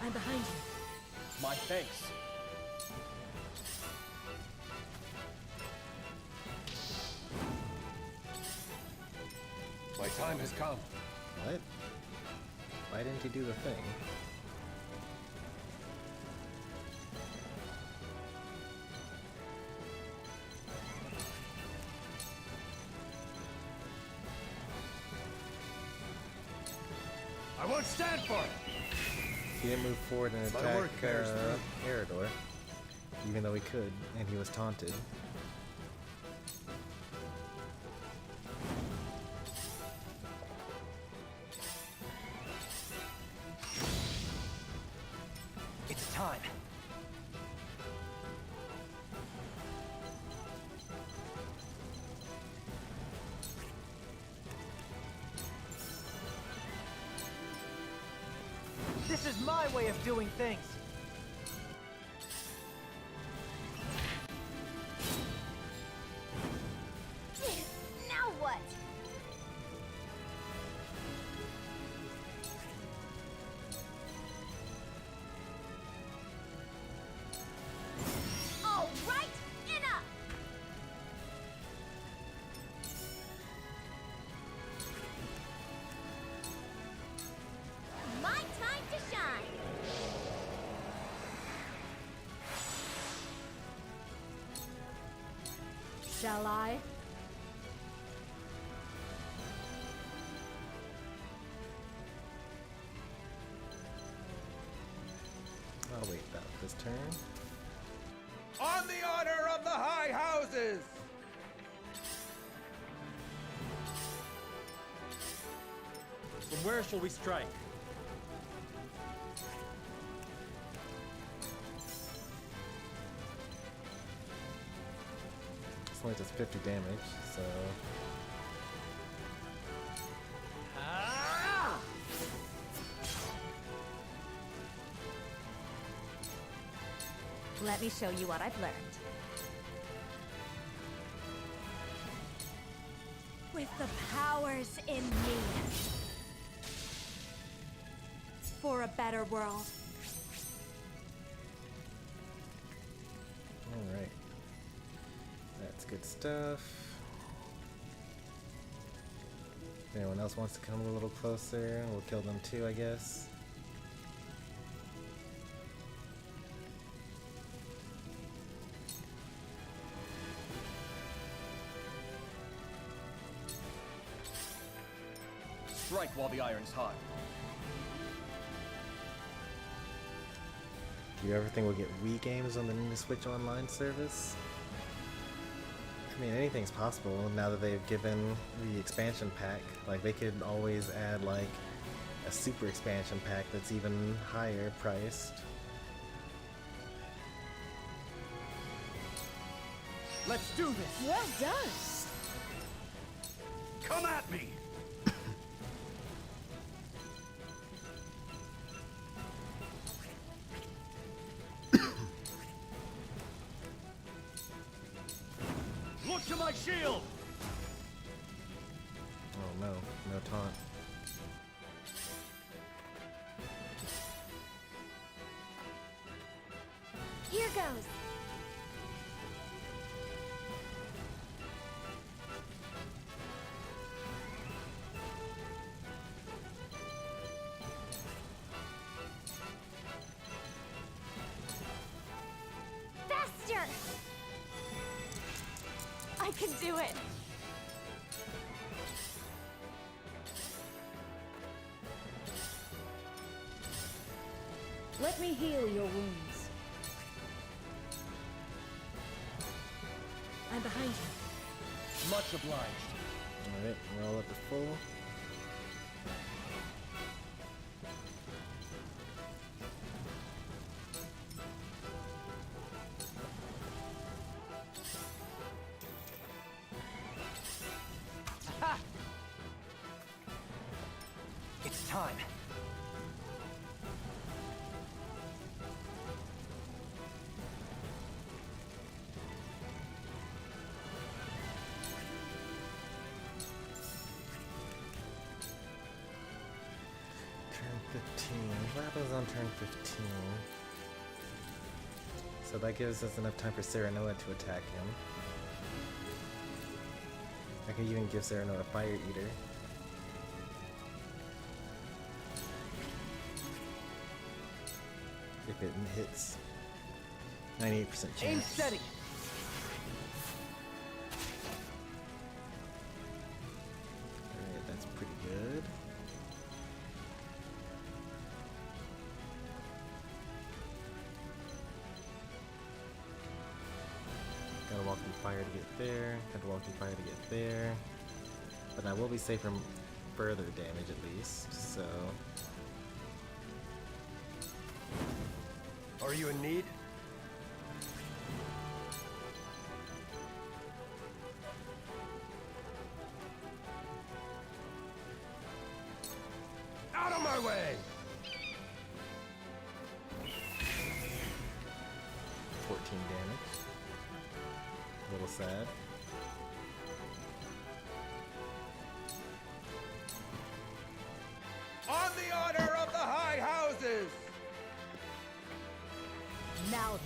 I'm behind you. My thanks. My time has come. What? Why didn't you do the thing? I won't stand for it! He didn't move forward and My attack work bears fruit. Eridor, even though he could, and he was taunted. It's time. This is my way of doing things. Now what? All right, enough! My time to shine! Shall I? I'll wait out this turn. On the honor of the high houses! From where shall we strike? It's only just 50 damage, so Let me show you what I've learned. With the powers in me. For a better world. alright. That's good stuff. If anyone else wants to come a little closer, we'll kill them too, I guess. Strike while the iron's hot. Do you ever think we'll get Wii games on the Nintendo Switch Online service? I mean, anything's possible now that they've given the expansion pack. Like, they could always add, like, a super expansion pack that's even higher priced. Let's do this! Well done! Come at me! Look to my shield! Oh no, no taunt. Here goes! Faster! I can do it! Let me heal your wounds. I'm behind you. Much obliged. Alright, we're all up to full. It's time. Turn 15. What happens on turn 15? So that gives us enough time for Serenoa to attack him. I can even give Serenoa Fire Eater. If it hits. 98% chance. Aim steady. Alright, that's pretty good. bulky fire to get there. But I will be safe from further damage at least, so... Are you in need? Out of my way! 14 damage. A little sad. On the honor of the high houses! Now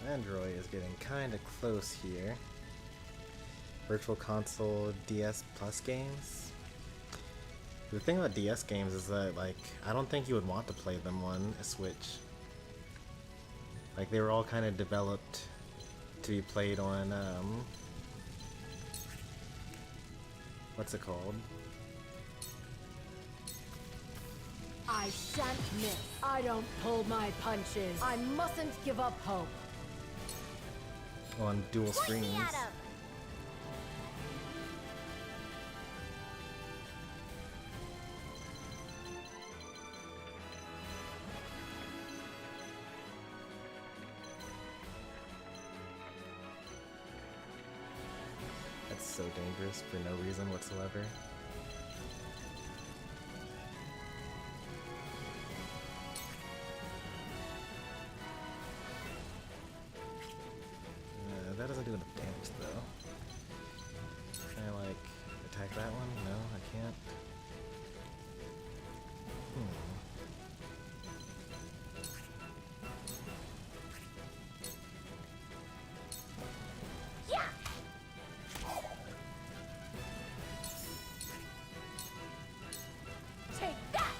then. Android is getting kind of close here. Virtual Console DS Plus games. The thing about DS games is that, like, I don't think you would want to play them on a Switch. Like, they were all kind of developed to be played on, what's it called? I shan't miss. I don't pull my punches. I mustn't give up hope. On dual screens. That's so dangerous for no reason whatsoever. That doesn't do enough damage though. Can I like attack that one? No, I can't. Yeah! Take that!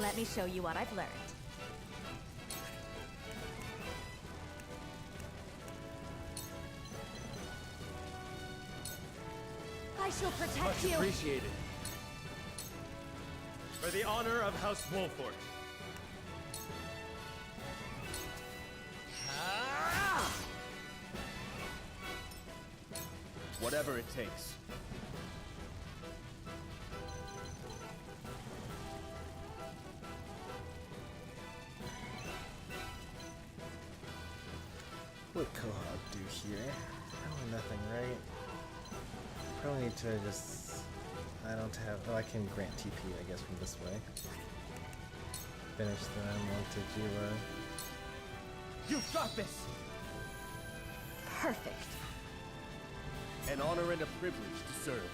Let me show you what I've learned. I shall protect Much you. appreciated. For the honor of House Wolfort. Whatever it takes. What would Quahog do here? Probably nothing, right? Probably need to just... I don't have... Oh, I can grant TP, I guess, from this way. Finish them, wanted you, You've got this! Perfect. An honor and a privilege to serve.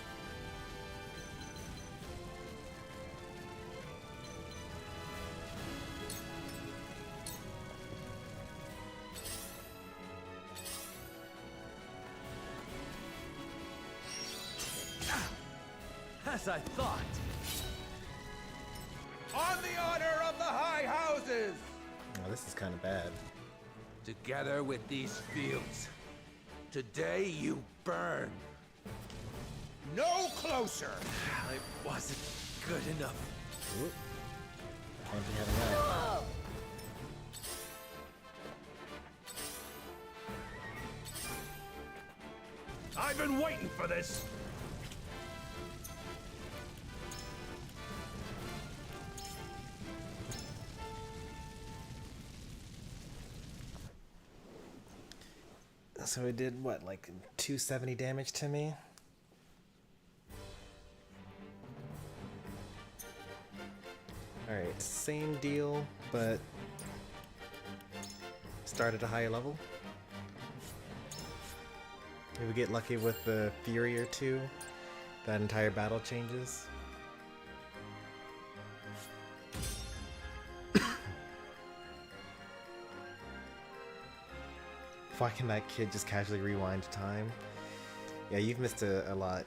As I thought. On the honor of the high houses! Oh, this is kind of bad. Together with these fields, today you burn. No closer! I wasn't good enough. Oop. Can't be having that. I've been waiting for this! So it did, what, like 270 damage to me? Alright, same deal, but start at a higher level. If we get lucky with the Fury or two, that entire battle changes. Why can that kid just casually rewind time? Yeah, you've missed a lot.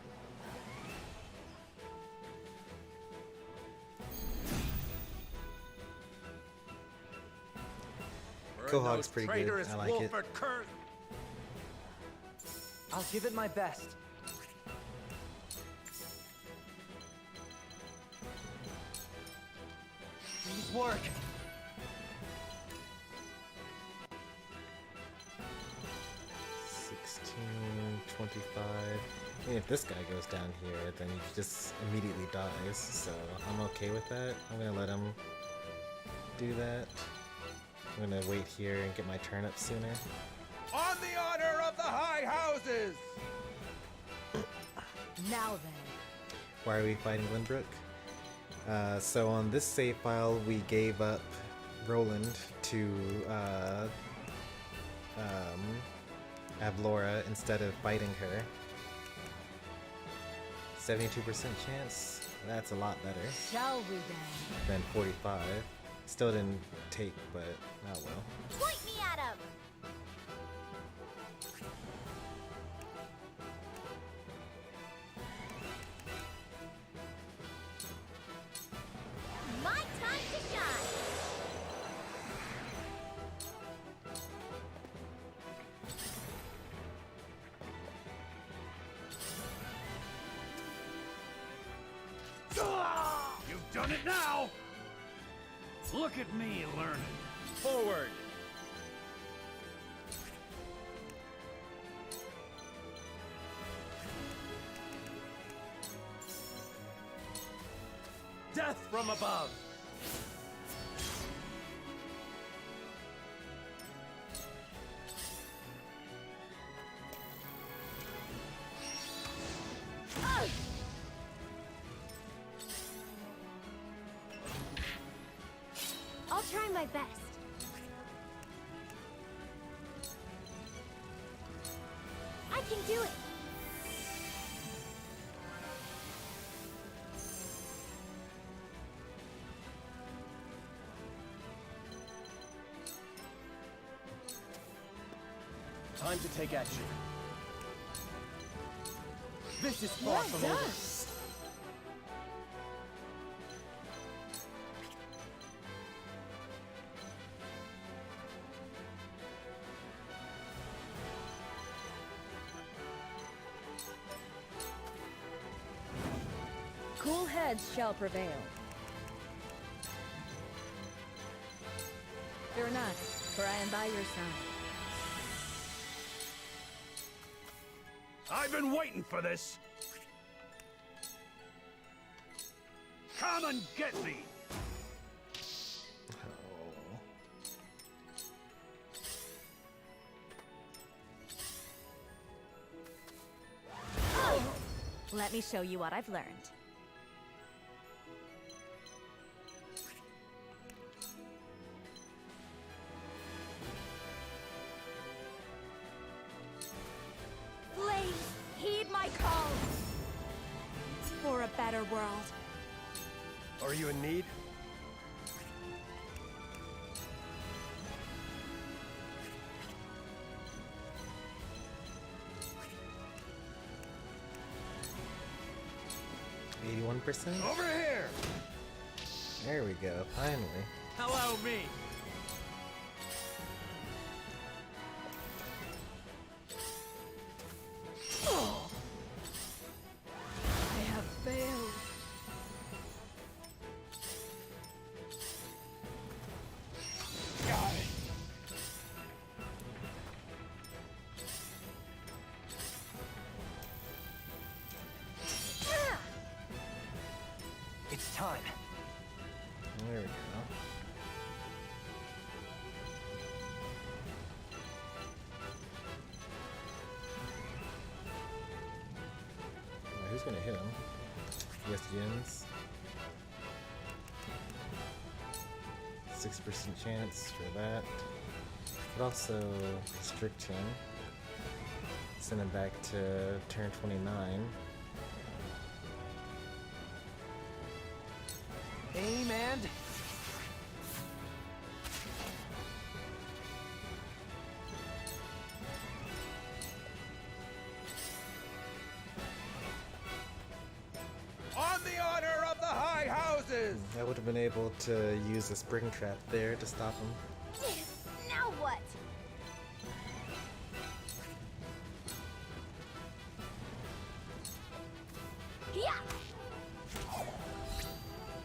Quahog's pretty good. I like it. I'll give it my best. Please work. 25. I mean, if this guy goes down here, then he just immediately dies, so I'm okay with that. I'm gonna let him do that. I'm gonna wait here and get my turn up sooner. On the honor of the High Houses! Now then. Why are we fighting Glenbrook? So on this save file, we gave up Roland to Avlora instead of fighting her. 72% chance? That's a lot better. Shall we then? Than 45. Still didn't take, but oh well. Point me at him! My time to shine! You've done it now! Look at me learning. Forward! Death from above! I'll try my best. I can do it. Time to take action. This is far from over. Cool heads shall prevail. Fear not, for I am by your side. I've been waiting for this! Come and get me! Let me show you what I've learned. Please, heed my call for a better world. Are you in need? Over here! There we go, finally. Hello, me! Oh. I have failed. Got it! It's time. There we go. Who's gonna hit him? Yes, Jins. 6% chance for that. But also restrict him. Send him back to turn 29. Aim and... On the honor of the High Houses! I would have been able to use a spring trap there to stop him. Now what?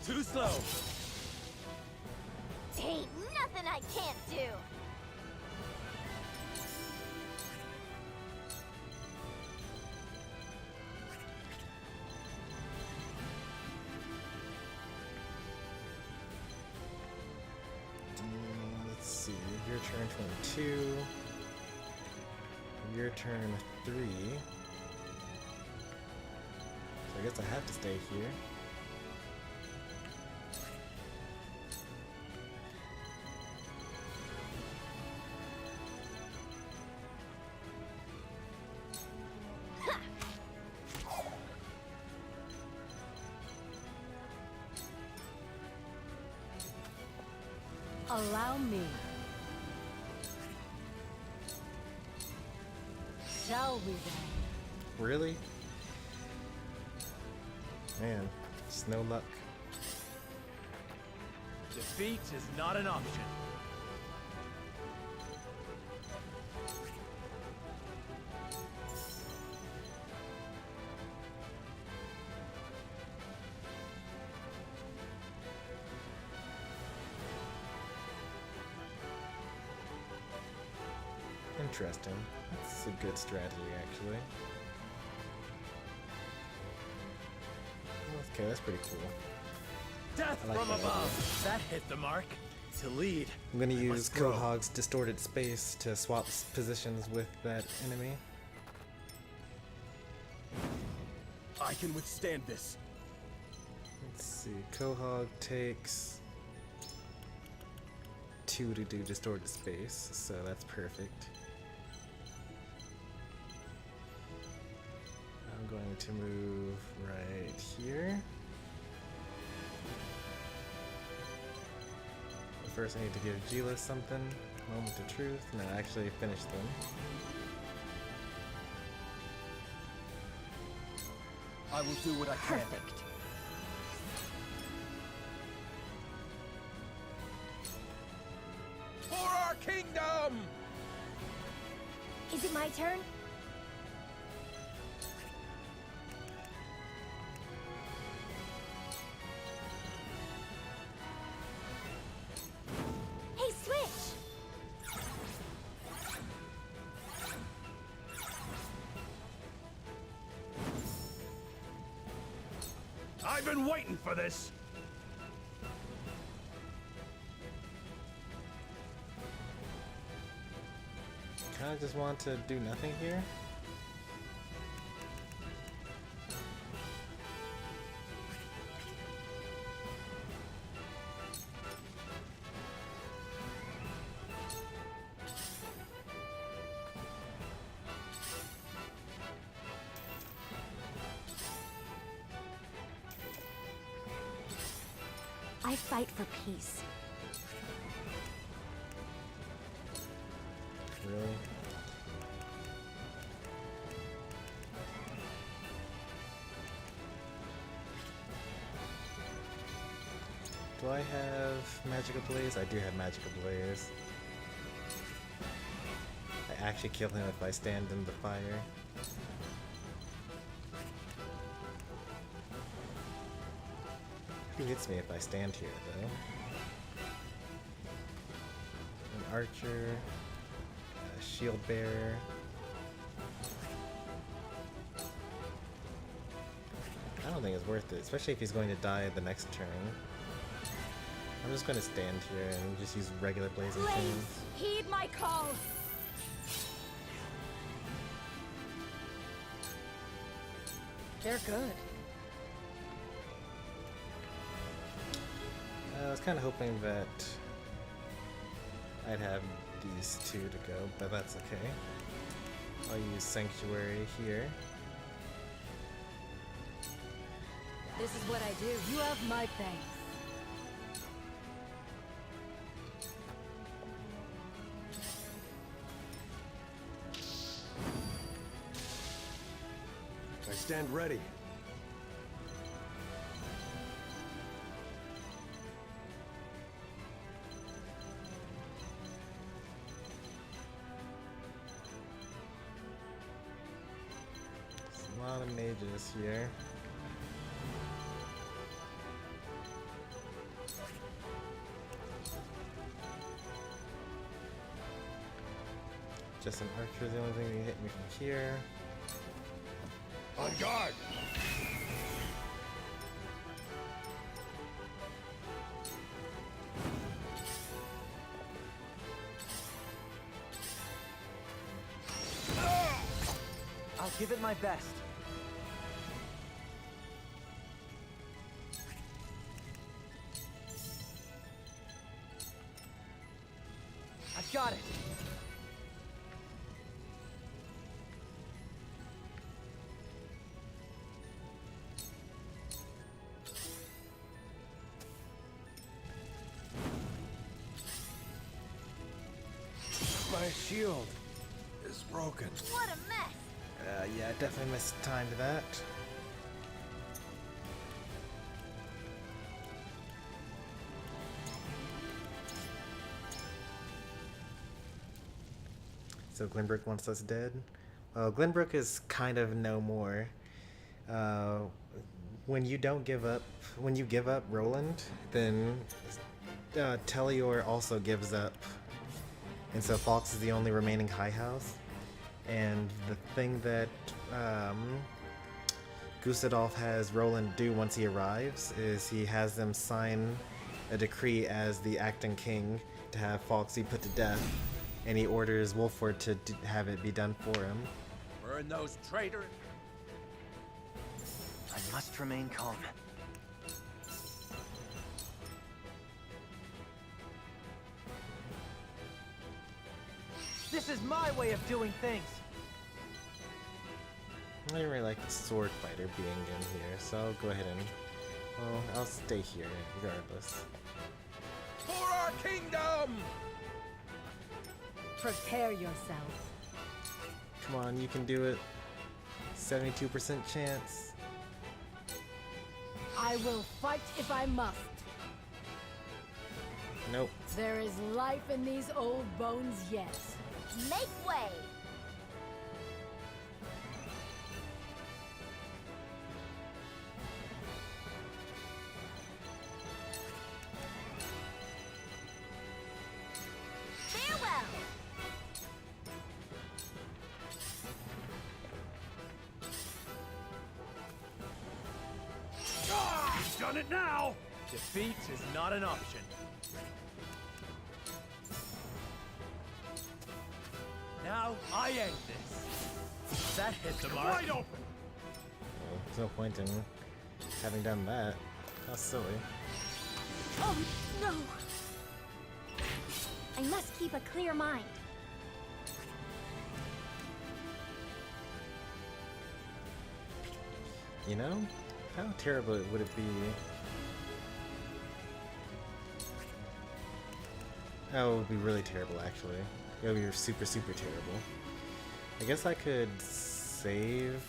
Too slow. Ain't nothing I can't do. Let's see. Your turn 22. Your turn 3. So I guess I have to stay here. Allow me. Shall we then? Really? Man, just no luck. Defeat is not an option. Interesting. That's a good strategy, actually. Okay, that's pretty cool. Death I like from that above. That hit the mark. To lead, I'm gonna I use must grow. Quahog's distorted space to swap positions with that enemy. I can withstand this. Let's see. Quahog takes 2 to do distorted space, so that's perfect. I'm going to move right here. But first I need to give Gila something. Moment of truth. No, actually finish them. I will do what I can. Perfect. For our kingdom! Is it my turn? Hey, switch! I've been waiting for this. Kind of just want to do nothing here. I fight for peace. Really? Do I have Magic Ablaze? I do have Magic Ablaze. I actually kill him if I stand in the fire. Who hits me if I stand here, though? An archer, a shield bearer. I don't think it's worth it, especially if he's going to die the next turn. I'm just going to stand here and just use regular blazing chains. Heed my call. They're good. I was kind of hoping that I'd have these two to go, but that's okay. I'll use Sanctuary here. This is what I do. You have my thanks. I stand ready. There's a lot of mages here. Just an archer is the only thing that can hit me from here. On guard! I'll give it my best. I've got it. My shield is broken. What a mess! Yeah, definitely missed time to that. So Glenbrook wants us dead? Well, Glenbrook is kind of no more. When you give up Roland, then Tellior also gives up. And so Fox is the only remaining high house. And the thing that Gusadolf has Roland do once he arrives is he has them sign a decree as the acting king to have Foxy put to death, and he orders Wolford to have it be done for him. Burn those traitors! I must remain calm. This is my way of doing things. I didn't really like the sword fighter being in here, so I'll go ahead and, well, I'll stay here regardless. For our kingdom! Prepare yourself. Come on, you can do it. 72% chance. I will fight if I must. Nope. There is life in these old bones yet. Make way! Farewell! You've done it now! Defeat is not an option. Now I end this. That hit the mark. Wide open. Well, there's no point in having done that. How silly. Oh, no! I must keep a clear mind. You know? How terrible would it be? Oh, it would be really terrible, actually. It would be super, super terrible. I guess I could save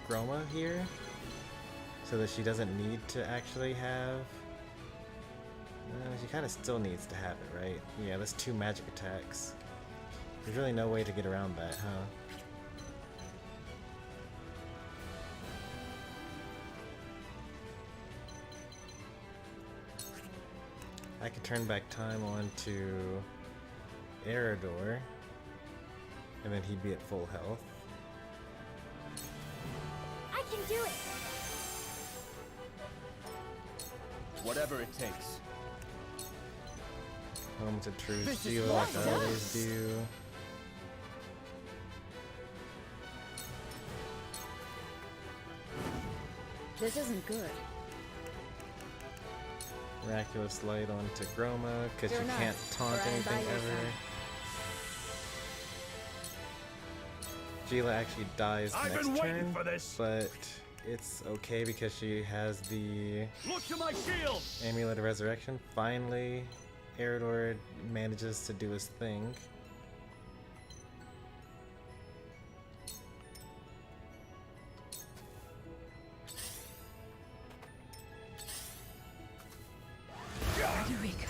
Groma here so that she doesn't need to actually have... she kind of still needs to have it, right? Yeah, that's 2 magic attacks. There's really no way to get around that, huh? I could turn back time on to Eredor, and then he'd be at full health. I can do it! Whatever it takes. Moments of truth, This is do what like I always do. This isn't good. Miraculous light onto Groma, because You're you not, can't taunt or I'm anything by your ever. side. Gila actually dies I've next been waiting turn, for this. but it's okay because she has the Look to my shield! Amulet of Resurrection. Finally, Eredor manages to do his thing. Eureka.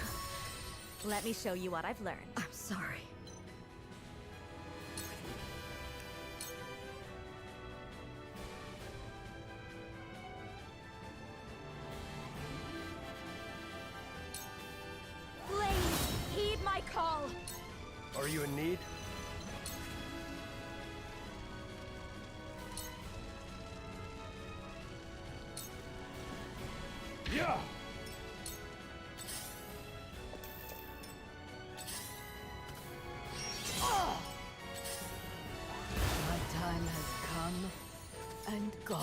Let me show you what I've learned. I'm sorry. Please, heed my call. Are you in need? Yeah! My time has come and gone.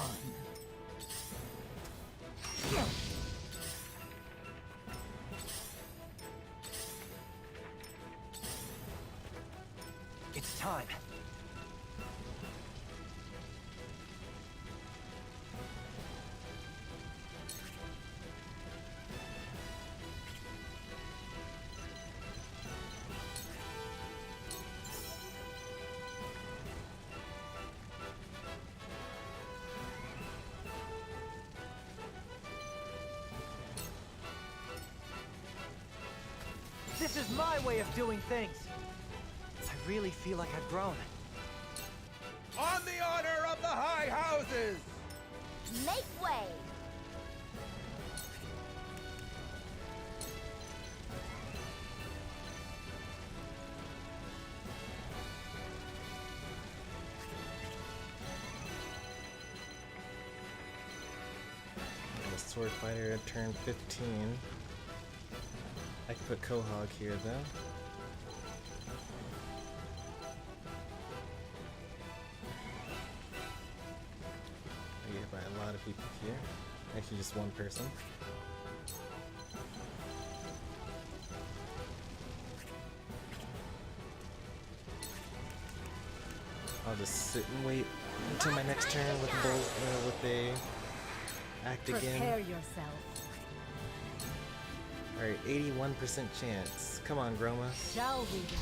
It's time. This is my way of doing things. I really feel like I've grown. On the honor of the High Houses! Make way! The sword fighter at turn 15. I can put Quahog here though. I get hit by a lot of people here. Actually just one person. I'll just sit and wait until my next turn with the act again. Prepare yourself. Alright, 81% chance. Come on, Groma. Shall we then?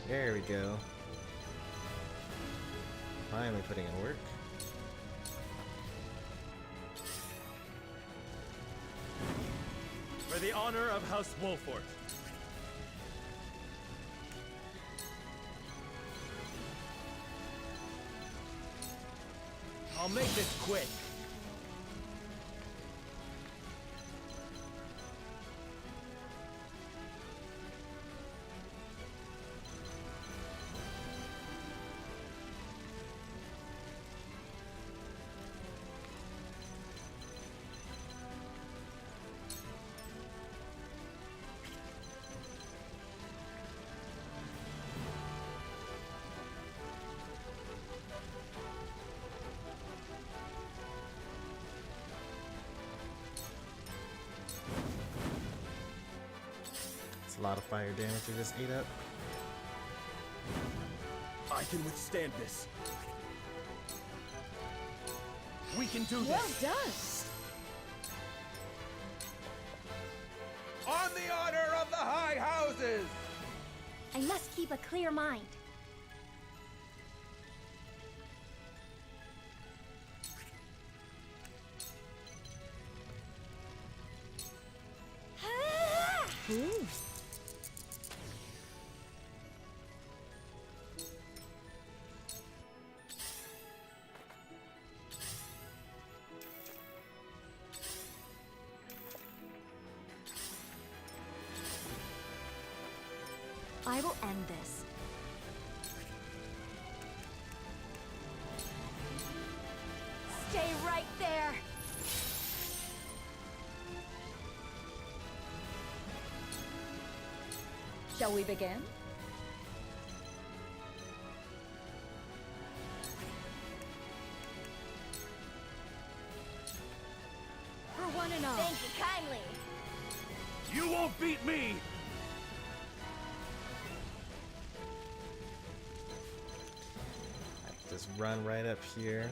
There we go. Finally putting in work. For the honor of House Wolfort. I'll make this quick. It's a lot of fire damage we just ate up. I can withstand this. We can do this. Well done. On the honor of the High Houses! I must keep a clear mind. Ooh. I will end this. Stay right there! Shall we begin? For one and all. Thank you kindly. You won't beat me! I can just run right up here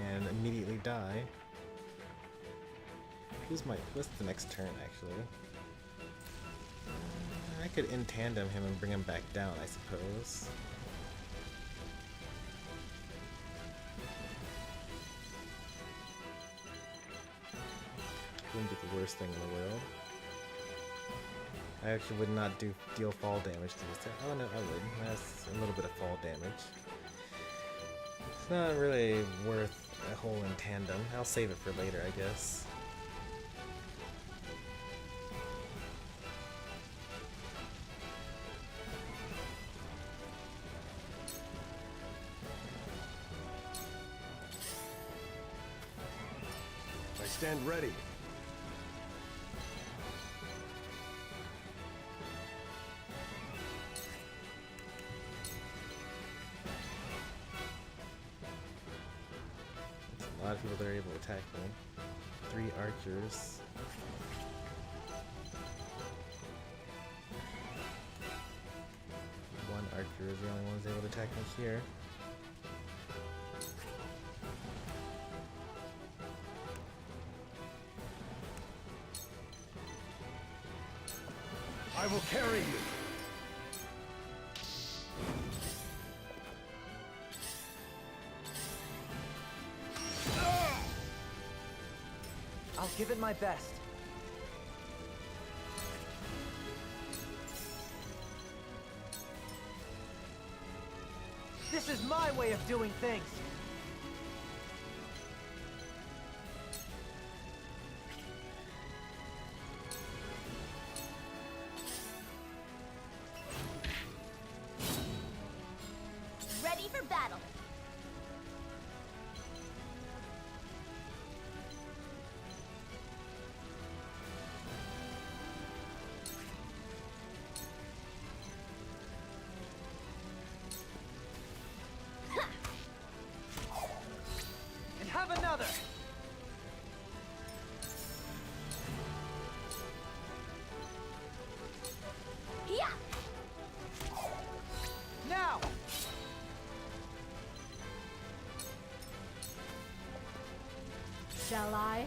and immediately die. What's the next turn actually? I could in tandem him and bring him back down, I suppose. Wouldn't be the worst thing in the world. I actually would not deal fall damage to this. Oh no, I would. That's a little bit of fall damage. It's not really worth a whole in tandem. I'll save it for later, I guess. stand ready. There's a lot of people that are able to attack me. 3 archers. One archer is the only one who's able to attack me here. I will carry you. I'll give it my best. This is my way of doing things. Ready for battle. And have another. Yeah. Now. Shall I?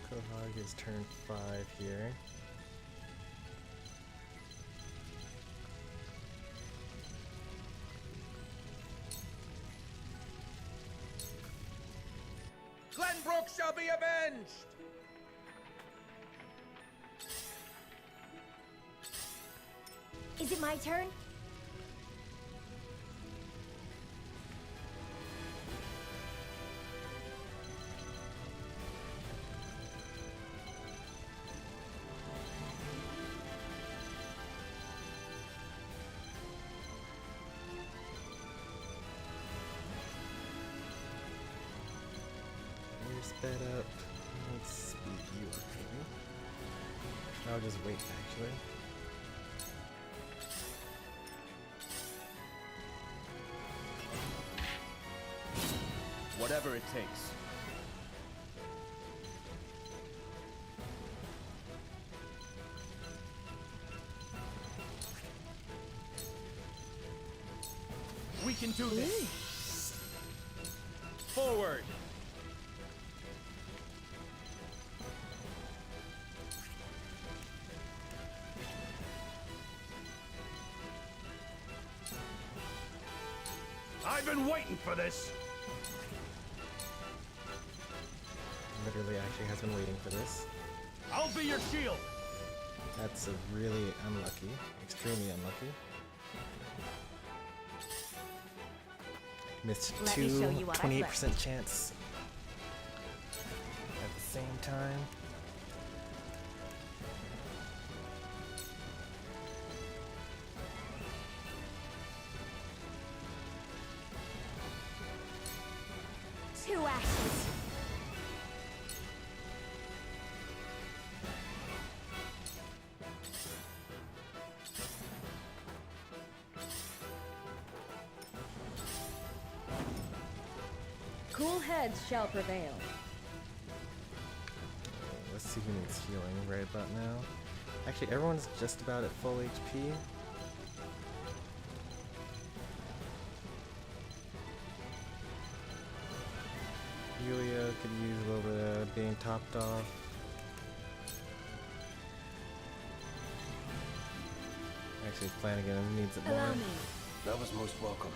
Kohog is turn 5 here. Glenbrook shall be avenged! Is it my turn? You're sped up. Let's speed you up, maybe. I'll just wait, actually. Whatever it takes. We can do this. Forward! I've been waiting for this. Literally actually has been waiting for this. I'll be your shield. That's a really unlucky, extremely unlucky. Missed Let me two, show you what I've 28% chance at the same time. Two ashes. Cool heads shall prevail. Let's see who needs healing right about now. Actually, everyone's just about at full HP. Yulia could use a little bit of being topped off. Actually, Flanagan needs it more. Allow me. That was most welcome.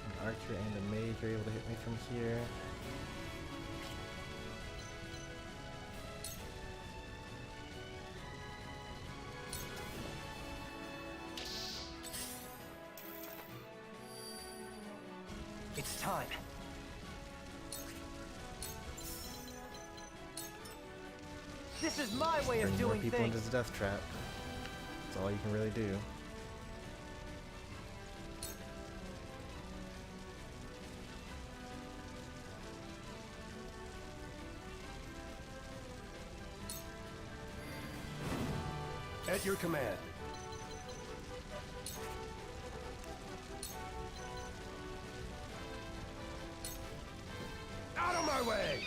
An archer and a mage are able to hit me from here. It's time. This is my way of Bring more doing people things. into the death trap. That's all you can really do. At your command. Out of my way!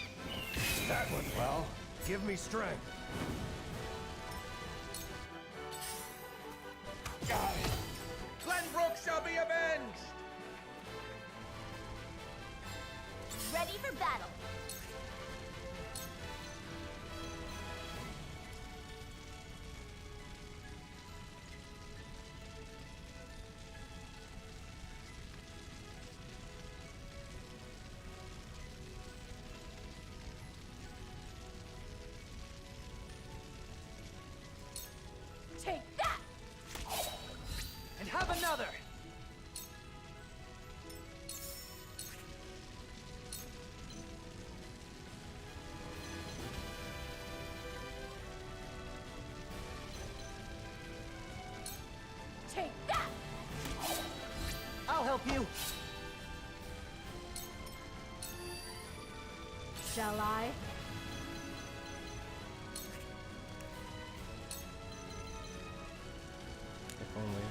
That went well. Give me strength. Glenbrook shall be avenged! Ready for battle. Take that! And have another! Take that! I'll help you! Shall I? If only.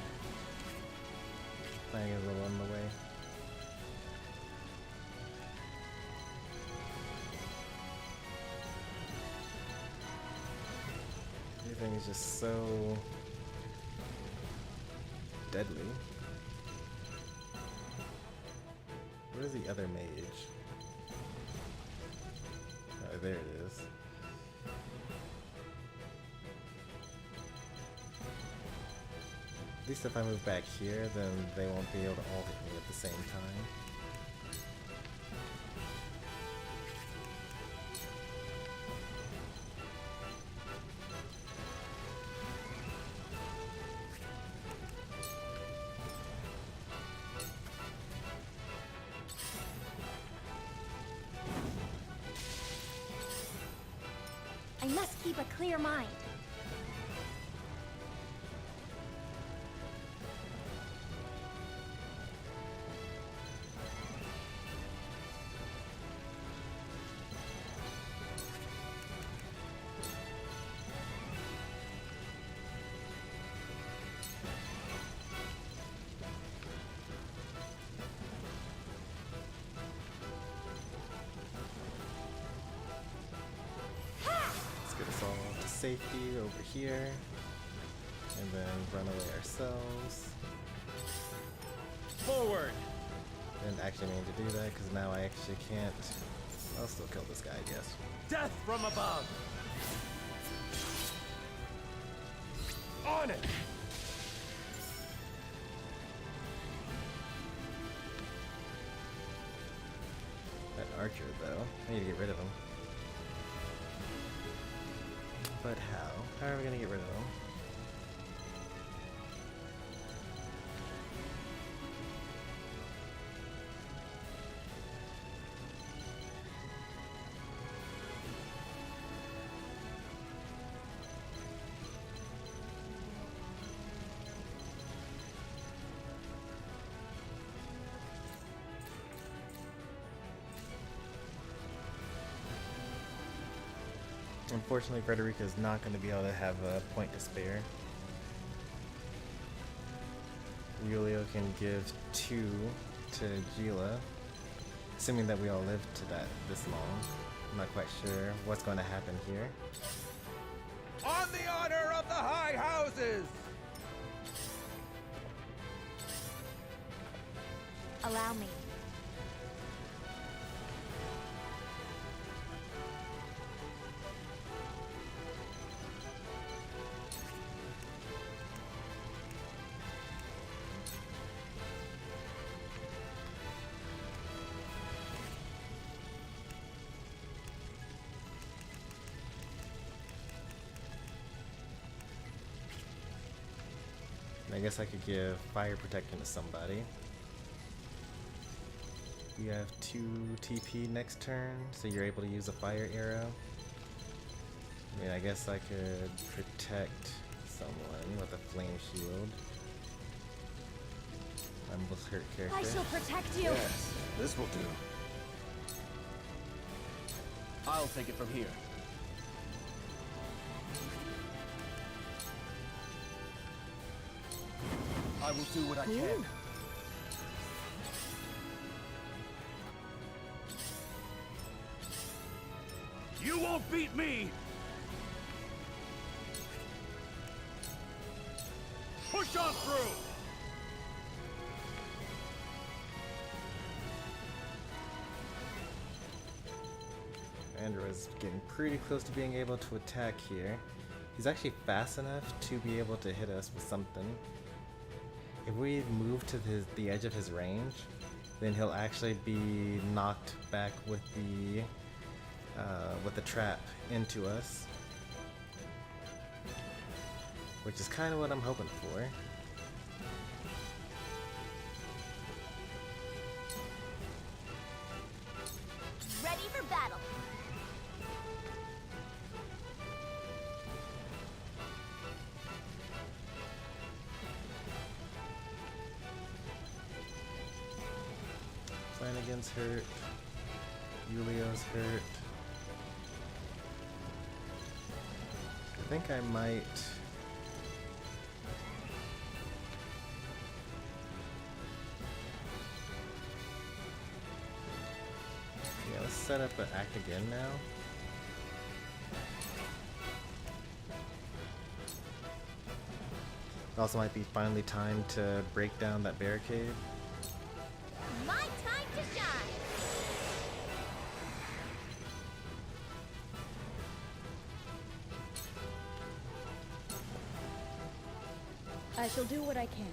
Playing a little on the way. Everything is just so deadly. Where's the other mage? Oh, there it is. At least if I move back here, then they won't be able to all hit me at the same time. I must keep a clear mind. Let's get us all to safety over here. And then run away ourselves. Forward! Didn't actually mean to do that because now I actually can't. I'll still kill this guy, I guess. Death from above! On it! That archer, though, I need to get rid of him. But how? How are we gonna get rid of him? Unfortunately, Frederica is not going to be able to have a point to spare. Julio can give 2 to Gila, assuming that we all live to this long. I'm not quite sure what's going to happen here. On the honor of the high houses! Allow me. I guess I could give fire protection to somebody. You have 2 TP next turn, so you're able to use a fire arrow. I mean, I guess I could protect someone with a flame shield. I'm a hurt character. I shall protect you. Yes, this will do. I'll take it from here. I will do what I can. You won't beat me! Push on through! Andrew's getting pretty close to being able to attack here. He's actually fast enough to be able to hit us with something. If we move to the edge of his range, then he'll actually be knocked back with the trap into us, which is kind of what I'm hoping for. Ready for battle. Flanagan's hurt. Julio's hurt. I think I might... Yeah, let's set up an act again now. It also might be finally time to break down that barricade. My time to shine. I shall do what I can.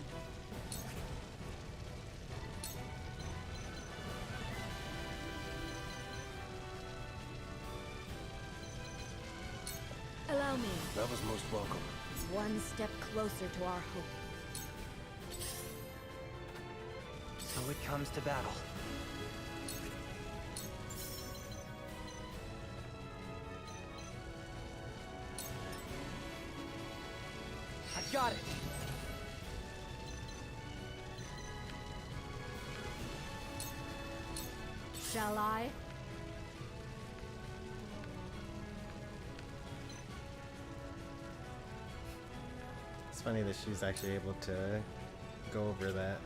Allow me. That was most welcome. One step closer to our hope. So it comes to battle. I got it! Shall I? It's funny that she's actually able to go over that.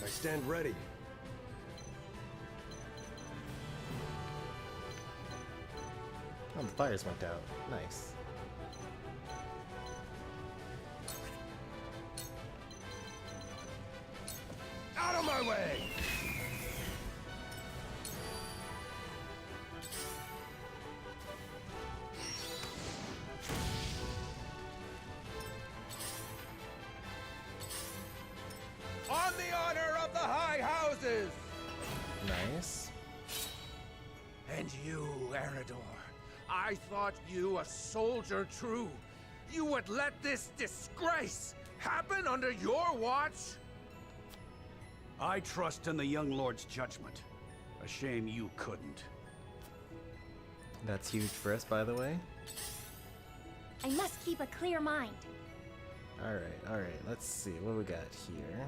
I stand ready. Oh, the fires went out. Nice. Out of my way! On the honor of the high houses! Nice. And you, Eridor, I thought you a soldier true. You would let this disgrace happen under your watch? I trust in the young lord's judgment. A shame you couldn't. That's huge for us, by the way. I must keep a clear mind. Alright, let's see what we got here.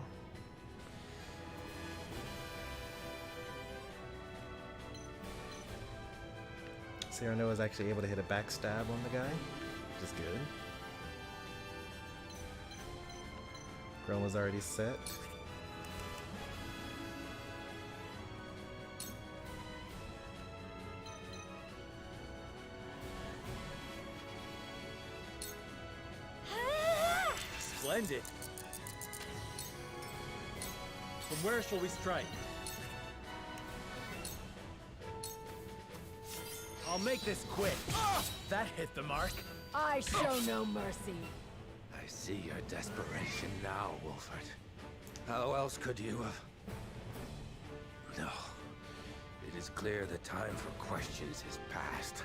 Cyrano is actually able to hit a backstab on the guy, which is good. Rome was already set. Splendid. From where shall we strike? I'll make this quick. That hit the mark. I show no mercy. I see your desperation now, Wolfert. How else could you have... No. It is clear the time for questions is past.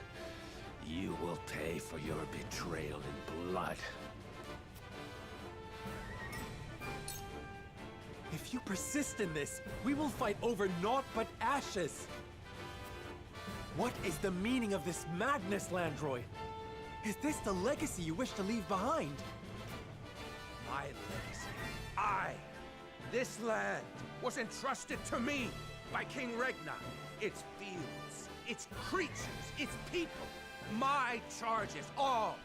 You will pay for your betrayal in blood. If you persist in this, we will fight over naught but ashes. What is the meaning of this madness, Landroy? Is this the legacy you wish to leave behind? My legacy. This land was entrusted to me by King Regna. Its fields, its creatures, its people. My charges, all.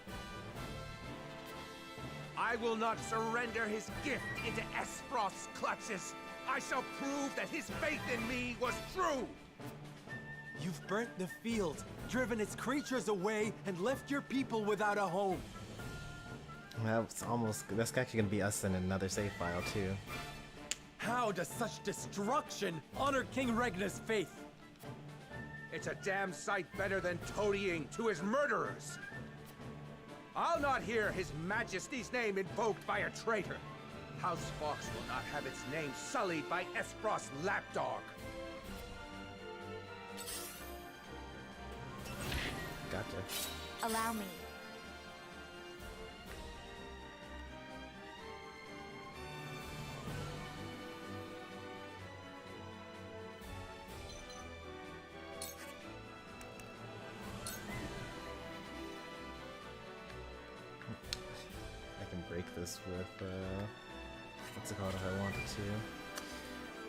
I will not surrender his gift into Esfrost's clutches. I shall prove that his faith in me was true. You've burnt the field, driven its creatures away, and left your people without a home. That's actually gonna be us in another save file too. How does such destruction honor King Regna's faith? It's a damn sight better than toadying to his murderers. I'll not hear his majesty's name invoked by a traitor. House Fox will not have its name sullied by Esfrost's lapdog. Gotcha. Allow me. I can break this with, what's it called if I wanted to.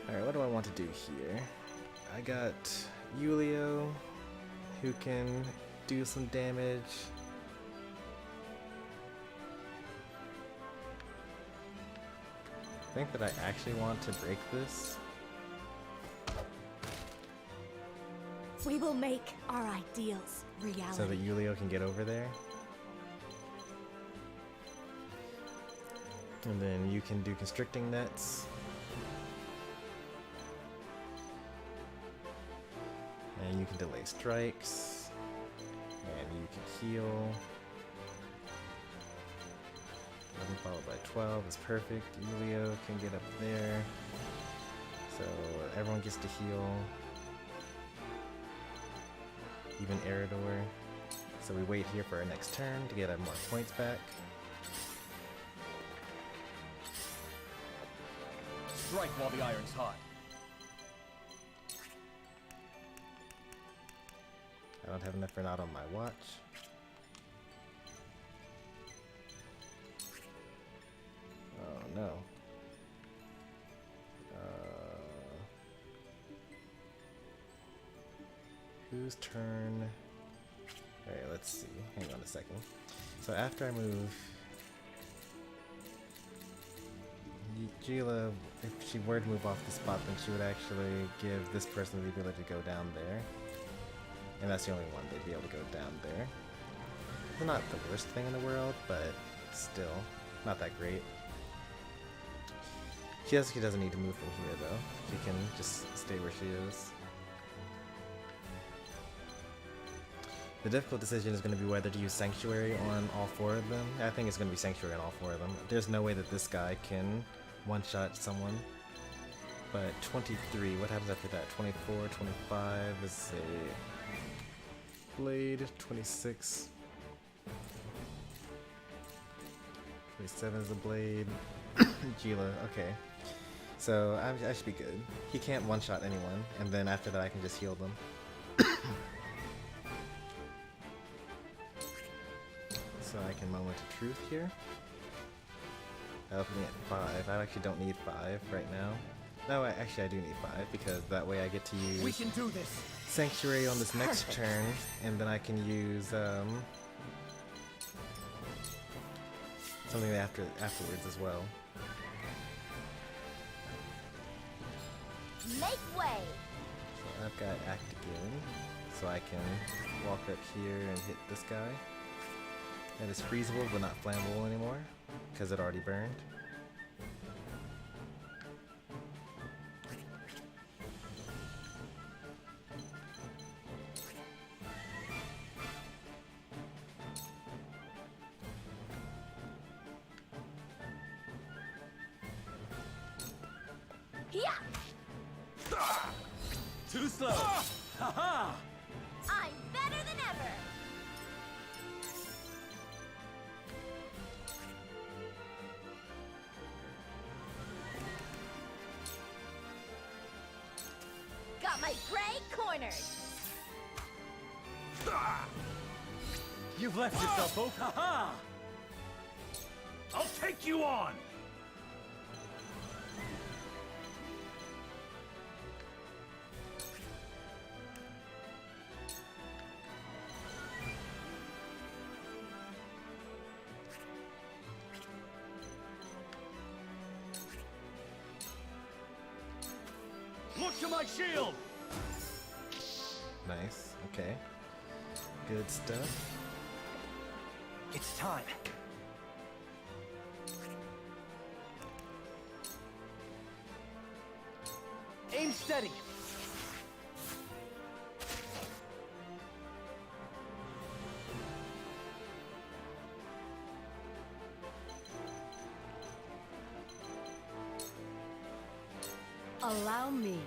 Alright, what do I want to do here? I got Yulio, who can do some damage. I think that I actually want to break this. We will make our ideals reality. So that Yulio can get over there. And then you can do constricting nets. And you can delay strikes. And you can heal. 11 followed by 12 is perfect. Yulio can get up there. So everyone gets to heal. Even Eridor. So we wait here for our next turn to get more points back. Strike while the iron's hot. I don't have enough for not on my watch. Oh no. Whose turn? Alright, let's see. Hang on a second. So after I move Gila, if she were to move off the spot, then she would actually give this person the ability to go down there. And that's the only one they'd be able to go down there. Well, not the worst thing in the world, but still not that great. She doesn't need to move from here though. She can just stay where she is. The difficult decision is going to be whether to use Sanctuary on all four of them. I think it's going to be Sanctuary on all four of them. There's no way that this guy can one-shot someone. But 23, what happens after that? 24, 25 is a blade, 26. 27 is a blade. Gila, okay. So I should be good. He can't one-shot anyone, and then after that I can just heal them. So I can Moment of Truth here. That'll put me at 5. I actually don't need 5 right now. No, actually I do need 5 because that way I get to use We can do this. Sanctuary on this next turn, and then I can use something afterwards as well. Make way! So I've got Act Again, so I can walk up here and hit this guy. That is freezable but not flammable anymore, because it already burned. Too slow! Ha-ha! I'm better than ever! my prey cornered! You've left yourself open. Ha-ha! I'll take you on! Look to my shield! Nice. Okay. Good stuff. It's time. Aim steady. Allow me.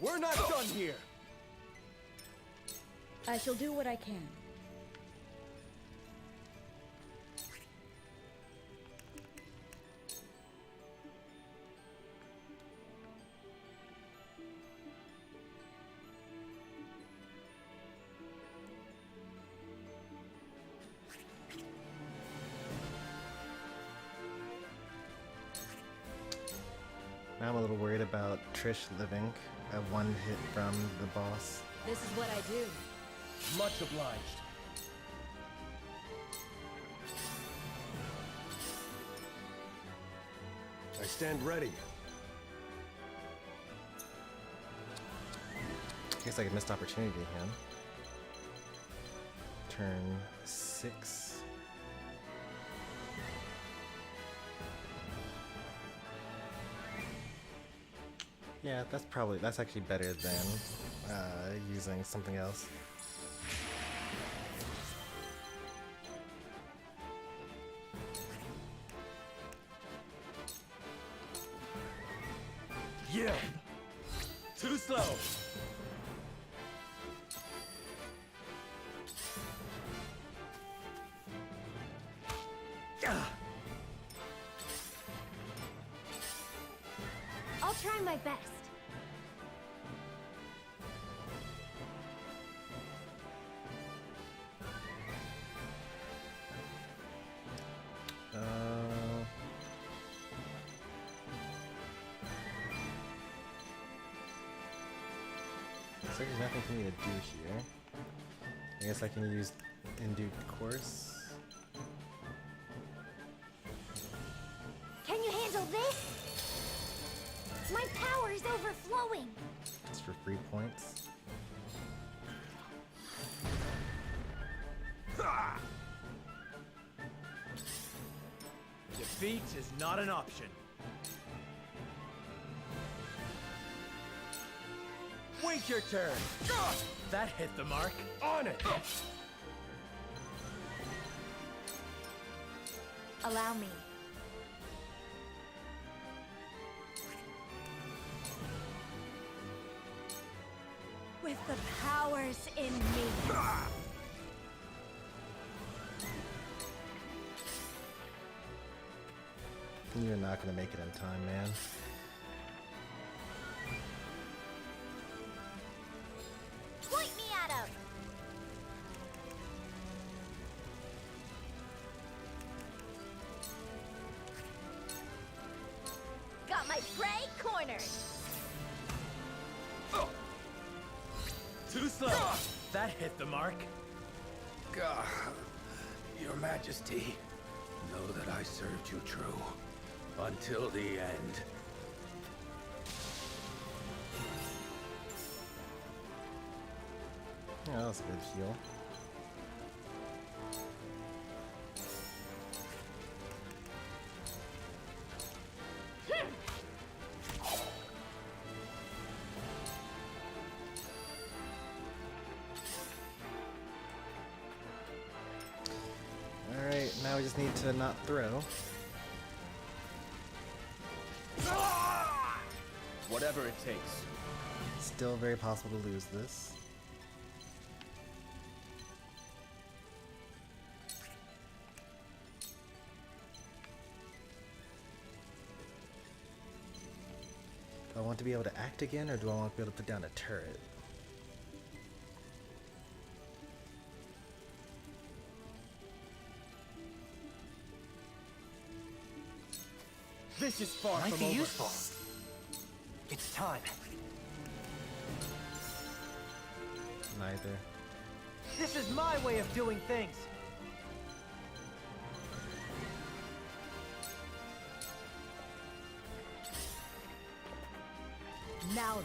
We're not done here. I shall do what I can. Now I'm a little worried about Trish living at one hit from the boss. This is what I do. Much obliged. I stand ready. Guess like a missed opportunity, huh? Turn 6. Yeah, that's actually better than using something else. Yeah. Too slow. I'll try my best. So there's nothing for me to do here. I guess I can use Induced Course. Can you handle this? My power is overflowing. Just for free points. Defeat is not an option. Wait your turn. That hit the mark. On it! Allow me. With the powers in me. You're not gonna make it in time, man. Point me at him. Got my prey cornered. Too slow. That hit the mark. God, Your Majesty, know that I served you true until the end. Yeah, that was a good heal. now we just need to not throw. Whatever it takes. Still very possible to lose this. Do I want to be able to act again, or do I want to be able to put down a turret? This is far Might from be over. useful. It's time. Neither. This is my way of doing things. Now then.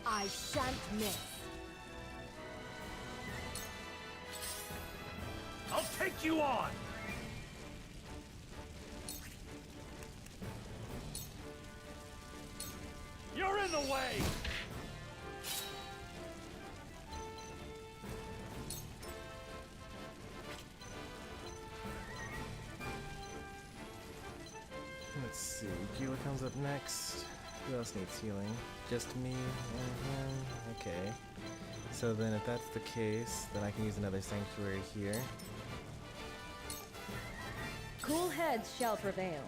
I shan't miss. I'll take you on! You're in the way! Let's see, Gila comes up next. Who else needs healing? Just me and him? Okay. So then if that's the case, then I can use another sanctuary here. Cool heads shall prevail.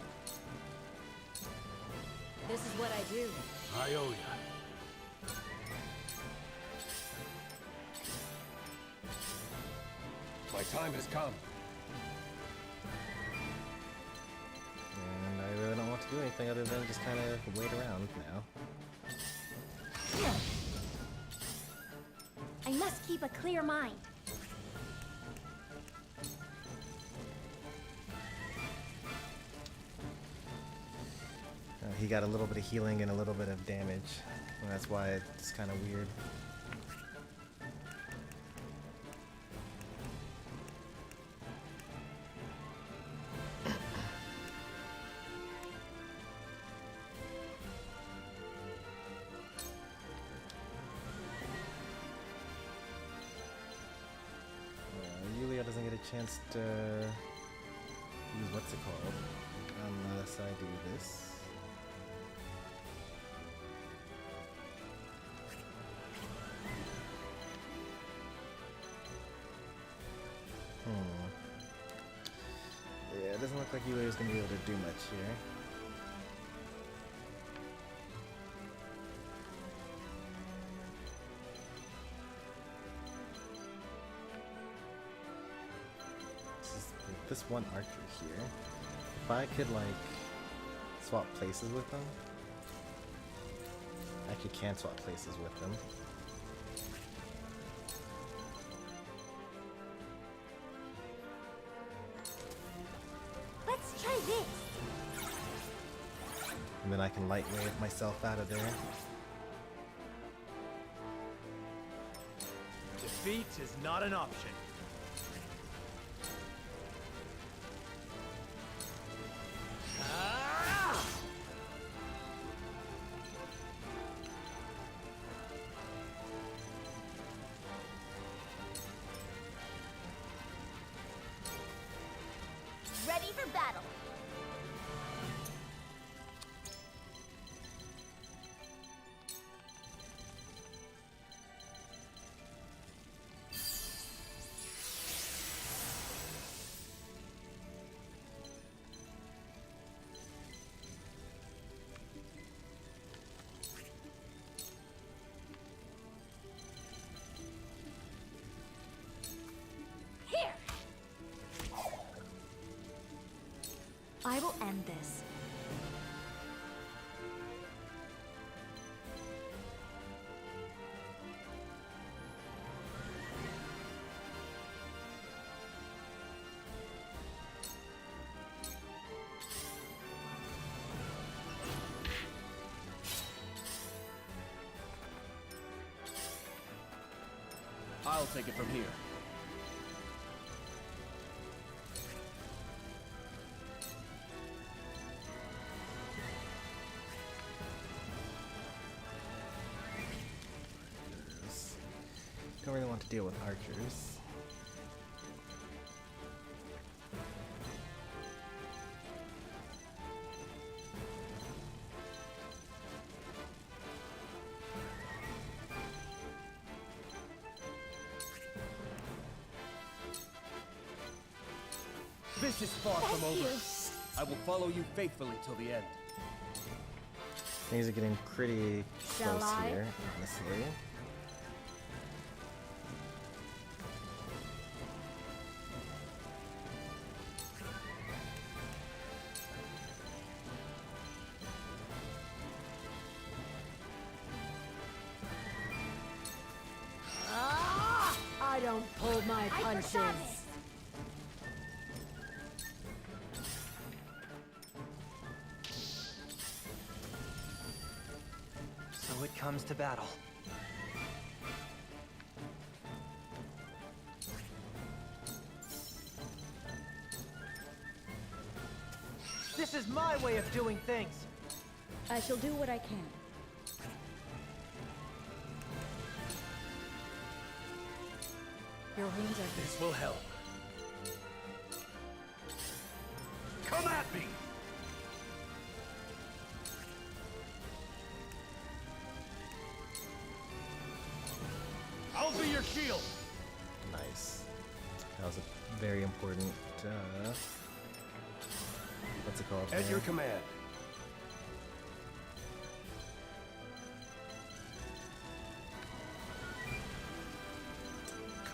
This is what I do. I owe ya. My time has come. And I really don't want to do anything other than just kind of wait around now. I must keep a clear mind. He got a little bit of healing and a little bit of damage. And that's why it's kind of weird. Yulia doesn't get a chance to use what's it called unless I do this. Yeah, it doesn't look like Yulia's gonna be able to do much here. This one archer here, if I could like swap places with them, I actually can swap places with them. Let's try this. And then I can lightweight myself out of there. Defeat is not an option. Ready for battle. Here. I will end this. I'll take it from here. Don't really want to deal with archers. This is far from over. I will follow you faithfully till the end. Things are getting pretty Shall close I? here, honestly. I don't pull my punches. So it comes to battle. This is my way of doing things. I shall do what I can. Your wounds are This will help. Come at me! I'll be your shield! Nice. That was a very important, what's it called? At there? your command.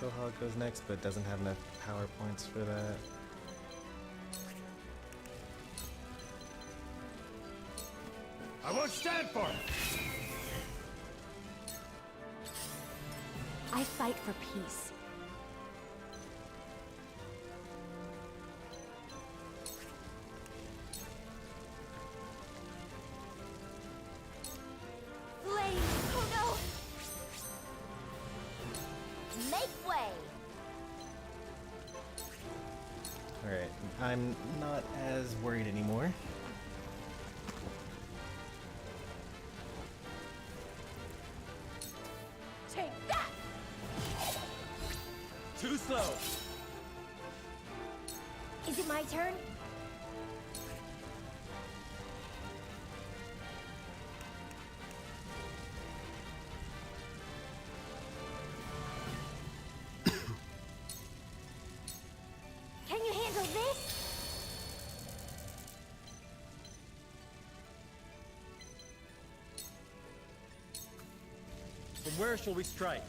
Quahog goes next, but doesn't have enough power points for that. I won't stand for it! I fight for peace. Flame! Oh no! Make way! Alright, I'm not as worried anymore. Take that! Too slow. Is it my turn? Can you handle this? From where shall we strike?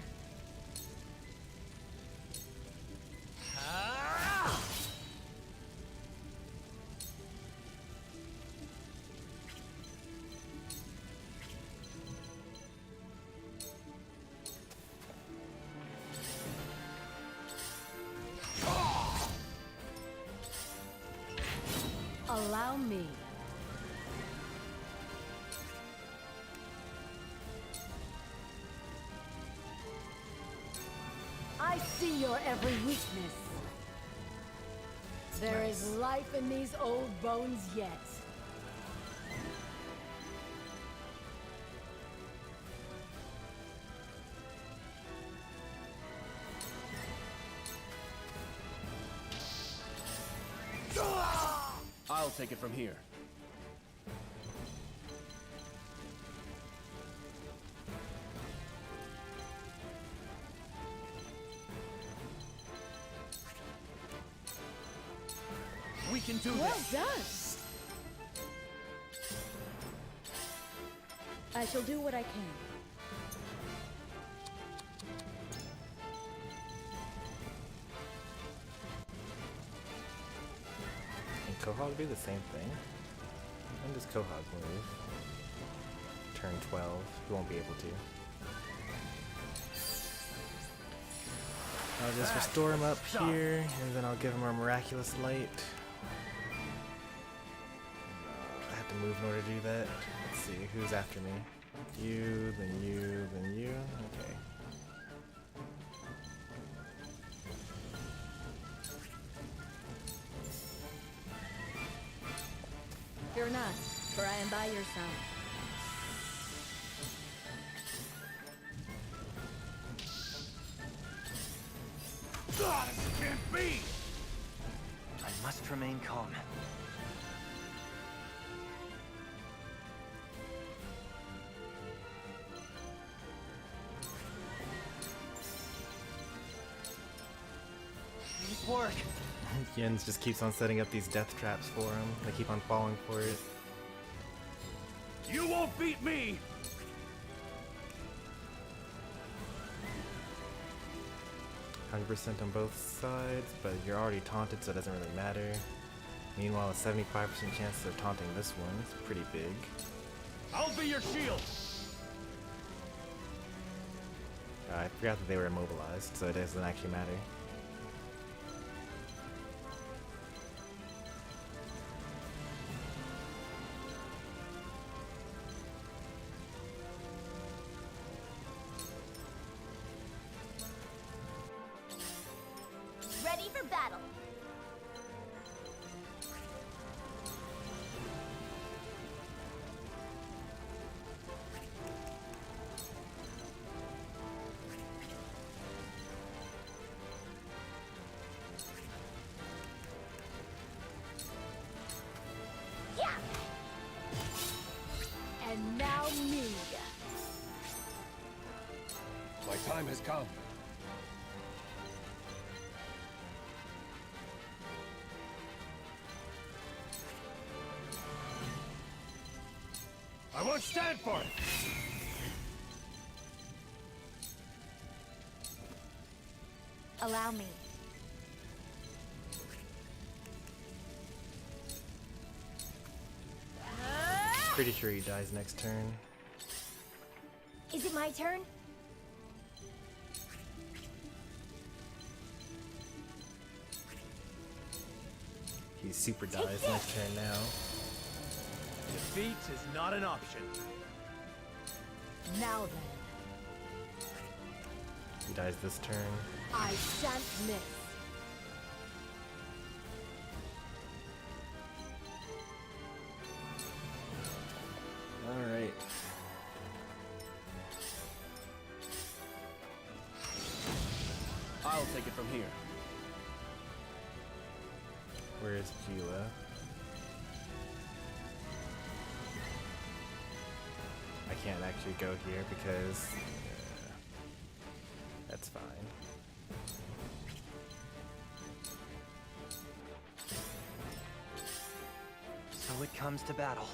Allow me. I see your every weakness. There is life in these old bones yet. I'll take it from here. We can do Well this. done! I shall do what I can. Can Quahog do the same thing? When does Quahog move? Turn 12. He won't be able to. I'll just restore him up here, and then I'll give him a miraculous light. I have to move in order to do that. Let's see, who's after me? You, then you, then you. Okay. Fear not, for I am by your side. God, this can't be! I must remain calm. Nice work. Jens just keeps on setting up these death traps for him. They keep on falling for it. You won't beat me! 100% on both sides, but you're already taunted, so it doesn't really matter. Meanwhile, a 75% chance of taunting this one is pretty big. I'll be your shield! I forgot that they were immobilized, so it doesn't actually matter. Ready for battle. Yeah. And now me. My time has come. I won't stand for it! Allow me. Pretty sure he dies next turn. Is it my turn? He super dies next turn now. Defeat is not an option. Now then, He dies this turn. I shan't miss. Alright. I'll take it from here. Where's Gila? I can't actually go here because that's fine. So it comes to battle.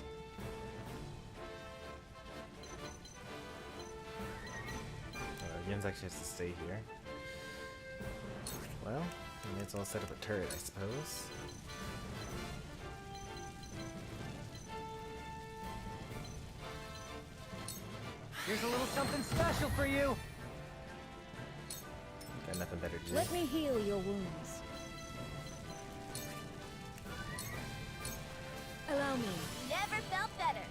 Jens actually has to stay here. Well, we may as well set up a turret, I suppose. Here's a little something special for you. Got nothing better to do. Let me heal your wounds. Allow me. Never felt better.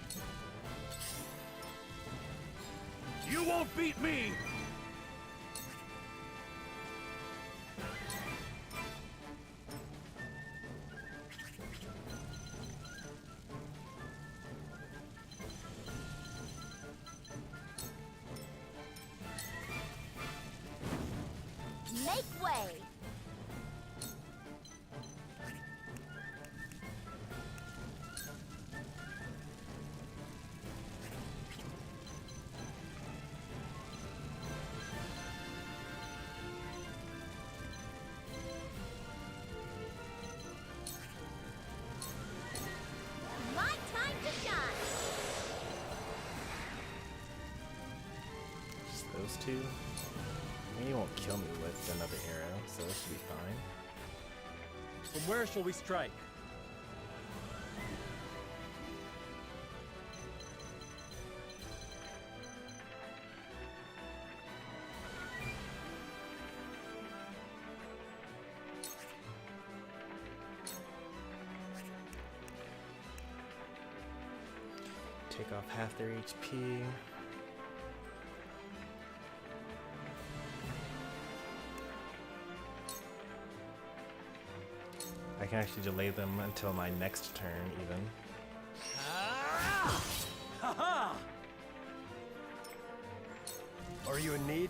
You won't beat me! Make way. My time to shine. Just those two. I mean, he won't kill me with another arrow, so this should be fine. From where shall we strike? Take off half their HP. I can actually delay them until my next turn, even. Ha-ha! Are you in need?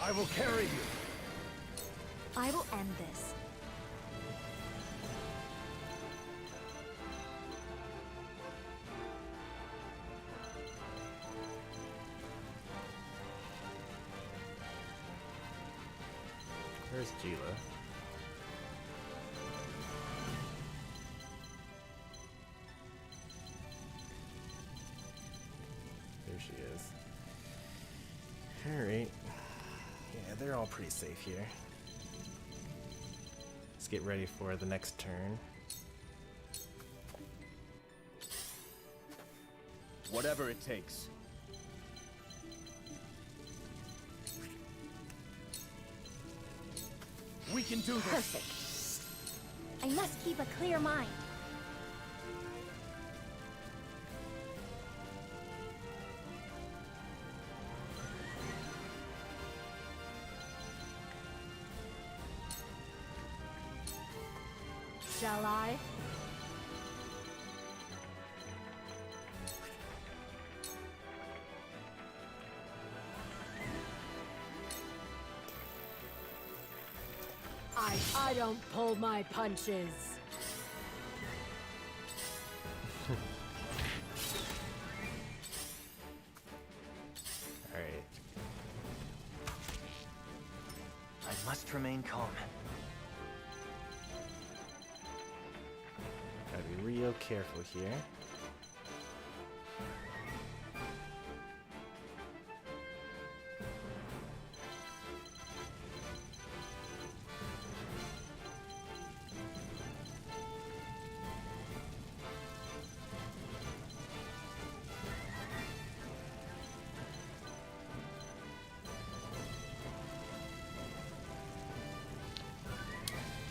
I will carry you. I will end this. Where's Gila? There she is. Alright. Yeah, they're all pretty safe here. Let's get ready for the next turn. Whatever it takes. We can do this. Perfect. I must keep a clear mind. Shall I? I don't pull my punches. Alright. I must remain calm. Gotta be real careful here.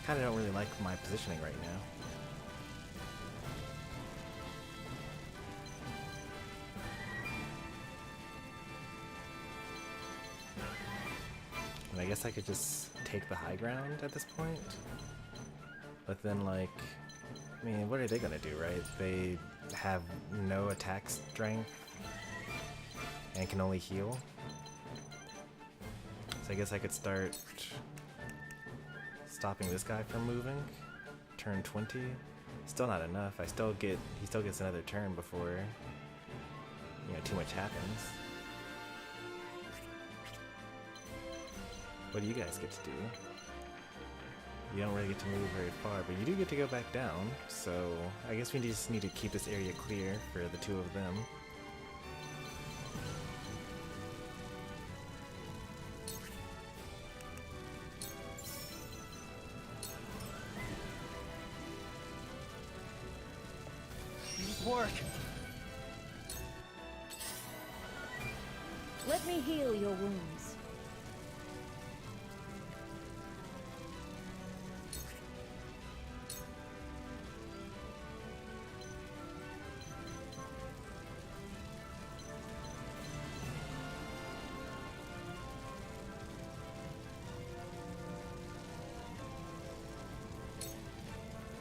Kinda don't really like my positioning right now. And I guess I could just take the high ground at this point. But then, like, I mean, what are they gonna do, right? They have no attack strength and can only heal. So I guess I could start stopping this guy from moving. Turn 20. Still not enough. He still gets another turn before, you know, too much happens. What do you guys get to do? You don't really get to move very far, but you do get to go back down, so I guess we just need to keep this area clear for the two of them. These work. Let me heal your wounds.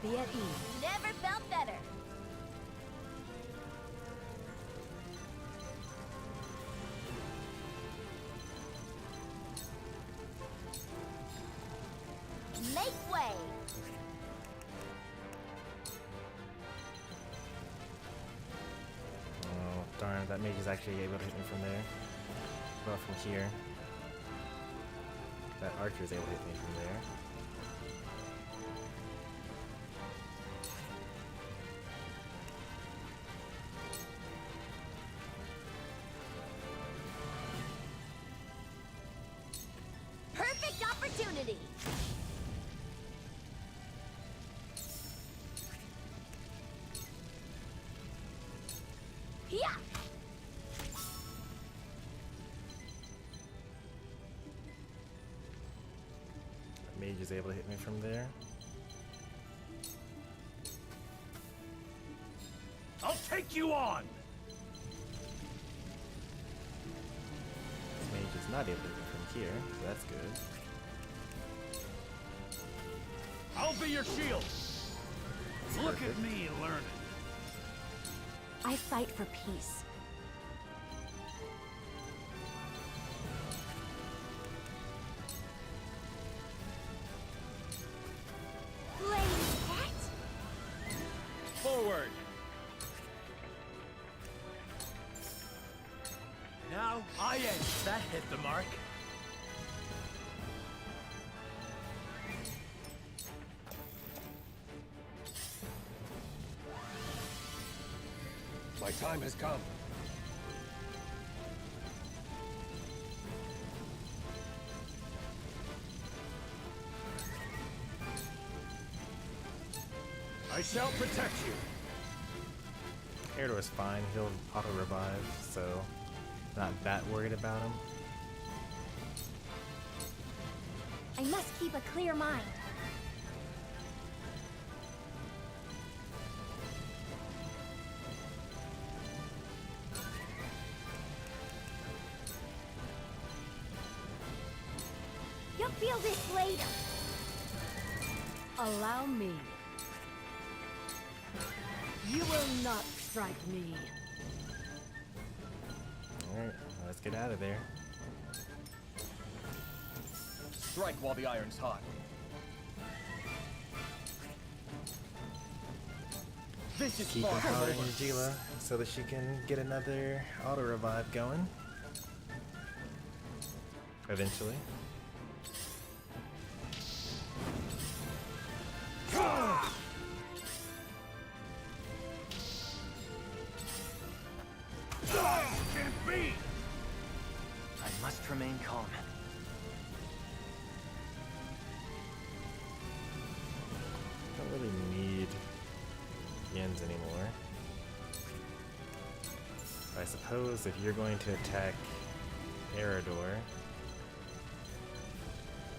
Be at ease. Never felt better. Make way. Oh, darn, that mage is actually able to hit me from there. Well, from here. That archer is able to hit me from there. Perfect opportunity. Yeah. Mage is able to hit me from there. I'll take you on. Mage is not able to hit me from here, so that's good. I'll be your shield. Look at me learning. I fight for peace. Forward! Now I end. That hit the mark. My time has come. I shall protect you. Eredor's fine. He'll auto-revive, so not that worried about him. I must keep a clear mind. You'll feel this later. Allow me. You will not strike me. Alright, let's get out of there. Strike while the iron's hot. Vicious Keep fire. empowering Najila so that she can get another auto-revive going. Eventually. Can't be! I must remain calm. Don't really need Yens anymore. I suppose if you're going to attack Eredor,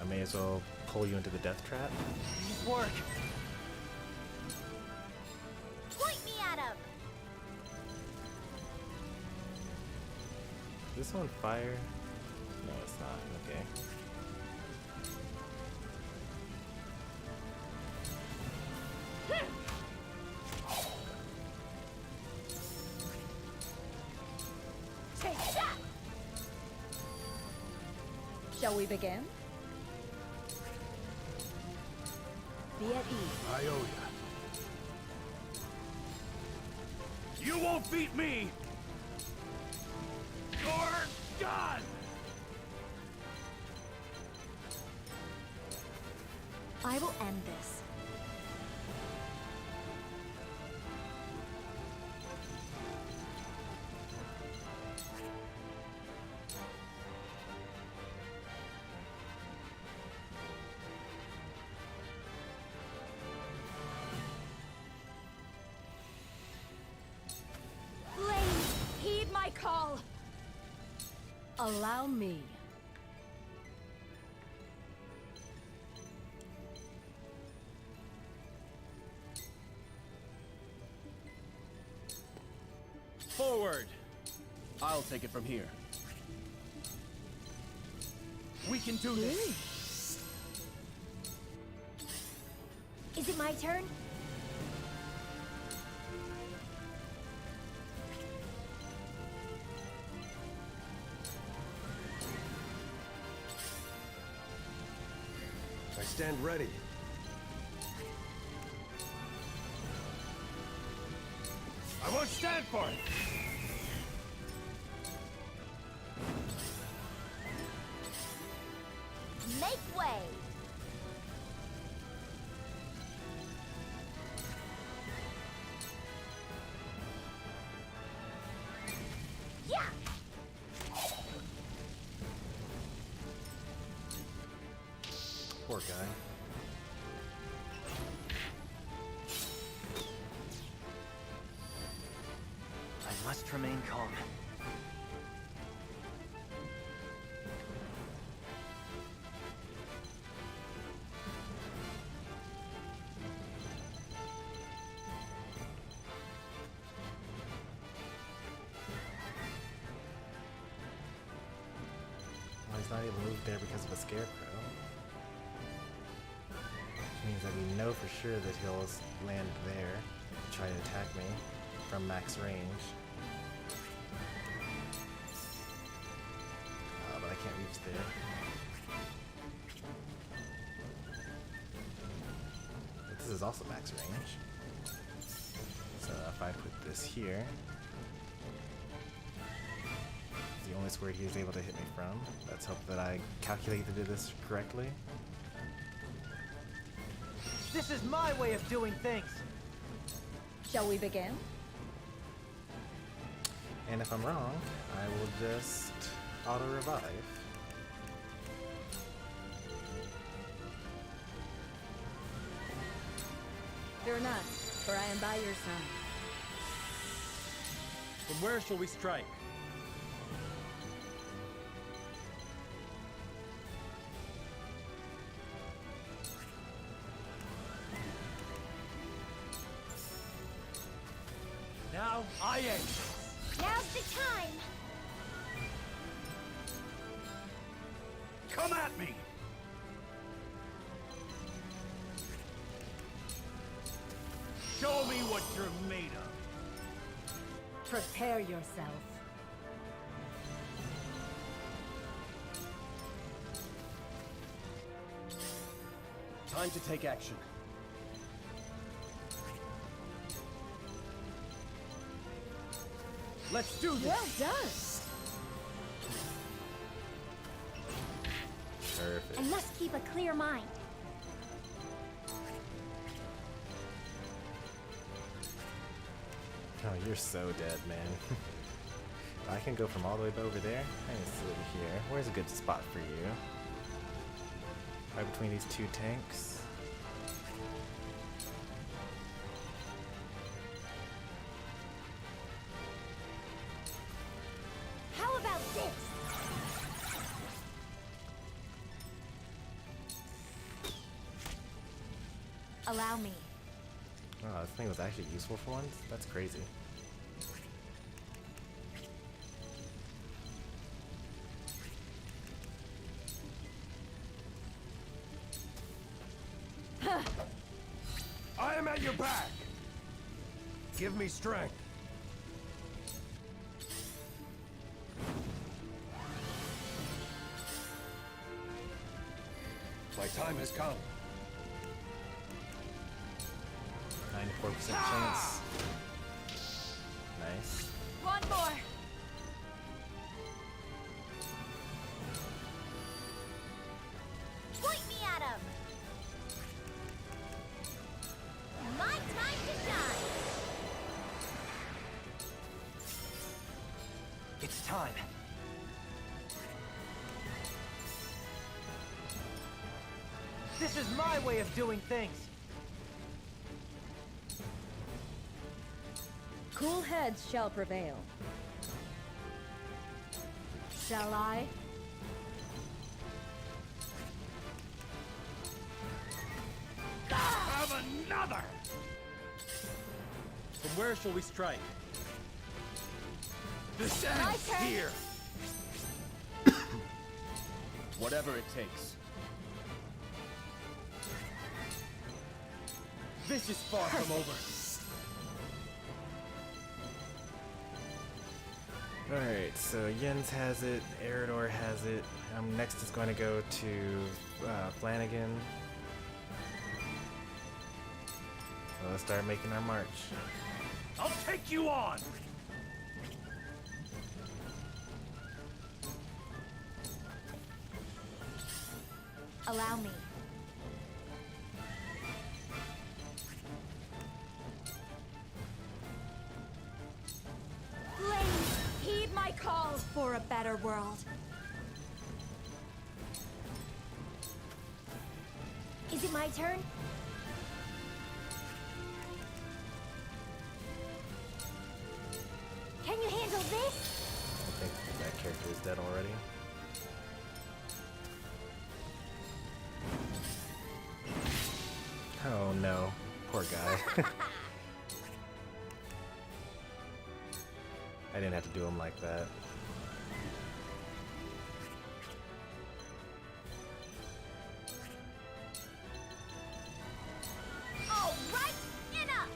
I may as well pull you into the death trap. Work! Point me at him! Is this on fire? No, it's not. Okay. Take that! Shall we begin? Be at ease. I owe you. You won't beat me! You're done! I will end this. Flames, heed my call! Allow me. Forward! I'll take it from here. We can do this. Is it my turn? I stand ready. I won't stand for it! Make way! Yeah! Poor guy. I must remain calm. Well, he's not able to move there because of a scarecrow. Which means that we know for sure that he'll land there to try to attack me from max range. But I can't reach there. But this is also max range. So if I put this here, it's the only square he is able to hit me from. Let's hope that I calculated this correctly. This is my way of doing things. Shall we begin? And if I'm wrong, I will just auto-revive. Fear not, for I am by your side. From where shall we strike? Now I end this. Now's the time! Come at me! Show me what you're made of. Prepare yourself. Time to take action. Let's do this! Well done! Perfect. I must keep a clear mind. Oh, you're so dead, man. I can go from all the way over there. I need to sit over here. Where's a good spot for you? Right between these two tanks. How about this? Allow me. Oh, this thing was actually useful for once? That's crazy. I am at your back. Give me strength. My time has come. 94% chance. Nice. One more. Point me at him! My time to shine! It's time. This is my way of doing things. Cool heads shall prevail. Shall I? Have another! From where shall we strike? This My ends turn. here. Whatever it takes. This is far from over. Alright, so Jens has it, Eridor has it. Next is going to go to Flanagan. So let's start making our march. I'll take you on! Allow me. Flames, heed my call for a better world. Is it my turn? Can you handle this? I think that character is dead already. Oh no, poor guy. I didn't have to do him like that. All right, enough!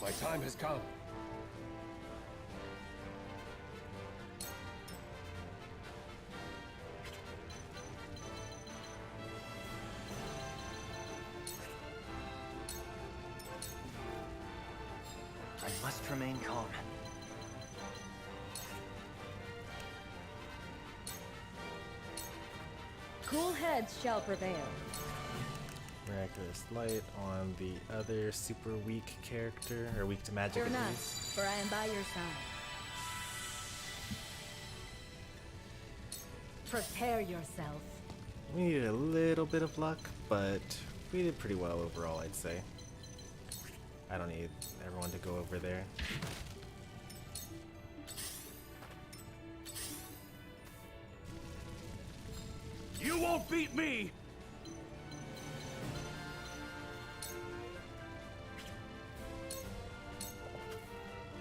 My time has come. I must remain calm. Cool heads shall prevail. Miraculous light on the other super weak character, or weak to magic Fear at not, least. for I am by your side. Prepare yourself. We needed a little bit of luck, but we did pretty well overall, I'd say. I don't need everyone to go over there. You won't beat me!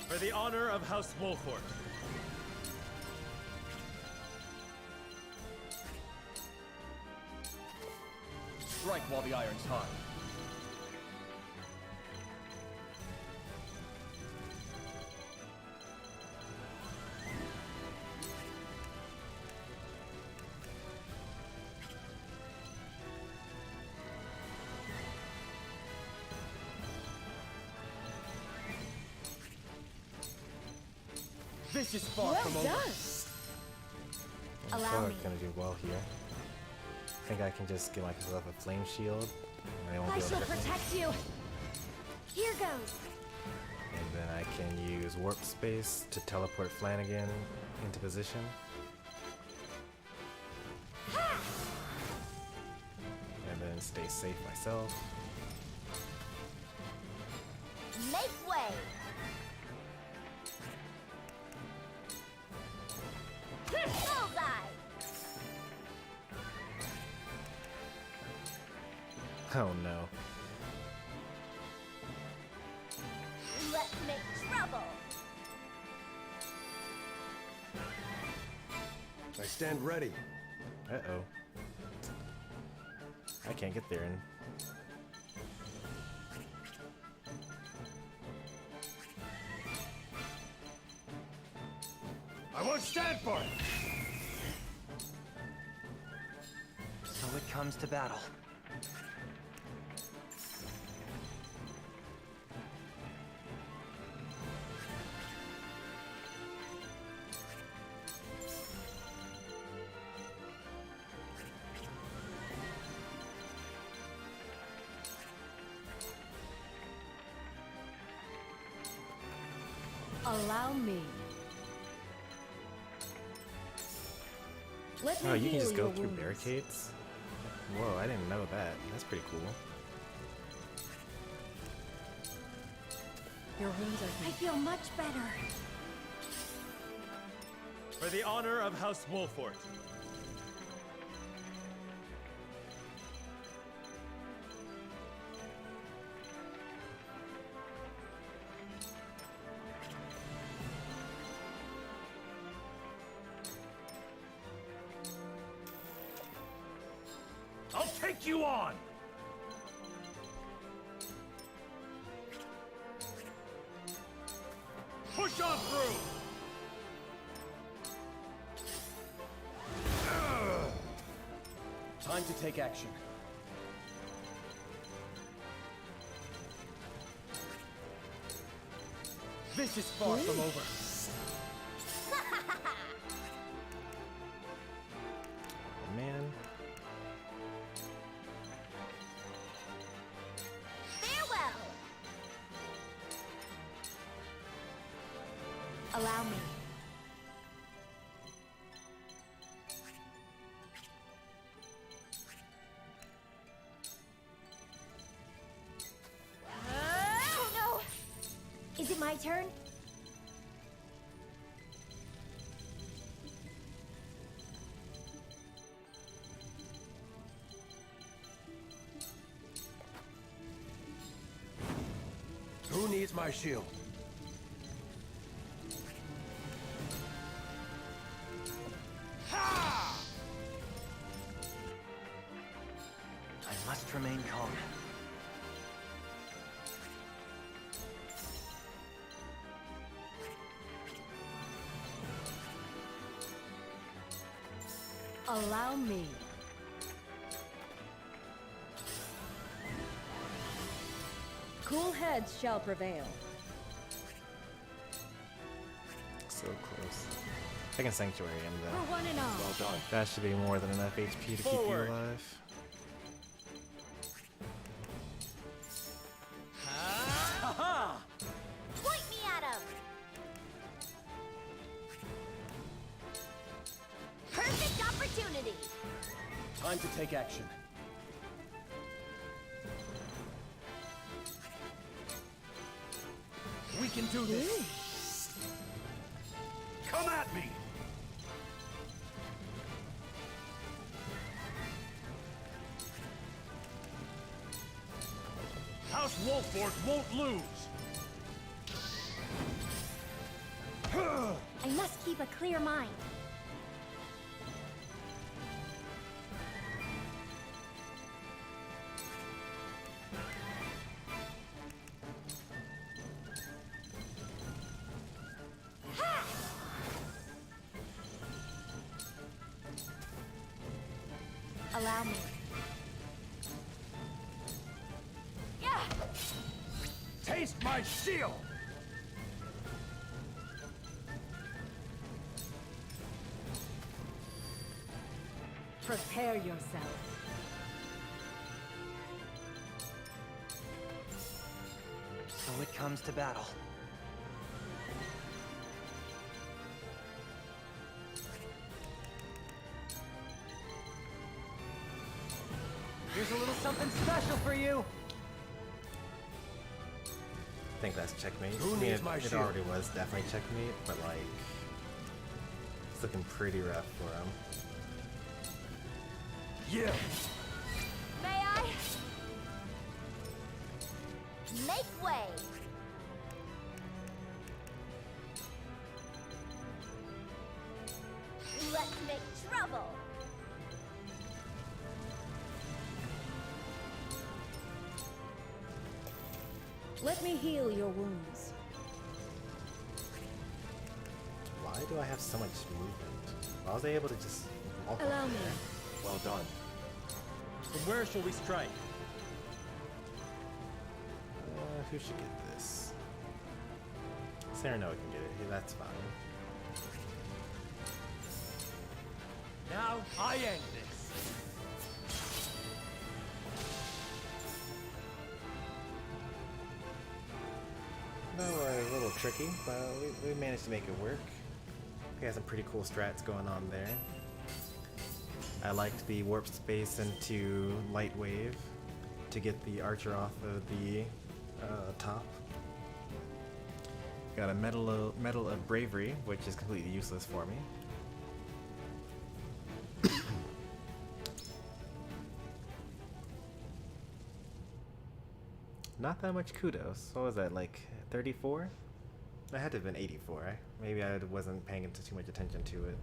For the honor of House Wolfort. Strike while the iron's hot. This is far Well from done. over. I'm Allow probably me. gonna do well here. I think I can just get myself a flame shield. And they won't I be able shall to hurt me. protect you. Here goes. And then I can use warp space to teleport Flanagan into position. And then stay safe myself. Make way. Bullseye. Oh no. Let's make trouble. I stand ready. Uh-oh. I can't get there and I won't stand for it! So it comes to battle. Allow me. Let me oh, you can heal just go your through wounds. barricades? Whoa, I didn't know that. That's pretty cool. Your wounds are I feel much better. For the honor of House Wolfort. I'll take you on! Push on through! Time to take action. This is far from over. Oh, man. Farewell. Allow me. Oh no! Is it my turn? Who needs my shield? I must remain calm. Allow me. Cool heads shall prevail. So close. Second Sanctuary and For one and all. Well done. that should be more than enough HP to keep you Forward. alive. Ha-ha! Point me at him! Perfect opportunity! Time to take action. We can do this. Come at me! House Wolfort won't lose! I must keep a clear mind. Allow me. Yeah! Taste my shield! Prepare yourself. So it comes to battle. Here's a little something special for you. I think that's checkmate. Who I mean, needs my it shield? already was definitely checkmate, but like, it's looking pretty rough for him. Yeah! May I? Make way! Let's make trouble! Let me heal your wounds. Why do I have so much movement? Why was I able to just walk Allow over me. there? Well done. From where shall we strike? Who should get this? Serenoa can get it. Hey, that's fine. Now I end this. No, a little tricky, but we managed to make it work. We had some pretty cool strats going on there. I liked the warp space into light wave to get the archer off of the top. Got a medal of bravery, which is completely useless for me. Not that much kudos. What was that, like 34? That had to have been 84. Right? Maybe I wasn't paying too much attention to it.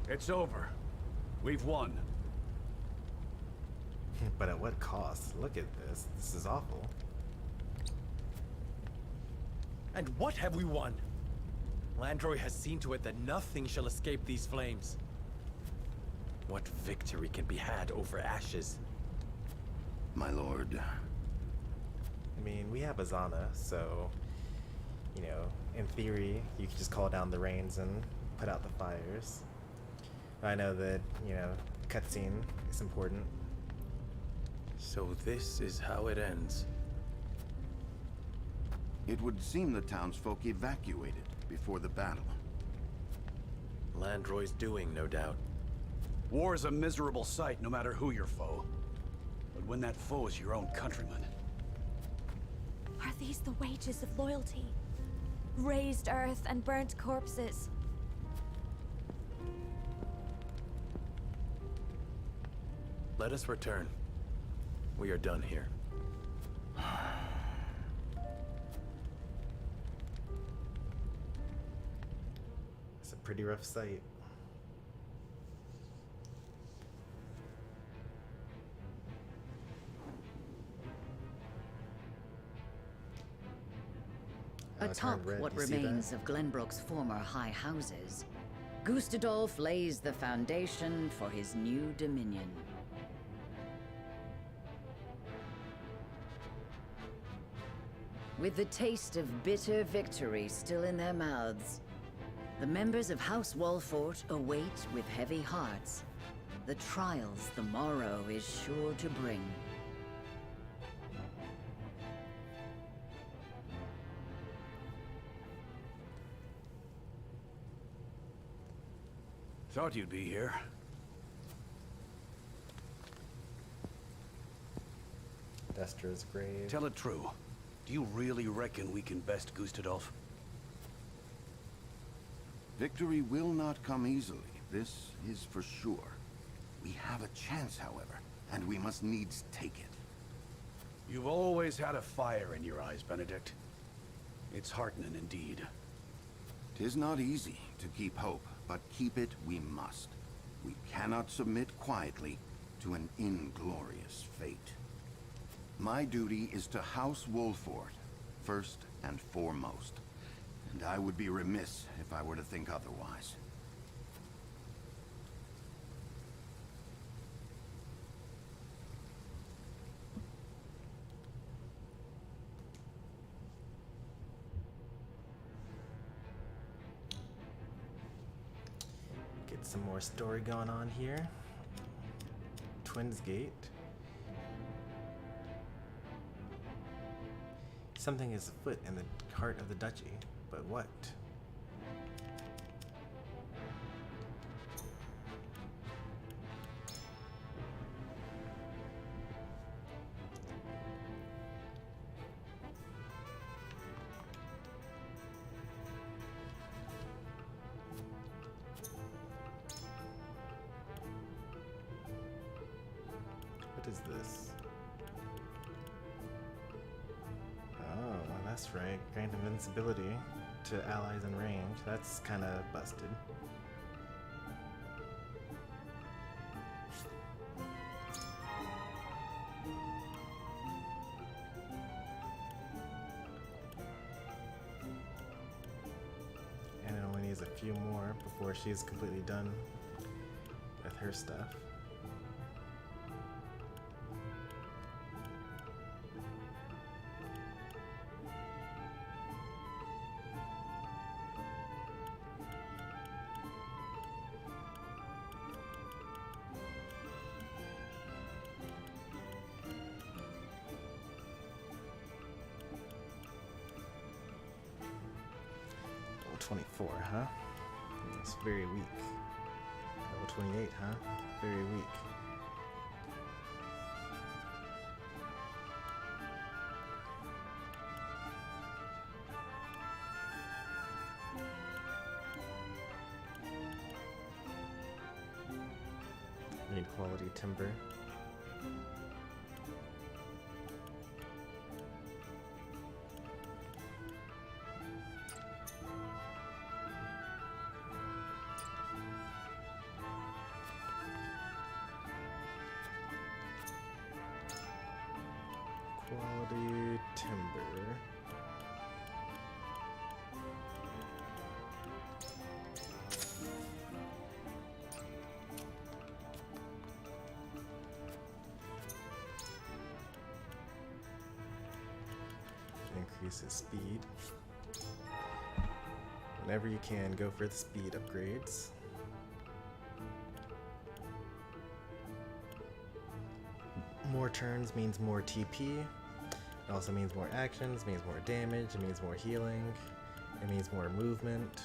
It's over. We've won. But at what cost? Look at this. This is awful. And what have we won? Landroy has seen to it that nothing shall escape these flames. What victory can be had over ashes? My lord. I mean, we have Azana, so, you know, in theory, you could just call down the rains and put out the fires. I know that, you know, cutscene is important. So this is how it ends. It would seem the townsfolk evacuated before the battle. Landroy's doing, no doubt. War is a miserable sight, no matter who your foe. But when that foe is your own countryman... Are these the wages of loyalty? Raised earth and burnt corpses. Let us return. We are done here. It's a pretty rough sight. Atop what remains of Glenbrook's former high houses, Gustadolf lays the foundation for his new dominion. With the taste of bitter victory still in their mouths, the members of House Wolfort await with heavy hearts the trials the morrow is sure to bring. Thought you'd be here. Destra's grave. Tell it true. Do you really reckon we can best Gustadolf? Victory will not come easily, this is for sure. We have a chance, however, and we must needs take it. You've always had a fire in your eyes, Benedict. It's heartening indeed. 'Tis not easy to keep hope, but keep it we must. We cannot submit quietly to an inglorious fate. My duty is to House Wolfort, first and foremost. And I would be remiss if I were to think otherwise. Get some more story going on here. Twins Gate. Something is afoot in the heart of the duchy, but what? What is this? Oh, that's right. Grant invincibility to allies in range. That's kind of busted. And it only needs a few more before she's completely done with her stuff. Level 24, huh? That's very weak. Level 28, huh? Very weak. Need quality timber. Quality timber. Increases speed. Whenever you can, go for the speed upgrades. More turns means more TP. It also means more actions, means more damage, it means more healing, it means more movement.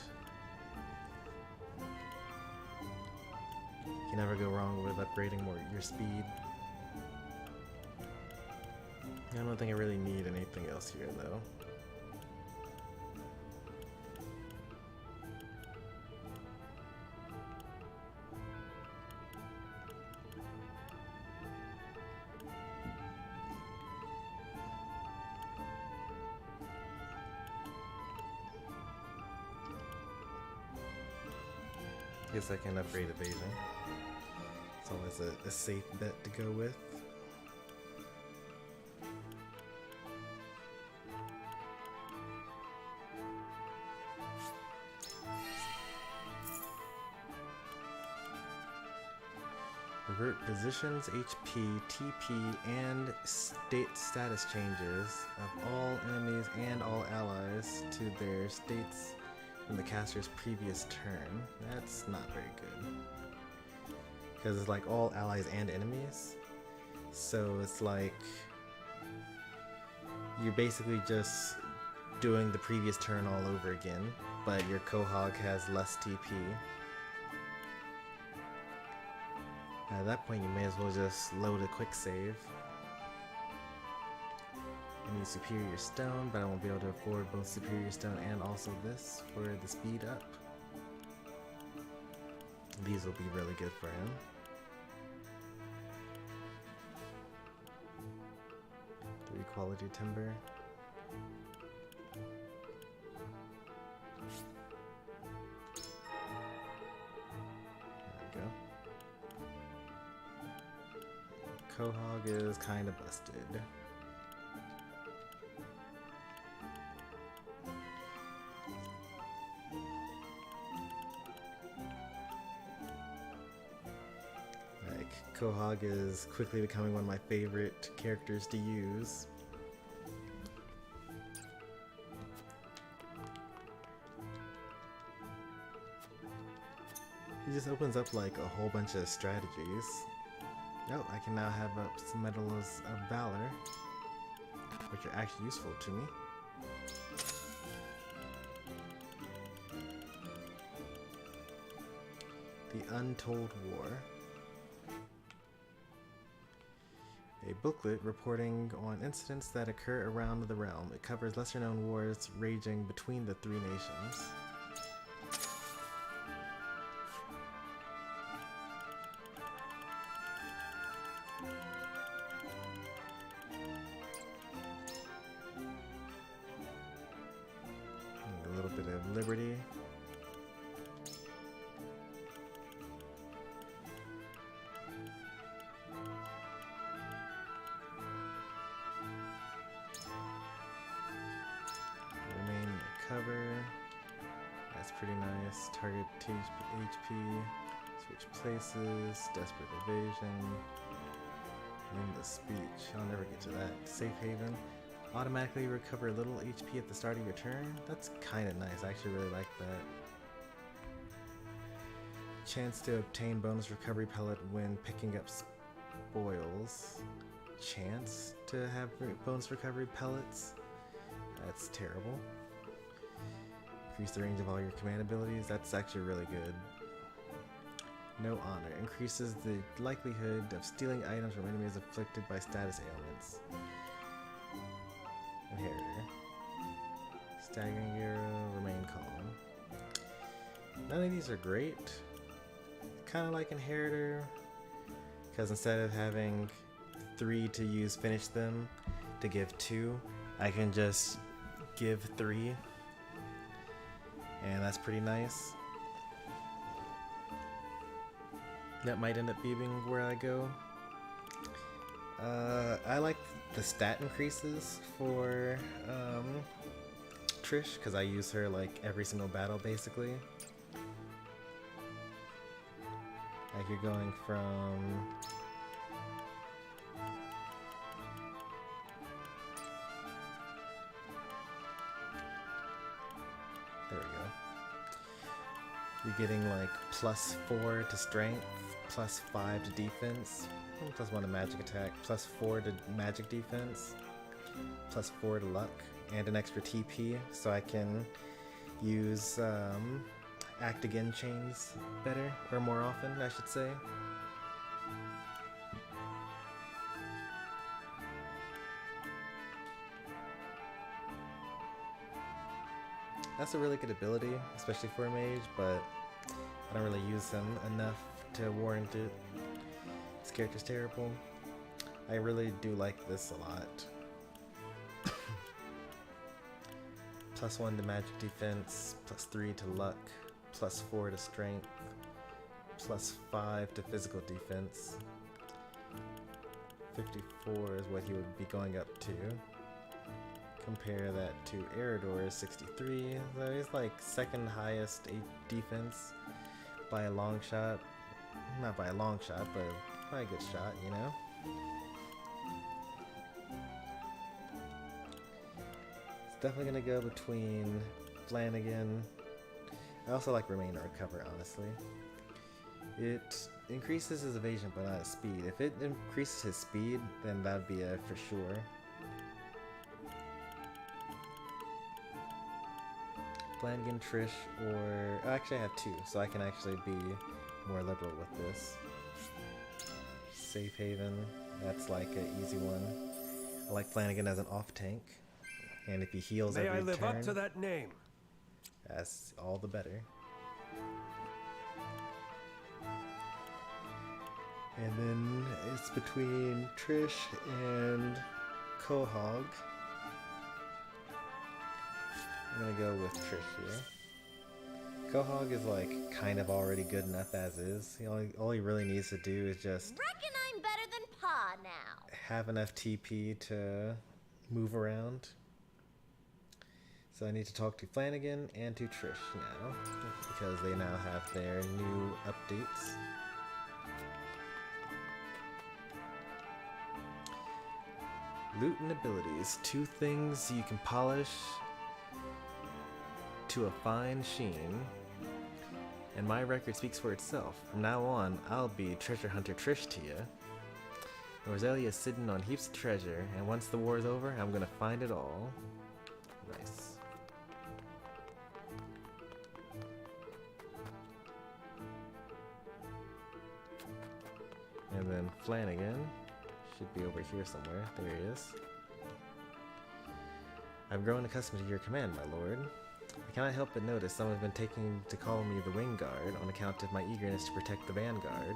You can never go wrong with upgrading your speed. I don't think I really need anything else here though. Guess I can upgrade evasion. It's always a safe bet to go with. Revert positions, HP, TP, and state status changes of all enemies and all allies to their states from the caster's previous turn. That's not very good. Because it's like all allies and enemies. So it's like you're basically just doing the previous turn all over again, but your Quahog has less TP. At that point, you may as well just load a quick save. I need Superior Stone, but I won't be able to afford both Superior Stone and also this for the speed up. These will be really good for him. 3 quality timber. There we go. Quahog is kind of busted. Like, Quahog is quickly becoming one of my favorite characters to use. He just opens up like a whole bunch of strategies. Oh, I can now have up some Medals of Valor, which are actually useful to me. The Untold War. A booklet reporting on incidents that occur around the realm. It covers lesser-known wars raging between the 3 nations. A little bit of liberty. Remain cover. That's pretty nice. Target HP. Switch places. Desperate evasion. In the speech. I'll never get to that. Safe haven. Automatically recover a little HP at the start of your turn. That's kind of nice. I actually really like that. Chance to obtain bonus recovery pellet when picking up spoils. Chance to have bonus recovery pellets. That's terrible. Increase the range of all your command abilities. That's actually really good. No honor. Increases the likelihood of stealing items from enemies afflicted by status ailments. Inheritor. Staggering arrow. Remain calm. None of these are great. Kind of like Inheritor, because instead of having 3 to use finish them to give 2, I can just give 3, and that's pretty nice. That might end up being where I go. I like the stat increases for Trish, because I use her like every single battle basically. Like you're going from there we go. You're getting like +4 to strength, +5 to defense, +1 to magic attack, +4 to magic defense, +4 to luck, and an extra TP, so I can use act again chains better, or more often, I should say. That's a really good ability, especially for a mage, but I don't really use him enough to warrant it. This character's terrible. I really do like this a lot. +1 to magic defense, +3 to luck, +4 to strength, +5 to physical defense. 54 is what he would be going up to. Compare that to Eredor's 63, so he's like second highest defense by a long shot. Not by a long shot, but Probably a good shot, you know? It's definitely gonna go between Flanagan. I also like Remain or Recover, honestly. It increases his evasion, but not his speed. If it increases his speed, then that'd be a for sure. Flanagan, Trish, or... Actually, I have two, so I can actually be more liberal with this. Safe Haven, that's like an easy one. I like Flanagan as an off-tank, and if he heals May every I live turn, up to that name? that's all the better. And then it's between Trish and Quahog. I'm gonna go with Trish here. Quahog is like kind of already good enough as is. All he really needs to do is just Reckon I'm better than Pa now. have enough TP to move around. So I need to talk to Flanagan and to Trish now, because they now have their new updates. Loot and abilities. Two things you can polish to a fine sheen. And my record speaks for itself. From now on, I'll be Treasure Hunter Trish to ya. Roselia's sitting on heaps of treasure, and once the war's over, I'm gonna find it all. Nice. And then Flanagan should be over here somewhere. There he is. I've grown accustomed to your command, my lord. I cannot help but notice some have been taking to call me the Wing Guard on account of my eagerness to protect the Vanguard.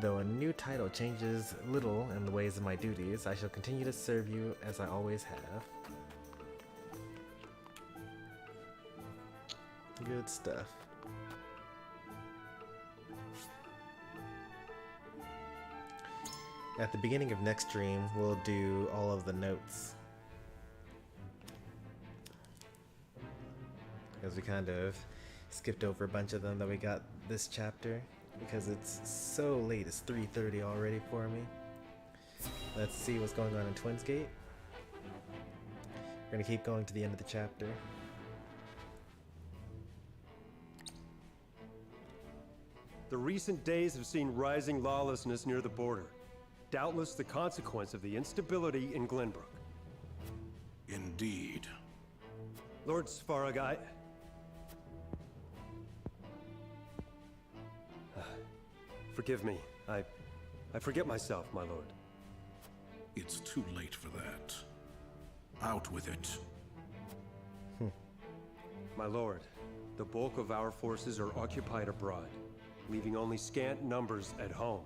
Though a new title changes little in the ways of my duties, I shall continue to serve you as I always have. Good stuff. At the beginning of next stream, we'll do all of the notes. Because we kind of skipped over a bunch of them that we got this chapter. Because it's so late, it's 3:30 already for me. Let's see what's going on in Twinsgate. We're gonna keep going to the end of the chapter. The recent days have seen rising lawlessness near the border. Doubtless the consequence of the instability in Glenbrook. Indeed. Lord Sfaragai. Forgive me. I forget myself, my lord. It's too late for that. Out with it. My lord, the bulk of our forces are occupied abroad, leaving only scant numbers at home.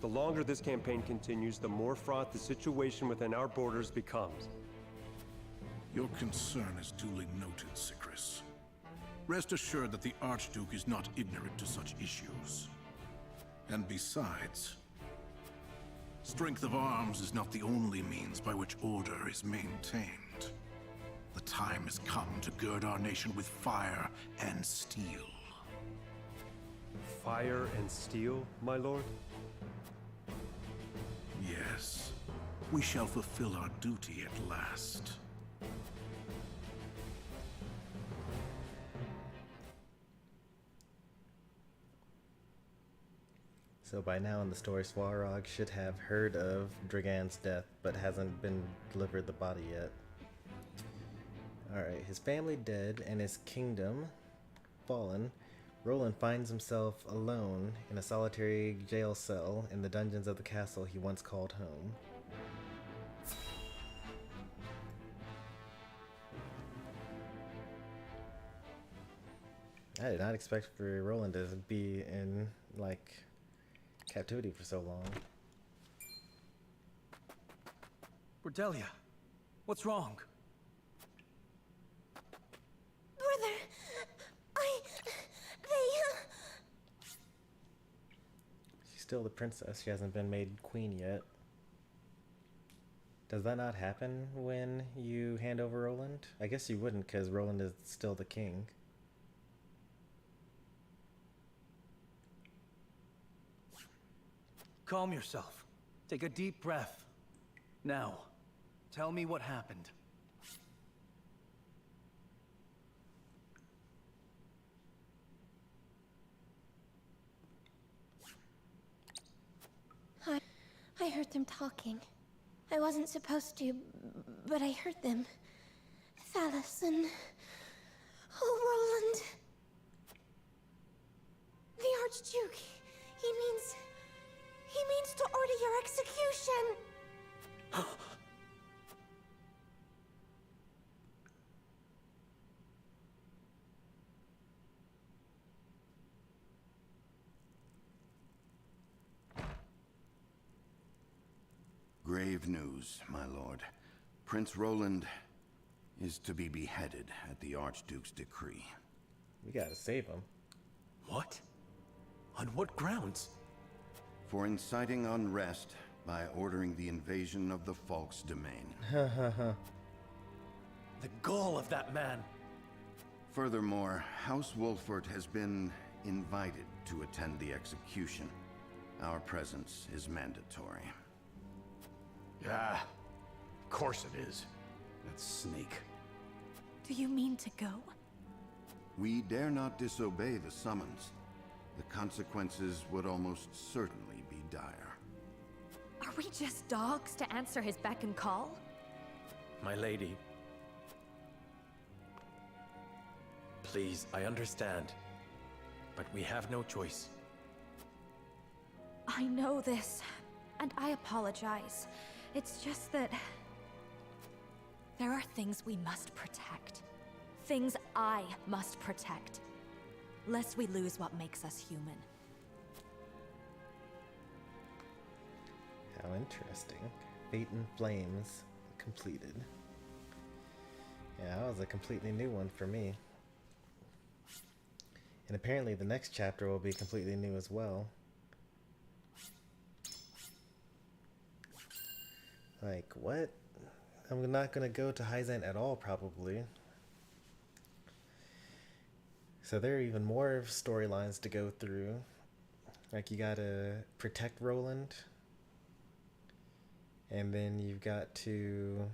The longer this campaign continues, the more fraught the situation within our borders becomes. Your concern is duly noted, Sikris. Rest assured that the Archduke is not ignorant to such issues. And besides, strength of arms is not the only means by which order is maintained. The time has come to gird our nation with fire and steel. Fire and steel, my lord? Yes, we shall fulfill our duty at last. So by now in the story, Swarog should have heard of Dragan's death, but hasn't been delivered the body yet. Alright, his family dead and his kingdom fallen. Roland finds himself alone in a solitary jail cell in the dungeons of the castle he once called home. I did not expect for Roland to be in, like, captivity for so long. Cordelia, what's wrong? Brother, She's still the princess. She hasn't been made queen yet. Does that not happen when you hand over Roland? I guess you wouldn't, because Roland is still the king. Calm yourself. Take a deep breath. Now, tell me what happened. I heard them talking. I wasn't supposed to, but I heard them. Thalos and... Oh, Roland. The Archduke. He means to order your execution. Grave news, my lord. Prince Roland is to be beheaded at the Archduke's decree. We gotta save him. What? On what grounds? For inciting unrest by ordering the invasion of the Falk's domain. The gall of that man! Furthermore, House Wolfort has been invited to attend the execution. Our presence is mandatory. Yeah, of course it is. That snake. Do you mean to go? We dare not disobey the summons. The consequences would almost certainly be dire. Are we just dogs to answer his beck and call? My lady. Please, I understand. But we have no choice. I know this, and I apologize. It's just that... there are things we must protect. Things I must protect. Lest we lose what makes us human. How interesting. Fate in Flames completed. Yeah, that was a completely new one for me. And apparently the next chapter will be completely new as well. Like, what? I'm not gonna go to Hyzant at all, probably. So there are even more storylines to go through. Like, you gotta protect Roland. And then you've got to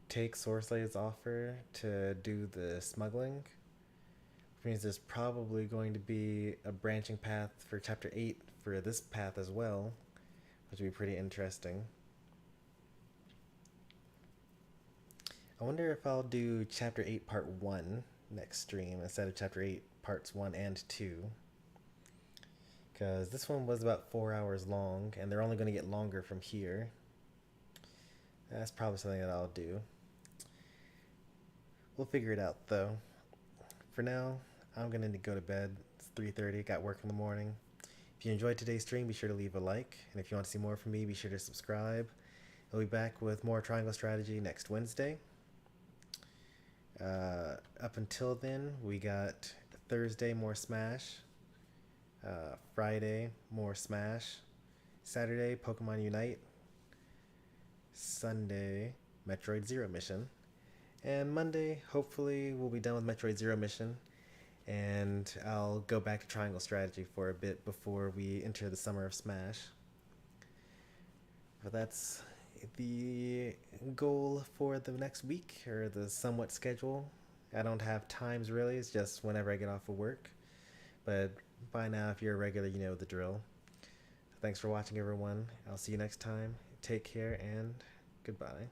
take Sorcelay's offer to do the smuggling. Which means there's probably going to be a branching path for Chapter 8 for this path as well. Which would be pretty interesting. I wonder if I'll do Chapter 8 Part 1 next stream instead of Chapter 8 Parts 1 and 2. Because this one was about 4 hours long, and they're only going to get longer from here. That's probably something that I'll do. We'll figure it out, though. For now, I'm going to go to bed. It's 3:30, got work in the morning. If you enjoyed today's stream, be sure to leave a like. And if you want to see more from me, be sure to subscribe. I'll be back with more Triangle Strategy next Wednesday. Up until then, we got Thursday, more Smash. Friday, more Smash. Saturday, Pokemon Unite. Sunday, Metroid Zero Mission. And Monday, hopefully, we'll be done with Metroid Zero Mission. And I'll go back to Triangle Strategy for a bit before we enter the summer of Smash. But that's the goal for the next week, or the somewhat schedule. I don't have times really, it's just whenever I get off of work. But by now, if you're a regular, you know the drill. Thanks for watching, everyone. I'll see you next time. Take care and goodbye.